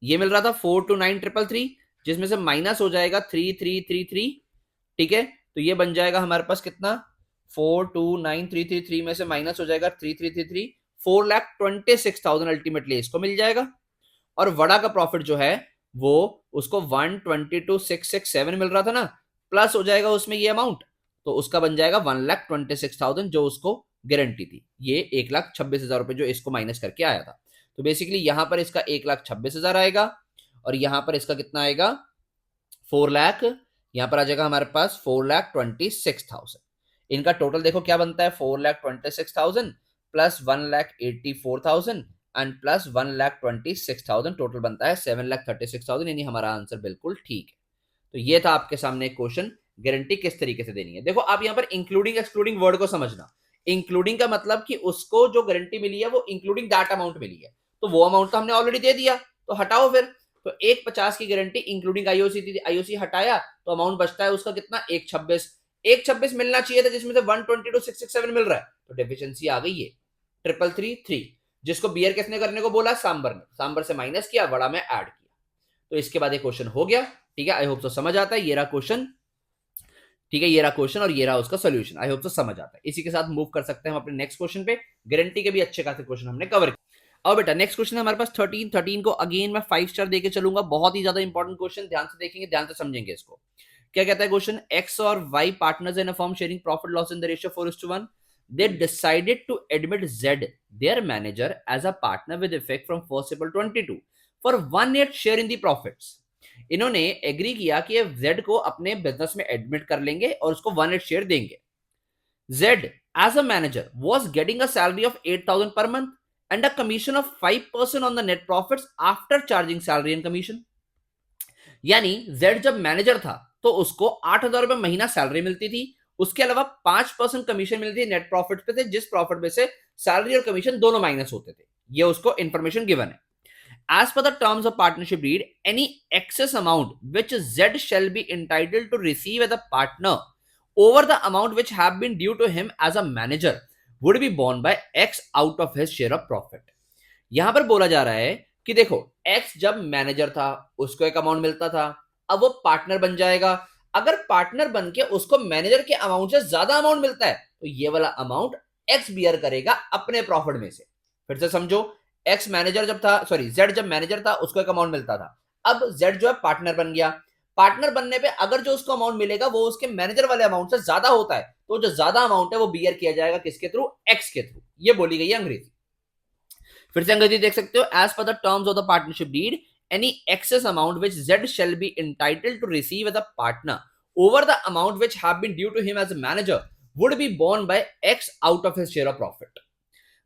ये मिल रहा था 429,333, जिसमें से माइनस हो जाएगा 3,333। ठीक है, तो ये बन जाएगा हमारे पास कितना 429,333 में से माइनस हो जाएगा 3,333, 4,26,000 अल्टीमेटली इसको मिल जाएगा। और वड़ा का प्रॉफिट जो है वो उसको 122,667 मिल रहा था ना, प्लस हो जाएगा उसमें ये अमाउंट, तो उसका बन जाएगा 1,26,000 जो उसको गारंटी थी, ये 1,26,000 रुपए जो इसको माइनस करके आया था। तो बेसिकली यहां पर इसका 1,26,000 आएगा, और यहां पर इसका कितना आएगा 4 लाख, यहां पर आ जाएगा हमारे पास 4,26,000। इनका टोटल देखो क्या बनता है 4,26,000 प्लस 1,84,000 एंड प्लस 1,26,000, टोटल बनता है 7,36,000, यानी हमारा आंसर बिल्कुल ठीक है। तो ये था आपके सामने एक क्वेश्चन, गारंटी किस तरीके से देनी है। देखो आप यहां पर इंक्लूडिंग एक्सक्लूडिंग वर्ड को समझना, इंक्लूडिंग का मतलब कि उसको जो गारंटी मिली है वो इंक्लूडिंग दैट अमाउंट मिली है, तो वो अमाउंट तो हमने ऑलरेडी दे दिया, तो हटाओ फिर। तो 150 की गारंटी इंक्लूडिंग आईओसी थी, आईओसी हटाया तो अमाउंट बचता है उसका कितना 126, 126 मिलना चाहिए था, जिसमें से 122,667 मिल रहा है, तो डेफिशिएंसी आ गई है 3,333, जिसको बियर किसने करने को बोला, सांबर ने, सांबर से माइनस किया, वड़ा में ऐड किया। तो इसके बाद एक क्वेश्चन हो गया। ठीक है, आई होप तो समझ आता है। ये रहा क्वेश्चन ठीक है, ये रहा क्वेश्चन और ये रहा उसका सोल्यूशन। आई होप तो समझ आता है। इसी के साथ मूव कर सकते हैं हम अपने नेक्स्ट क्वेश्चन पे। गारंटी के भी अच्छे खासे क्वेश्चन हमने कवर किए। और बेटा नेक्स्ट क्वेश्चन है हमारे पास 13 को अगेन मैं 5 स्टार देके चलूंगा। बहुत ही ज्यादा इंपॉर्टेंट क्वेश्चन, ध्यान से देखेंगे, ध्यान से समझेंगे इसको। क्या कहता है क्वेश्चन? एक्स और Y partners in a firm sharing profit loss in the ratio 4:1. They decided to admit Z, their manager, as a partner with effect from 1st April 22 for 1/8 share in the profits. इन्होंने agree किया कि Z को अपने business में admit कर लेंगे और उसको 1/8 शेयर देंगे। Z as a manager was getting a salary of 8,000 per month and a commission of 5% on the net profits after charging salary and commission. यानी Z जब मैनेजर था तो उसको 8,000 रुपए महीना सैलरी मिलती थी, उसके अलावा 5% कमीशन मिलती थी नेट प्रॉफिट पे से, जिस प्रॉफिट में से सैलरी और कमीशन दोनों माइनस होते थे। ये उसको इंफॉर्मेशन गिवन है। As per the terms of partnership deed, any excess amount which Z shall be entitled to receive as a partner over the amount which have been due to him as a manager would be borne by X out of his share of profit. यहां पर बोला जा रहा है कि देखो, X जब manager था उसको एक अमाउंट मिलता था, अब वो पार्टनर बन जाएगा। अगर पार्टनर बन के उसको मैनेजर के अमाउंट से ज्यादा अमाउंट मिलता है तो ये वाला अमाउंट X बियर करेगा अपने प्रॉफिट में से। फिर से समझो, एक्स मैनेजर जब था, सॉरी जेड जब मैनेजर था उसको एक अमाउंट मिलता था, अब जेड जो है पार्टनर बन गया। पार्टनर बनने पे अगर जो उसको अमाउंट मिलेगा वो उसके मैनेजर वाले अमाउंट से ज्यादा होता है तो जो ज्यादा अमाउंट है वो बियर किया जाएगा किसके थ्रू? एक्स के थ्रू। ये बोली गई है अंग्रेजी। फिर से अंग्रेजी देख सकते हो। As per the terms of the partnership deed, any excess amount which Z shall be entitled to receive as a partner over the amount which have been due to him as a manager would be borne by X out of his share of profit.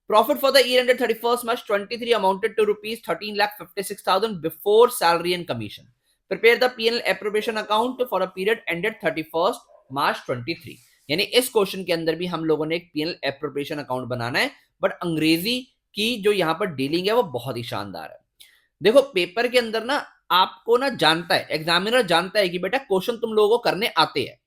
Profit for the year ended 31st March 23 amounted to rupees 13,56,000 before salary and commission. Prepare the P&L appropriation account for a period ended 31st March 23. यानी इस question के अंदर भी हम लोगों ने एक P&L appropriation account बनाना है, बट अंग्रेजी की जो यहाँ पर डीलिंग है वो बहुत ही शानदार है। देखो पेपर के अंदर ना आपको ना जानता है, एग्जामिनर जानता है कि बेटा क्वेश्चन तुम लोगों को करने आते हैं,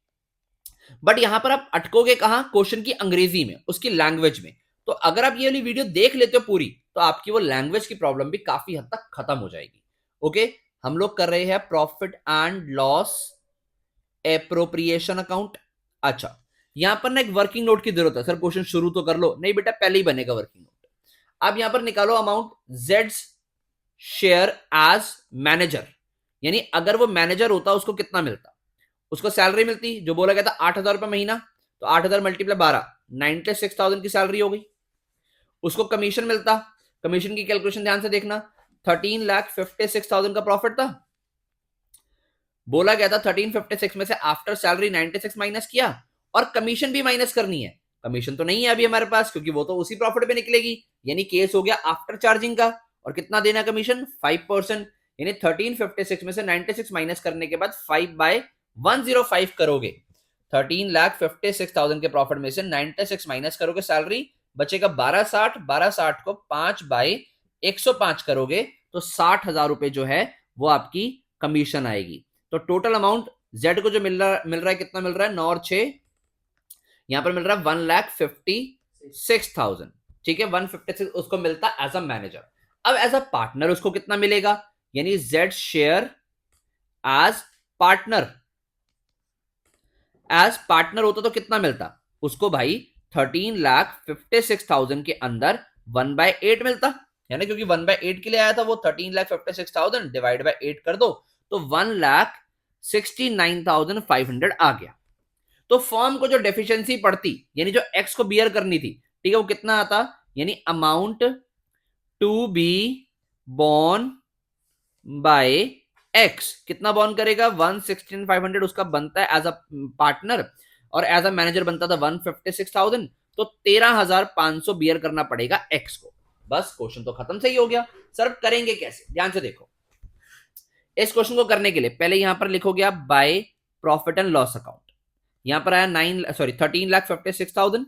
बट यहां पर आप अटकोगे कहां? क्वेश्चन की अंग्रेजी में, उसकी लैंग्वेज में। तो अगर आप ये वाली वीडियो देख लेते हो पूरी तो आपकी वो लैंग्वेज की प्रॉब्लम भी काफी हद तक खत्म हो जाएगी। ओके, हम लोग कर रहे हैं profit and loss appropriation account. अच्छा, यहां पर ना एक वर्किंग नोट की जरूरत है। सर क्वेश्चन शुरू तो कर लो, नहीं बेटा पहले ही बनेगा वर्किंग नोट। अब यहां पर निकालो अमाउंट जेड्स शेयर एज मैनेजर, यानी अगर वो मैनेजर होता उसको कितना मिलता? उसको सैलरी मिलती जो बोला गया था 8,000 रुपए महीना, तो 8,000 मल्टीप्लाई 12, 96,000 की सैलरी हो गई। उसको कमीशन मिलता, कमीशन की कैलकुलेशन ध्यान से देखना, 13,56,000 का प्रॉफिट था। बोला गया था 1356 में से आफ्टर सैलरी 96 माइनस किया और कमीशन भी माइनस करनी है। कमीशन तो नहीं है अभी हमारे पास क्योंकि वो तो उसी प्रॉफिट पे निकलेगी, यानी केस हो गया आफ्टर चार्जिंग का। और कितना देना कमीशन? 5%, यानी 1356 में से 96 माइनस करने के बाद 5/105 करोगे। 13,56,000 के प्रॉफिट में से 96 माइनस करोगे सैलरी, बचेगा 1260। 1260 को 5/105 करोगे तो 60,000 रुपए जो है वो आपकी कमीशन आएगी। तो टोटल अमाउंट जेड को जो मिल रहा है कितना मिल रहा है? 9 और 6, यहां पर मिल रहा है 1,56,000। ठीक है, 156 उसको मिलता है एज अ मैनेजर। अब एज अ पार्टनर उसको कितना मिलेगा? यानी Z share as partner, as partner होता तो कितना मिलता उसको भाई? 13,56,000 के अंदर 1/8 मिलता, यानी क्योंकि 1/8 के लिए आया था वो 13,56,000 डिवाइड बाय 8 कर दो तो 1,69,500 आ गया। तो फर्म को जो डेफिशिएंसी पड़ती, यानी जो एक्स को बियर करनी थी, ठीक है, वो कितना आता? यानी amount to be borne by X कितना बॉर्न करेगा? 1,69,500 उसका बनता है एज अ पार्टनर और एज अ मैनेजर बनता था 1,56,000, तो 13,500 बियर करना पड़ेगा एक्स को। बस क्वेश्चन तो खत्म, सही हो गया। सर करेंगे कैसे? ध्यान से देखो, इस क्वेश्चन को करने के लिए पहले यहां पर लिखोगे आप bye profit and loss account. यहां पर आया 13,56,000,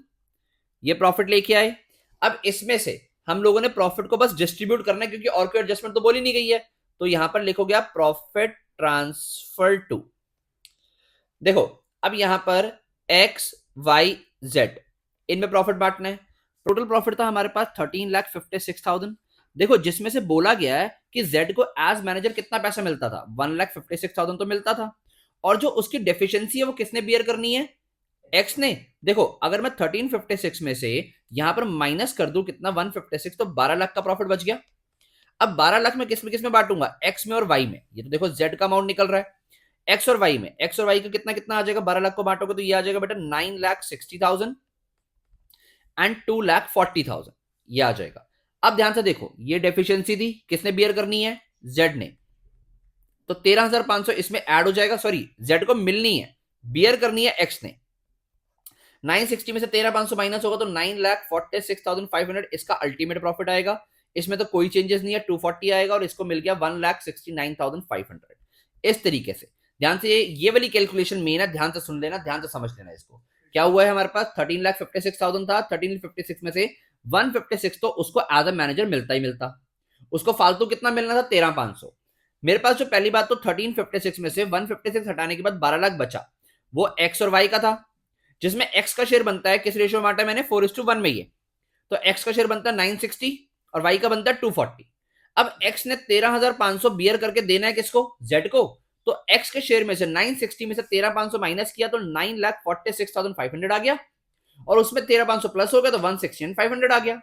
ये प्रॉफिट लेके आए। अब इसमें से हम लोगों ने प्रॉफिट को बस डिस्ट्रीब्यूट करना है क्योंकि और कोई एडजस्टमेंट तो बोली नहीं गई है। तो यहां पर लिखोगे आप प्रॉफिट ट्रांसफर टू। देखो अब यहां पर एक्स वाई जेड इनमें प्रॉफिट बांटना है। टोटल प्रॉफिट था हमारे पास 13,56,000। देखो जिसमें से बोला गया है कि जेड को एज मैनेजर कितना पैसा मिलता था? 1,56,000 तो मिलता था, और जो उसकी डेफिशिएंसी है वो किसने बियर करनी है, एक्स ने। देखो अगर मैं 1356 में से यहां पर माइनस कर दूं कितना 156, तो 12 लाख का प्रॉफिट बच गया। अब 12 लाख में किस में बांटूंगा, एक्स में और वाई में। ये तो देखो जेड का अमाउंट निकल रहा है, एक्स और वाई में। एक्स और वाई का कितना कितना आ जाएगा, 12 लाख को बांटोगे तो ये आ जाएगा बेटा 9,60,000 एंड 2,40,000, ये आ जाएगा। अब ध्यान से देखो, ये डेफिशिएंसी थी, किसने बियर करनी है, जेड ने। तो 13,500 इसमें ऐड हो जाएगा, सॉरी जेड को मिलनी है, बियर करनी है एक्स ने। 960 में से 13,500 माइनस होगा तो 9,46,500 इसका अल्टीमेट प्रॉफिट आएगा। इसमें तो कोई चेंजेस नहीं है, 240 आएगा और इसको मिल गया 1,69,500। इस तरीके से ध्यान से ये वाली कैलकुलेशन मेन है, ध्यान से सुन लेना, ध्यान से समझ लेना इसको। क्या हुआ है हमारे पास 13,56,000 था, 13,56 में से 156 तो उसको एज अ मैनेजर मिलता ही मिलता, उसको फालतू कितना मिलना था 13,500। मेरे पास जो पहली बात तो 1356 में से 156 हटाने के बाद 12 लाख बचा, वो एक्स और वाई का था, जिसमें एक्स का शेयर बनता है किस रेशियो में बांटा है मैंने, 4:1 में। ये तो एक्स का शेयर बनता है 960 और वाई का बनता है 240। अब एक्स ने 13,500 बियर करके देना है किसको, जेड को। तो एक्स के शेयर में से 960 में से 13,500 माइनस किया तो 9,46,500 आ गया, और उसमें 13,500 प्लस हो गया तो 1,16,500 आ गया।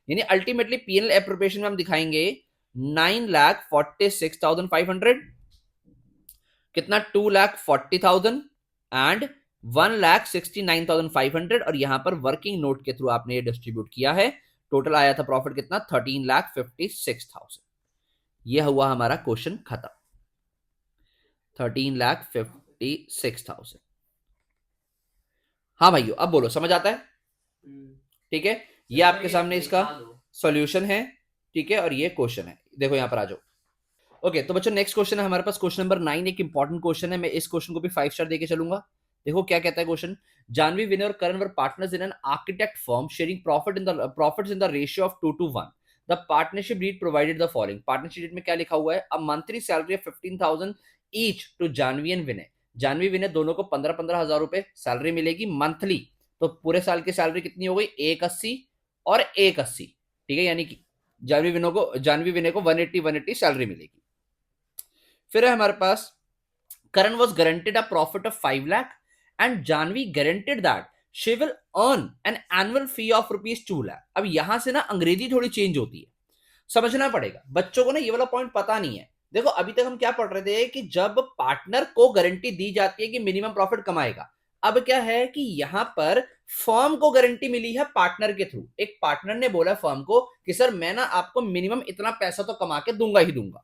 यानी अल्टीमेटली पीएनएल एप्रोप्रिएशन में हम दिखाएंगे 9,46,500 कितना 2,40,000 एंड 1,69,500, और यहां पर वर्किंग नोट के थ्रू आपने ये डिस्ट्रीब्यूट किया है। टोटल आया था प्रॉफिट कितना 13,56,000। ये हुआ हमारा क्वेश्चन खत्म, 13,56,000। हाँ भाइयों अब बोलो समझ आता है, ठीक है। ये आपके सामने इसका सॉल्यूशन है, ठीक है, और ये क्वेश्चन है, देखो यहां पर आ जाओ। ओके तो बच्चों नेक्स्ट क्वेश्चन है हमारे पास, क्वेश्चन नंबर 9, एक इंपॉर्टेंट क्वेश्चन है, मैं इस क्वेश्चन को भी 5 स्टार देके चलूंगा। देखो क्या कहता है क्वेश्चन, जानवी विनय और Karan were partners in an architect firm sharing profits in the ratio of 2:1। The partnership deed provided the following. Partnership deed में क्या लिखा हुआ है, a monthly salary of 15,000 each to Janvi and Vinay. Janvi Vinay दोनों को 15,000 रुपए सैलरी मिलेगी मंथली। तो पूरे साल की सैलरी कितनी हो गई, 180 और 180, ठीक है, यानी कि जानवी विनय को 180 सैलरी मिलेगी। फिर है हमारे पास Karan was guaranteed a profit of 5 lakh and Janvi guaranteed that she will earn an annual fee of ₹2 lakh. अब यहां से ना अंग्रेजी थोड़ी चेंज होती है, समझना पड़ेगा बच्चों को ना, ये वाला पॉइंट पता नहीं है। देखो अभी तक हम क्या पढ़ रहे थे कि जब पार्टनर को गारंटी दी जाती है कि मिनिमम प्रॉफिट कमाएगा, अब क्या है कि यहां पर फर्म को गारंटी मिली है पार्टनर के थ्रू। एक पार्टनर ने बोला फर्म को कि सर मैं ना आपको मिनिमम इतना पैसा तो कमा के दूंगा ही दूंगा।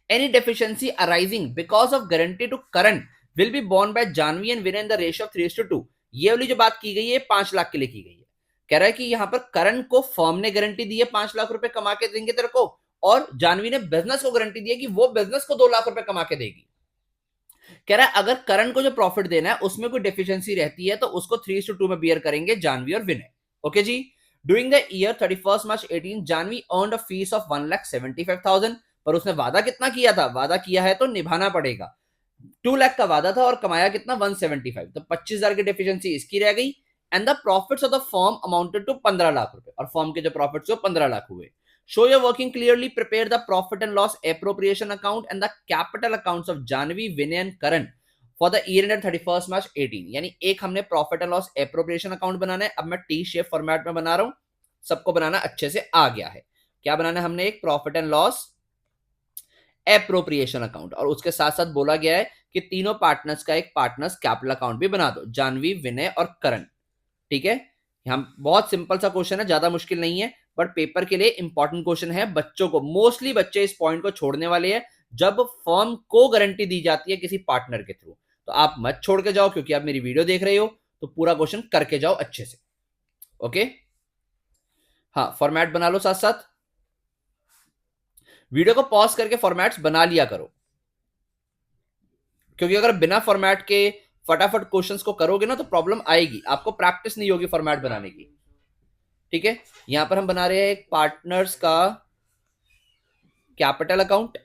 Any deficiency arising because of guarantee to Karan will be borne by Janvi and Vinay in the ratio of 3:2। ये वाली जो बात की गई है 5 लाख के लिए की गई है। कह रहा है कि यहां पर करण को फर्म ने गारंटी दी है 5 लाख रुपए कमा के देंगे तेरे को, और जानवी ने बिजनेस को गारंटी दी है कि वो बिजनेस को 2 लाख रुपए कमा के देगी। कह रहा है अगर करण को जो प्रॉफिट देना है उसमें कोई डेफिशिएंसी रहती है तो उसको 3:2 में बियर करेंगे जानवी और Vinay. Okay ji. During the year 31 March 18 Janvi earned a fees of 1,75,000, पर उसने वादा कितना किया था, वादा किया है तो निभाना पड़ेगा। 2 लाख का वादा था और कमाया कितना 175, तो 25,000 की डेफिशिएंसी इसकी रह गई। And the profits of the firm amounted to 15 lakh रुपए, और फर्म के जो प्रॉफिट्स 15 लाख हुए। Show your working clearly, prepare the profit and loss appropriation account and the capital accounts of Janvi, Vinay and Karan for the year ended 31st March 18। यानी एक हमने profit and loss appropriation account बनाना है, अब मैं T shape format में बना रहा हूं, सबको बनाना अच्छे से आ गया है। क्या बनाना है हमने, एक profit and loss appropriation account, और उसके साथ साथ बोला गया है कि तीनों पार्टनर्स का एक पार्टनर्स कैपिटल अकाउंट भी बना दो, जानवी, विनय और करण। ठीक है, हम बहुत सिंपल सा क्वेश्चन है, ज्यादा मुश्किल नहीं है, बट पेपर के लिए इंपॉर्टेंट क्वेश्चन है। बच्चों को मोस्टली बच्चे इस पॉइंट को छोड़ने वाले हैं जब फर्म को गारंटी दी जाती है किसी पार्टनर के थ्रू, तो आप मत छोड़ के जाओ, क्योंकि आप मेरी वीडियो देख रहे हो तो पूरा क्वेश्चन करके जाओ अच्छे से। ओके, हाँ फॉर्मेट बना लो, साथ साथ वीडियो को पॉज करके फॉर्मेट्स बना लिया करो, क्योंकि अगर बिना फॉर्मेट के फटाफट क्वेश्चंस को करोगे ना तो प्रॉब्लम आएगी, आपको प्रैक्टिस नहीं होगी फॉर्मेट बनाने की। ठीक है, यहां पर हम बना रहे हैं एक पार्टनर्स का कैपिटल अकाउंट।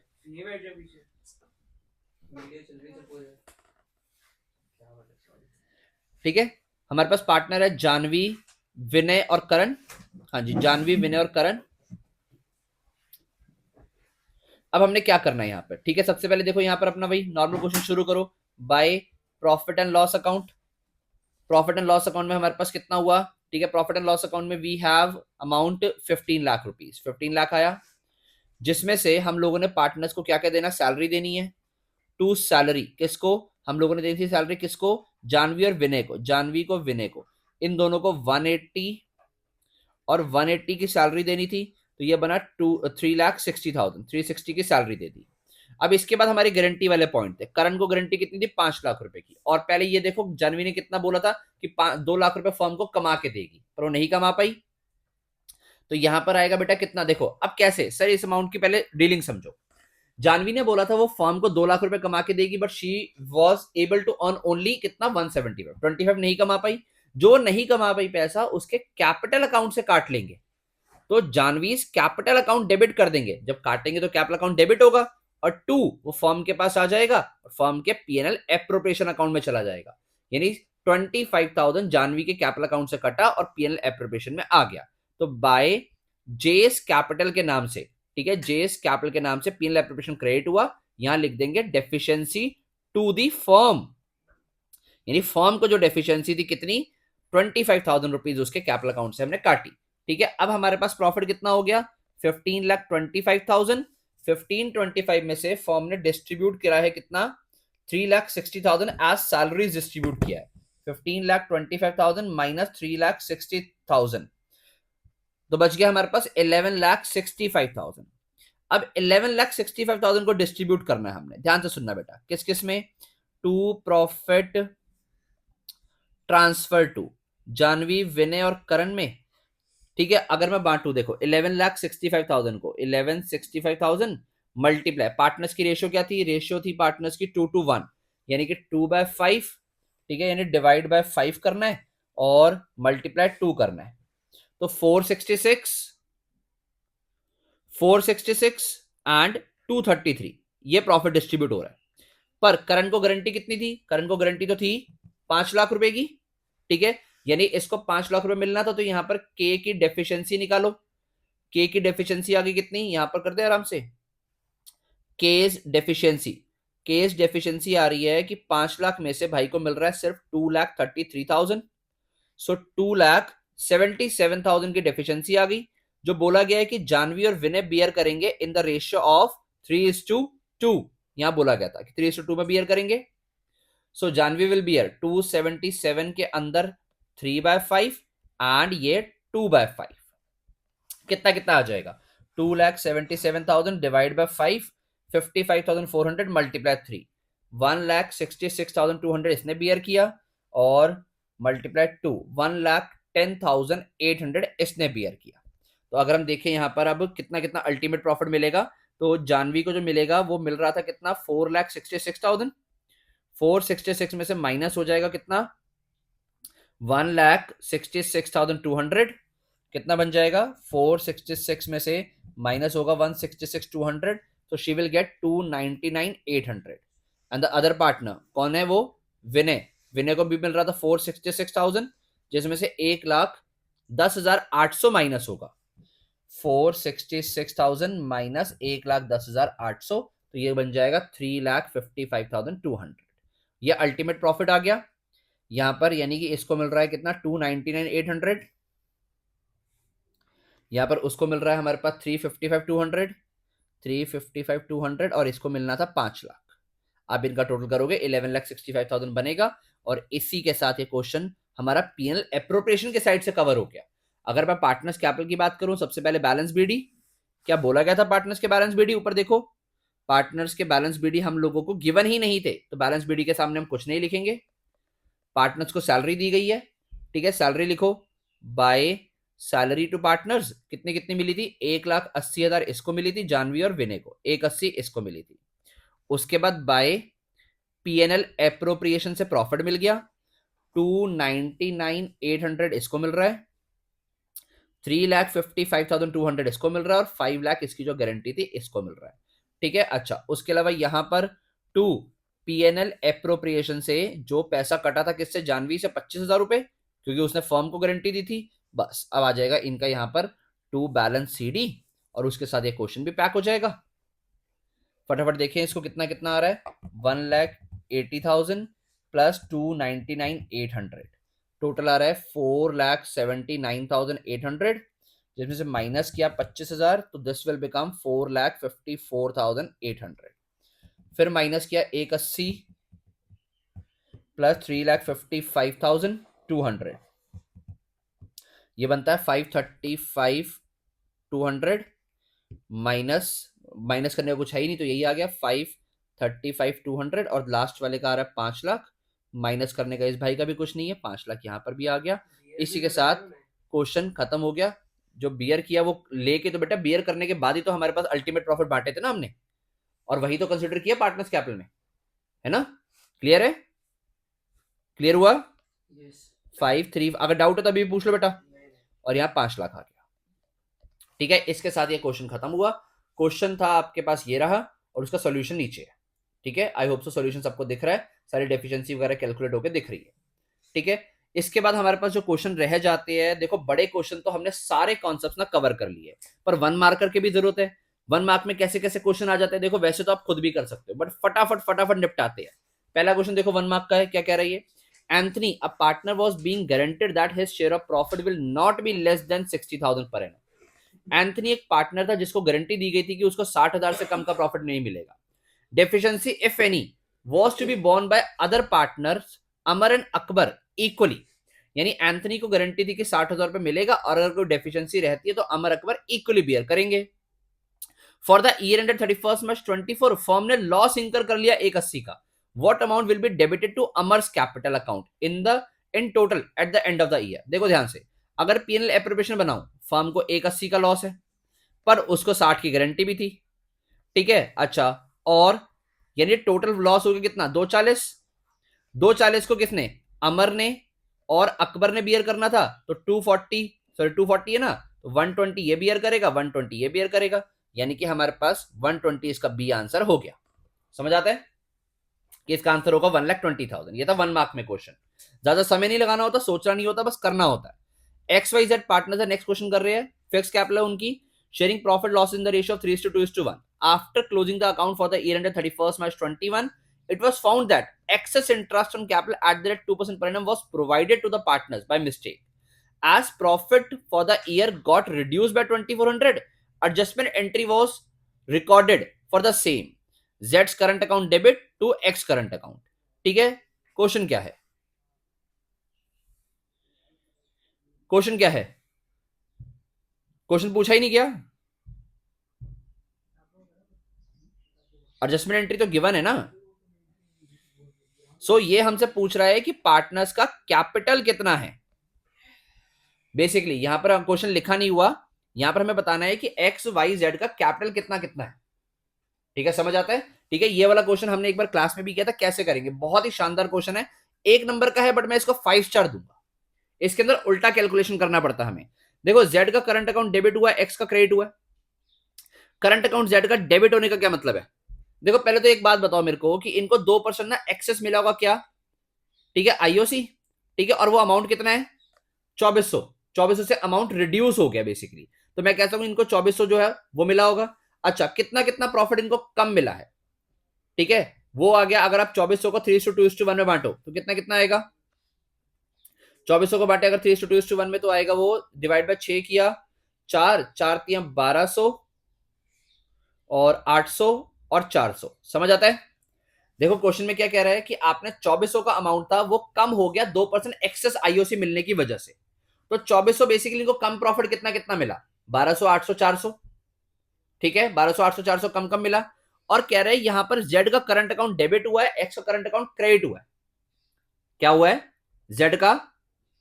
ठीक है, हमारे पास पार्टनर है जानवी, विनय और करण। हाँ जी, जानवी, विनय और करण। अब हमने क्या करना है यहाँ पर, ठीक है। सबसे पहले देखो यहाँ पर अपना वही नॉर्मल क्वेश्चन शुरू करो by profit and loss account. Profit and loss account में हमारे पास कितना हुआ, ठीक है। प्रॉफिट एंड लॉस अकाउंट में we have amount 15 lakh rupees, 15 lakh आया, जिसमें से हम लोगों ने पार्टनर्स को क्या क्या देना, सैलरी देनी है। टू सैलरी किसको, हम लोगों ने दी थी सैलरी किसको, जानवी और विनय को, जानवी को विनय को, इन दोनों को 180 और 180 की सैलरी देनी थी। तो ये बना 3,60,000, 360 की सैलरी दे दी। अब इसके बाद हमारी गारंटी वाले पॉइंट थे। करण को गारंटी कितनी थी, 5 लाख रुपए की। और पहले ये देखो जानवी ने कितना बोला था कि 2 लाख रुपए फर्म को कमा के देगी, पर वो नहीं कमा पाई। तो यहां पर आएगा बेटा कितना, देखो अब कैसे सर, इस अमाउंट की पहले डीलिंग समझो। जानवी ने बोला था वो फर्म को 2 लाख रुपए कमा के देगी, but she was able to earn only कितना, 175, 25 नहीं कमा पाई। जो नहीं कमा पाई पैसा उसके कैपिटल अकाउंट से काट लेंगे। तो जानवी कैपिटल अकाउंट डेबिट कर देंगे, जब काटेंगे तो कैपिटल अकाउंट डेबिट होगा, और 2 वो फर्म के पास आ जाएगा और फर्म के पीएनएल एप्रोप्रिएशन अकाउंट में चला जाएगा। यानी 25,000 जानवी के कैपिटल अकाउंट से कटा और पीएनएल एप्रोप्रिएशन में आ गया। तो बाय जेएस कैपिटल के नाम से, ठीक है, जेएस कैपिटल के नाम से पीएनएल एप्रोप्रिएशन क्रेडिट हुआ। यहां लिख देंगे डेफिशिएंसी टू दी फर्म, यानी फर्म को जो डेफिशिएंसी थी कितनी, 25,000 रुपीज उसके कैपिटल अकाउंट से हमने काटी। ठीक है, अब हमारे पास प्रॉफिट कितना हो गया, 15,25,000। 15,25 में से फर्म ने डिस्ट्रीब्यूट किया है कितना, 3,60,000 एज सैलरीज डिस्ट्रीब्यूट किया है। 15,25,000 माइनस 3,60,000, तो बच गया हमारे पास 11,65,000। अब 11,65,000 को डिस्ट्रीब्यूट करना है हमने, ध्यान से सुनना बेटा, किस किस में, to profit transfer to Janvi Vinay और करण में। ठीक है, अगर मैं बांटू देखो 11,65,000 को, 11,65,000 मल्टीप्लाई, पार्टनर्स की रेशियो क्या थी, रेशियो थी पार्टनर्स की 2:1, यानी कि 2/5। ठीक है, यानी डिवाइड बाय 5 करना है और मल्टीप्लाई 2 करना है। तो 466 एंड 233 ये प्रॉफिट डिस्ट्रीब्यूट हो रहा है। पर करण को गारंटी कितनी थी, करण को गारंटी तो थी 5 लाख रुपए की। ठीक है, यानी इसको 5 लाख रुपए मिलना था, तो यहां पर के की डेफिशिएंसी निकालो। के की डेफिशिएंसी आ गई कितनी, यहां पर कर दे आराम से, केस डेफिशिएंसी, केस डेफिशिएंसी आ रही है कि 5 लाख में से भाई को मिल रहा है सिर्फ 2,33,000। सो 2,77,000 की डेफिशिएंसी आ गई, जो बोला गया है कि जानवी और विनय बियर करेंगे इन द रेशियो ऑफ 3:2। यहां बोला गया था कि 3:2 में बियर करेंगे। सो जानवी विल बियर 277 के अंदर 3/5 एंड ये 2/5, कितना कितना आ जाएगा, 2,77,000 डिवाइड बाय 5, 55,400 मल्टीप्लाई 3, 1,66,200 इसने बियर किया, और मल्टीप्लाई 2, 1,10,800 इसने बियर किया। तो अगर हम देखें यहां पर अब कितना कितना अल्टीमेट प्रॉफिट मिलेगा, तो जानवी को जो मिलेगा वो मिल रहा था कितना, 4,66,000। 466 में से माइनस हो जाएगा कितना, 1,66,200, कितना बन जाएगा, 466 में से माइनस होगा 166,200, तो she will get 299,800। And the other partner कौन है, वो विनय, विनय को भी मिल रहा था 466,000, जिसमें से 1,10,800 माइनस होगा, 466,000 माइनस 1,10,800, तो ये बन जाएगा 3,55,200। ये अल्टीमेट प्रॉफिट आ गया यहां पर, यानी कि इसको मिल रहा है कितना, 299,800, यहां पर उसको मिल रहा है हमारे पास 355,200, 355,200, और इसको मिलना था 5 लाख। अब इनका टोटल करोगे 11,65,000 बनेगा, और इसी के साथ ये क्वेश्चन हमारा पीएनएल एप्रोप्रिएशन के साइड से कवर हो गया। अगर मैं पार्टनर्स कैपिटल की बात करूं, सबसे पहले बैलेंस बीडी, क्या बोला गया था पार्टनर्स के बैलेंस बीडी, ऊपर देखो पार्टनर्स के बैलेंस बीडी हम लोगों को गिवन ही नहीं थे, तो बैलेंस बीडी के सामने हम कुछ नहीं लिखेंगे। पार्टनर्स को सैलरी दी गई है, ठीक है, सैलरी लिखो, बाय सैलरी टू पार्टनर्स कितनी कितनी मिली थी, 1,80,000 इसको मिली थी जानवी और विनय को, 1,80 इसको मिली थी। उसके बाद बाय पीएनएल एप्रोप्रिएशन से प्रॉफिट मिल गया, 299,800 इसको मिल रहा है, 3,55,200 इसको मिल रहा है, और 5 लाख इसकी जो गारंटी थी इसको मिल रहा है। ठीक है, अच्छा उसके अलावा यहां पर 2 पीएनएल एप्रोप्रिएशन से जो पैसा कटा था किससे, जानवी से 25,000 रुपए, क्योंकि उसने फर्म को गारंटी दी थी। बस अब आ जाएगा इनका यहां पर 2 बैलेंस सीडी, और उसके साथ ये क्वेश्चन भी पैक हो जाएगा। फटाफट देखें इसको कितना कितना आ रहा है, 1,80,000 प्लस 299,800, टोटल आ रहा है 4,79,800, जिसमें से माइनस किया 25,000 तो दिस विल बिकम 4,54,800, फिर माइनस किया 180 प्लस 3,55,200, ये बनता है 535,200 माइनस माइनस करने का कुछ है ही नहीं तो यही आ गया 535,200, और लास्ट वाले का आ रहा है 5 लाख, माइनस करने का इस भाई का भी कुछ नहीं है, 5 लाख यहाँ पर भी आ गया। इसी के साथ क्वेश्चन खत्म हो गया। जो बियर किया वो लेके, तो बेटा बियर करने के बाद ही तो हमारे पास अल्टीमेट प्रॉफिट बांटे थे ना हमने, और वही तो कंसिडर किया पार्टनर्स कैपिटल में, है ना? क्लियर है? क्लियर हुआ? यस 5-3, अगर डाउट है तो अभी पूछ लो बेटा। और यहाँ 5 लाख आ गया। ठीक है, इसके साथ ये क्वेश्चन खत्म हुआ। क्वेश्चन था आपके पास ये रहा, और उसका सॉल्यूशन नीचे है। ठीक है, आई होप सो सॉल्यूशन सबको दिख रहा है, सारी डेफिशिएंसी वगैरह कैलकुलेट होकर दिख रही है। ठीक है, इसके बाद हमारे पास जो क्वेश्चन रह जाते हैं, देखो बड़े क्वेश्चन तो हमने सारे कॉन्सेप्ट्स ना कवर कर लिए, पर 1 मार्कर की भी जरूरत है। 1 मार्क में कैसे कैसे क्वेश्चन आ जाते हैं, देखो वैसे तो आप खुद भी कर सकते हो, बट फटाफट फटाफट निपटाते हैं। पहला क्वेश्चन देखो 1 मार्क का है, क्या कह रही है? Anthony, a partner was being guaranteed that his share of profit will not be less than 60,000 per annum. Anthony एक पार्टनर था जिसको गारंटी दी गई थी कि उसको 60,000 से कम का प्रॉफिट नहीं मिलेगा। Deficiency if any was to be borne by other partners Amar and Akbar equally, यानी एंथनी को गारंटी थी कि 60,000 रुपए मिलेगा, और अगर कोई डेफिशिएंसी रहती है तो अमर अकबर इक्वली बियर करेंगे। For the year ended 31 March 24 firm ने लॉस इंकर कर लिया 180 का। What amount will be debited to Amar's capital account in total at the end of the year? देखो ध्यान से, अगर पीएनएल एप्रोप्रिएशन बनाऊं, फर्म को 180 का लॉस है, पर उसको 60 की गारंटी भी थी। ठीक है, अच्छा, और यानी टोटल लॉस हो गया कितना? 240। 240 को किसने? अमर ने और अकबर ने बियर करना था, तो 240, सॉरी 240 है ना, तो 120 ये बियर करेगा, 120 ये बियर करेगा, यानी कि हमारे पास 120 इसका बी आंसर हो गया। समझ आता है कि इसका आंसर होगा 1,20,000। ये था 1 मार्क में क्वेश्चन, ज्यादा समय नहीं लगाना होता, सोचना नहीं होता, बस करना होता है। XYZ पार्टनर है, नेक्स्ट क्वेश्चन कर रहे हैं, फिक्स कैपिटल है उनकी, sharing profit loss in the ratio of 3:2:1। After closing the account for the year ended 31 March 21, it was found that excess interest on capital at the rate 2% per annum was provided to the partners by mistake. As profit for the year got reduced by 2,400, adjustment entry was recorded for the same. Z's current account debit to X current account. ठीक है, question क्या है? Question क्या है? Question पूछा ही नहीं क्या? Adjustment entry तो गिवन है ना। सो ये हमसे पूछ रहा है कि पार्टनर्स का कैपिटल कितना है। बेसिकली यहां पर क्वेश्चन लिखा नहीं हुआ, यहां पर हमें बताना है कि XYZ का कैपिटल कितना कितना है। ठीक है, समझ आता है? ठीक है, ये वाला क्वेश्चन हमने एक बार क्लास में भी किया था, कैसे करेंगे, बहुत ही शानदार क्वेश्चन है, 1 नंबर का है, बट मैं इसको 5 स्टार दूंगा। इसके अंदर उल्टा कैलकुलेशन करना पड़ता है हमें। देखो Z का करंट अकाउंट डेबिट हुआ है, X का क्रेडिट हुआ है। करंट अकाउंट Z का डेबिट होने का क्या मतलब है? देखो पहले तो एक बात बताओ मेरे को कि इनको 2% ना एक्सेस मिला होगा क्या? ठीक है, IOC। ठीक है, और वो अमाउंट कितना है? 2400। 2400 से अमाउंट रिड्यूस हो गया बेसिकली, तो मैं कहता हूं इनको 2400 जो है वो मिला होगा। अच्छा, कितना कितना प्रॉफिट इनको कम मिला है? ठीक है, वो आ गया, अगर आप 2400 को 3:2:1 में बांटो तो कितना कितना आएगा? 2400 को बांटे अगर 3:2:1 में, तो आएगा वो डिवाइड बाय 6 किया, 4 4 3 1200 और 800 और 400। समझ आता है? देखो क्वेश्चन में क्या कह रहा है कि आपने 2400 का अमाउंट था वो कम हो गया 2% एक्सेस IOC मिलने की वजह से, तो 2400 बेसिकली इनको कम प्रॉफिट कितना कितना मिला? 1200 800 400। ठीक है, 1200 800 400 कम कम मिला, और कह रहे हैं यहां पर Z का करंट अकाउंट डेबिट हुआ है, X का करंट अकाउंट क्रेडिट हुआ है। क्या हुआ है? Z का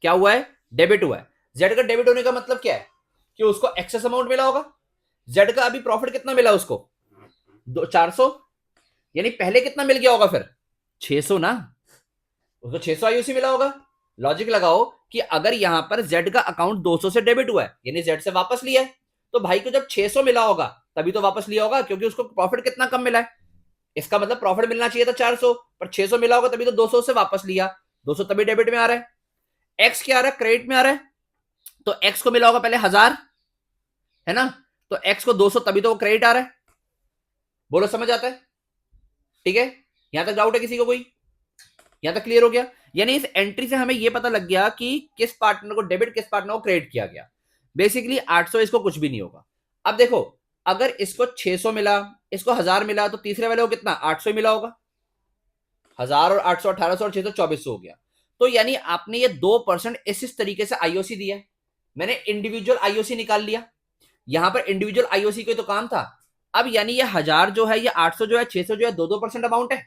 क्या हुआ है? डेबिट हुआ है। Z का डेबिट होने का मतलब क्या है? कि उसको एक्सेस अमाउंट मिला होगा। Z का अभी प्रॉफिट कितना मिला उसको? 400, यानी पहले कितना मिल गया होगा फिर? 600 ना, उसको 600 IOC मिला होगा। लॉजिक लगाओ कि अगर यहां पर Z का अकाउंट 200 से डेबिट हुआ है, यानी Z से वापस लिया है, तो भाई को जब 600 मिला होगा तभी तो वापस लिया होगा, क्योंकि उसको प्रॉफिट कितना कम मिला है। इसका मतलब प्रॉफिट मिलना चाहिए था 400, पर 600 मिला होगा तभी तो 200 से वापस लिया, 200 तभी डेबिट में आ रहा है। X क्या आ रहा है? क्रेडिट में आ रहा है, तो X को मिला होगा पहले 1000, है ना, तो X को 200 तभी तो वो क्रेडिट आ रहा है। बोलो समझ आता है? ठीक है, यहां तक डाउट है किसी को कोई? यहां तक क्लियर हो गया? यानी इस एंट्री से हमें यह पता लग गया कि किस पार्टनर को डेबिट, किस पार्टनर को क्रेडिट किया गया। बेसिकली 800 इसको कुछ भी नहीं होगा। अब देखो, अगर इसको 600 मिला, इसको 1000 मिला, तो तीसरे वाले को कितना 800 मिला होगा। 1000 और 800 1800 और 600 2400 हो गया। तो यानी आपने ये 2% इस तरीके से आईओसी दिया है। मैंने इंडिविजुअल आईओसी निकाल लिया। यहां पर इंडिविजुअल आईओसी को तो काम था। अब यानी ये 1000 जो है, ये 800 जो है, 600 जो है, 2% अमाउंट है।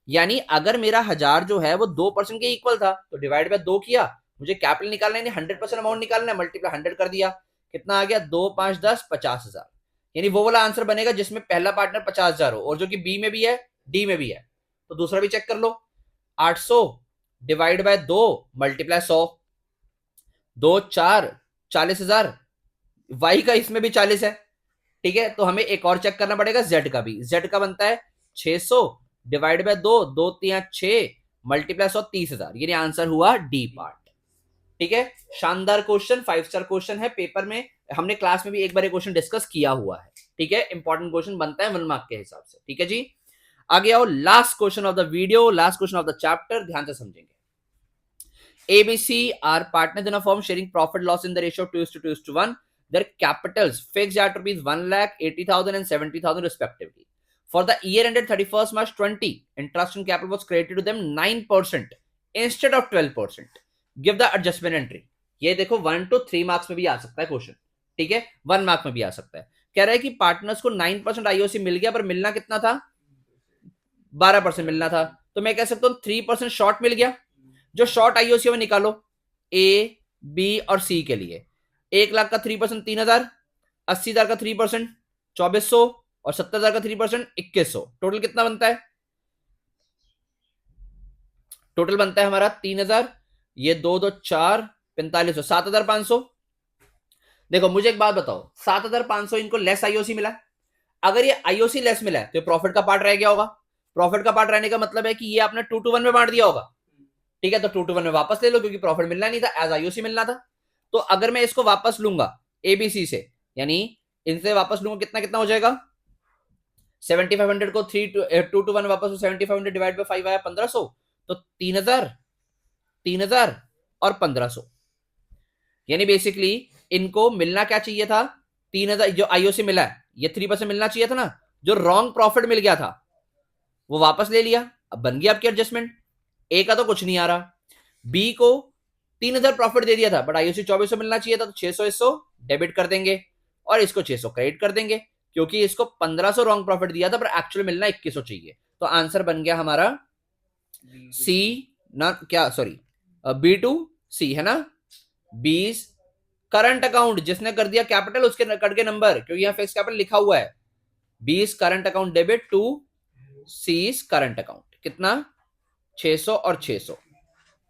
यानी अगर मेरा 1000 जो है वो 2% के इक्वल था, तो डिवाइड बाय 2 किया, मुझे कैपिटल निकालना है, 100% अमाउंट निकालना है, मल्टीप्लाई 100 कर दिया, कितना आ गया 2 5 10 50,000। यानी वो वाला आंसर बनेगा जिसमें पहला पार्टनर 50,000 हो, और जो कि बी में भी है, डी में भी है। तो दूसरा भी चेक कर लो, 800 डिवाइड बाय 2 मल्टीप्लाई 100, 2 4 40,000। वाई का इसमें भी 40 है। ठीक है, तो हमें एक और चेक करना पड़ेगा जेड का भी। जेड का बनता है 600 डिवाइड बाय 2, 2 3 6 मल्टीप्लाई 100, 30,000। यानी आंसर हुआ डी पार्ट। ठीक है, शानदार क्वेश्चन, 5 स्टार क्वेश्चन है पेपर में। हमने क्लास में भी एक बार ये क्वेश्चन डिस्कस किया हुआ है। ठीक है, इंपॉर्टेंट क्वेश्चन बनता है 1 मार्क के हिसाब से। ठीक है जी, आगे आओ, last question of the video, last question of the chapter, ध्यान से समझेंगे। ABC are partners in a firm sharing profit loss in the ratio of 2:1. Their capitals fixed at rupees 1,80,000 and 70,000 respectively. For the year ended 31st March 20, interest on capital was credited to them 9% instead of 12%. Give the adjustment entry. ये देखो 1 to 3 marks में भी आ सकता है question. ठीक है, 1 mark में भी आ सकता है। कह रहा है कि पार्टनर्स को 9% आईओसी मिल गया, पर मिलना कितना था, 12% मिलना था। तो मैं कह सकता हूं 3% शॉर्ट मिल गया। जो शॉर्ट आईओसी में निकालो, ए बी और सी के लिए। 1 लाख का 3% 3,000, 80,000 का 3% 2,400, और 70,000 का 3% 2,100। टोटल कितना बनता है? टोटल बनता है हमारा 3,000, ये 2 2 4 4500, 7,500। देखो मुझे एक बात बताओ, 7,500 इनको लेस आईओसी मिला। अगर ये आईओसी लेस मिला है तो प्रॉफिट का पार्ट रह गया होगा। प्रॉफिट का पार्ट रहने का मतलब है कि ये आपने 2:1 में बांट दिया होगा। ठीक है, तो 2:1 में वापस ले लो, क्योंकि प्रॉफिट मिलना नहीं था, एज आईओसी मिलना था। तो अगर मैं इसको वापस लूंगा एबीसी से, यानी इनसे वापस लूंगा, कितना कितना हो जाएगा, 7500 को 2:1 वापस, 7500 डिवाइड बाय 5 आया 1500। तो 3,000 3,000 और 1500। यानी बेसिकली इनको मिलना क्या चाहिए था, 3,000 जो आईओसी मिला है, ये 3% मिलना चाहिए था ना। जो रॉन्ग प्रॉफिट मिल गया था वो वापस ले लिया। अब बन गया आपकी एडजस्टमेंट। ए का तो कुछ नहीं आ रहा, बी को 3,000 प्रॉफिट दे दिया था, बट आईओसी 2,400 मिलना चाहिए था, तो 600 इसको डेबिट कर देंगे और इसको 600 क्रेडिट कर देंगे, क्योंकि इसको 1,500 रॉन्ग प्रॉफिट दिया था, पर एक्चुअल मिलना 2,100 चाहिए। तो आंसर बन गया हमारा सी, ना क्या, सॉरी बी टू सी है ना। 20 करंट अकाउंट जिसने कर दिया कैपिटल, उसके कट के नंबर, क्योंकि यहां फिक्स कैपिटल लिखा हुआ है। 20 current account debit to C's current account, कितना 600 और 600।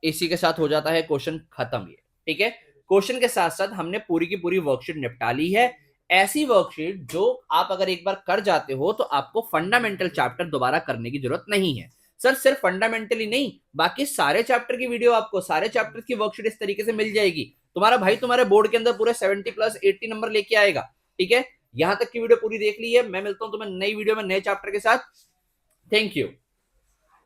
इसी के साथ हो जाता है क्वेश्चन खत्म। ये ठीक है, क्वेश्चन के साथ साथ हमने पूरी की पूरी वर्कशीट निपटा ली है। ऐसी वर्कशीट जो आप अगर एक बार कर जाते हो तो आपको फंडामेंटल चैप्टर दोबारा करने की जरूरत नहीं है। सर सिर्फ फंडामेंटली नहीं, बाकी सारे चैप्टर की वीडियो आपको, सारे चैप्टर की वर्कशीट इस तरीके से मिल जाएगी। तुम्हारा भाई तुम्हारे बोर्ड के अंदर पूरे 70+80 नंबर लेके आएगा। ठीक है, यहां तक की वीडियो पूरी देख ली है। मैं मिलता हूं तुम्हें नई वीडियो में नए चैप्टर के साथ। Thank you.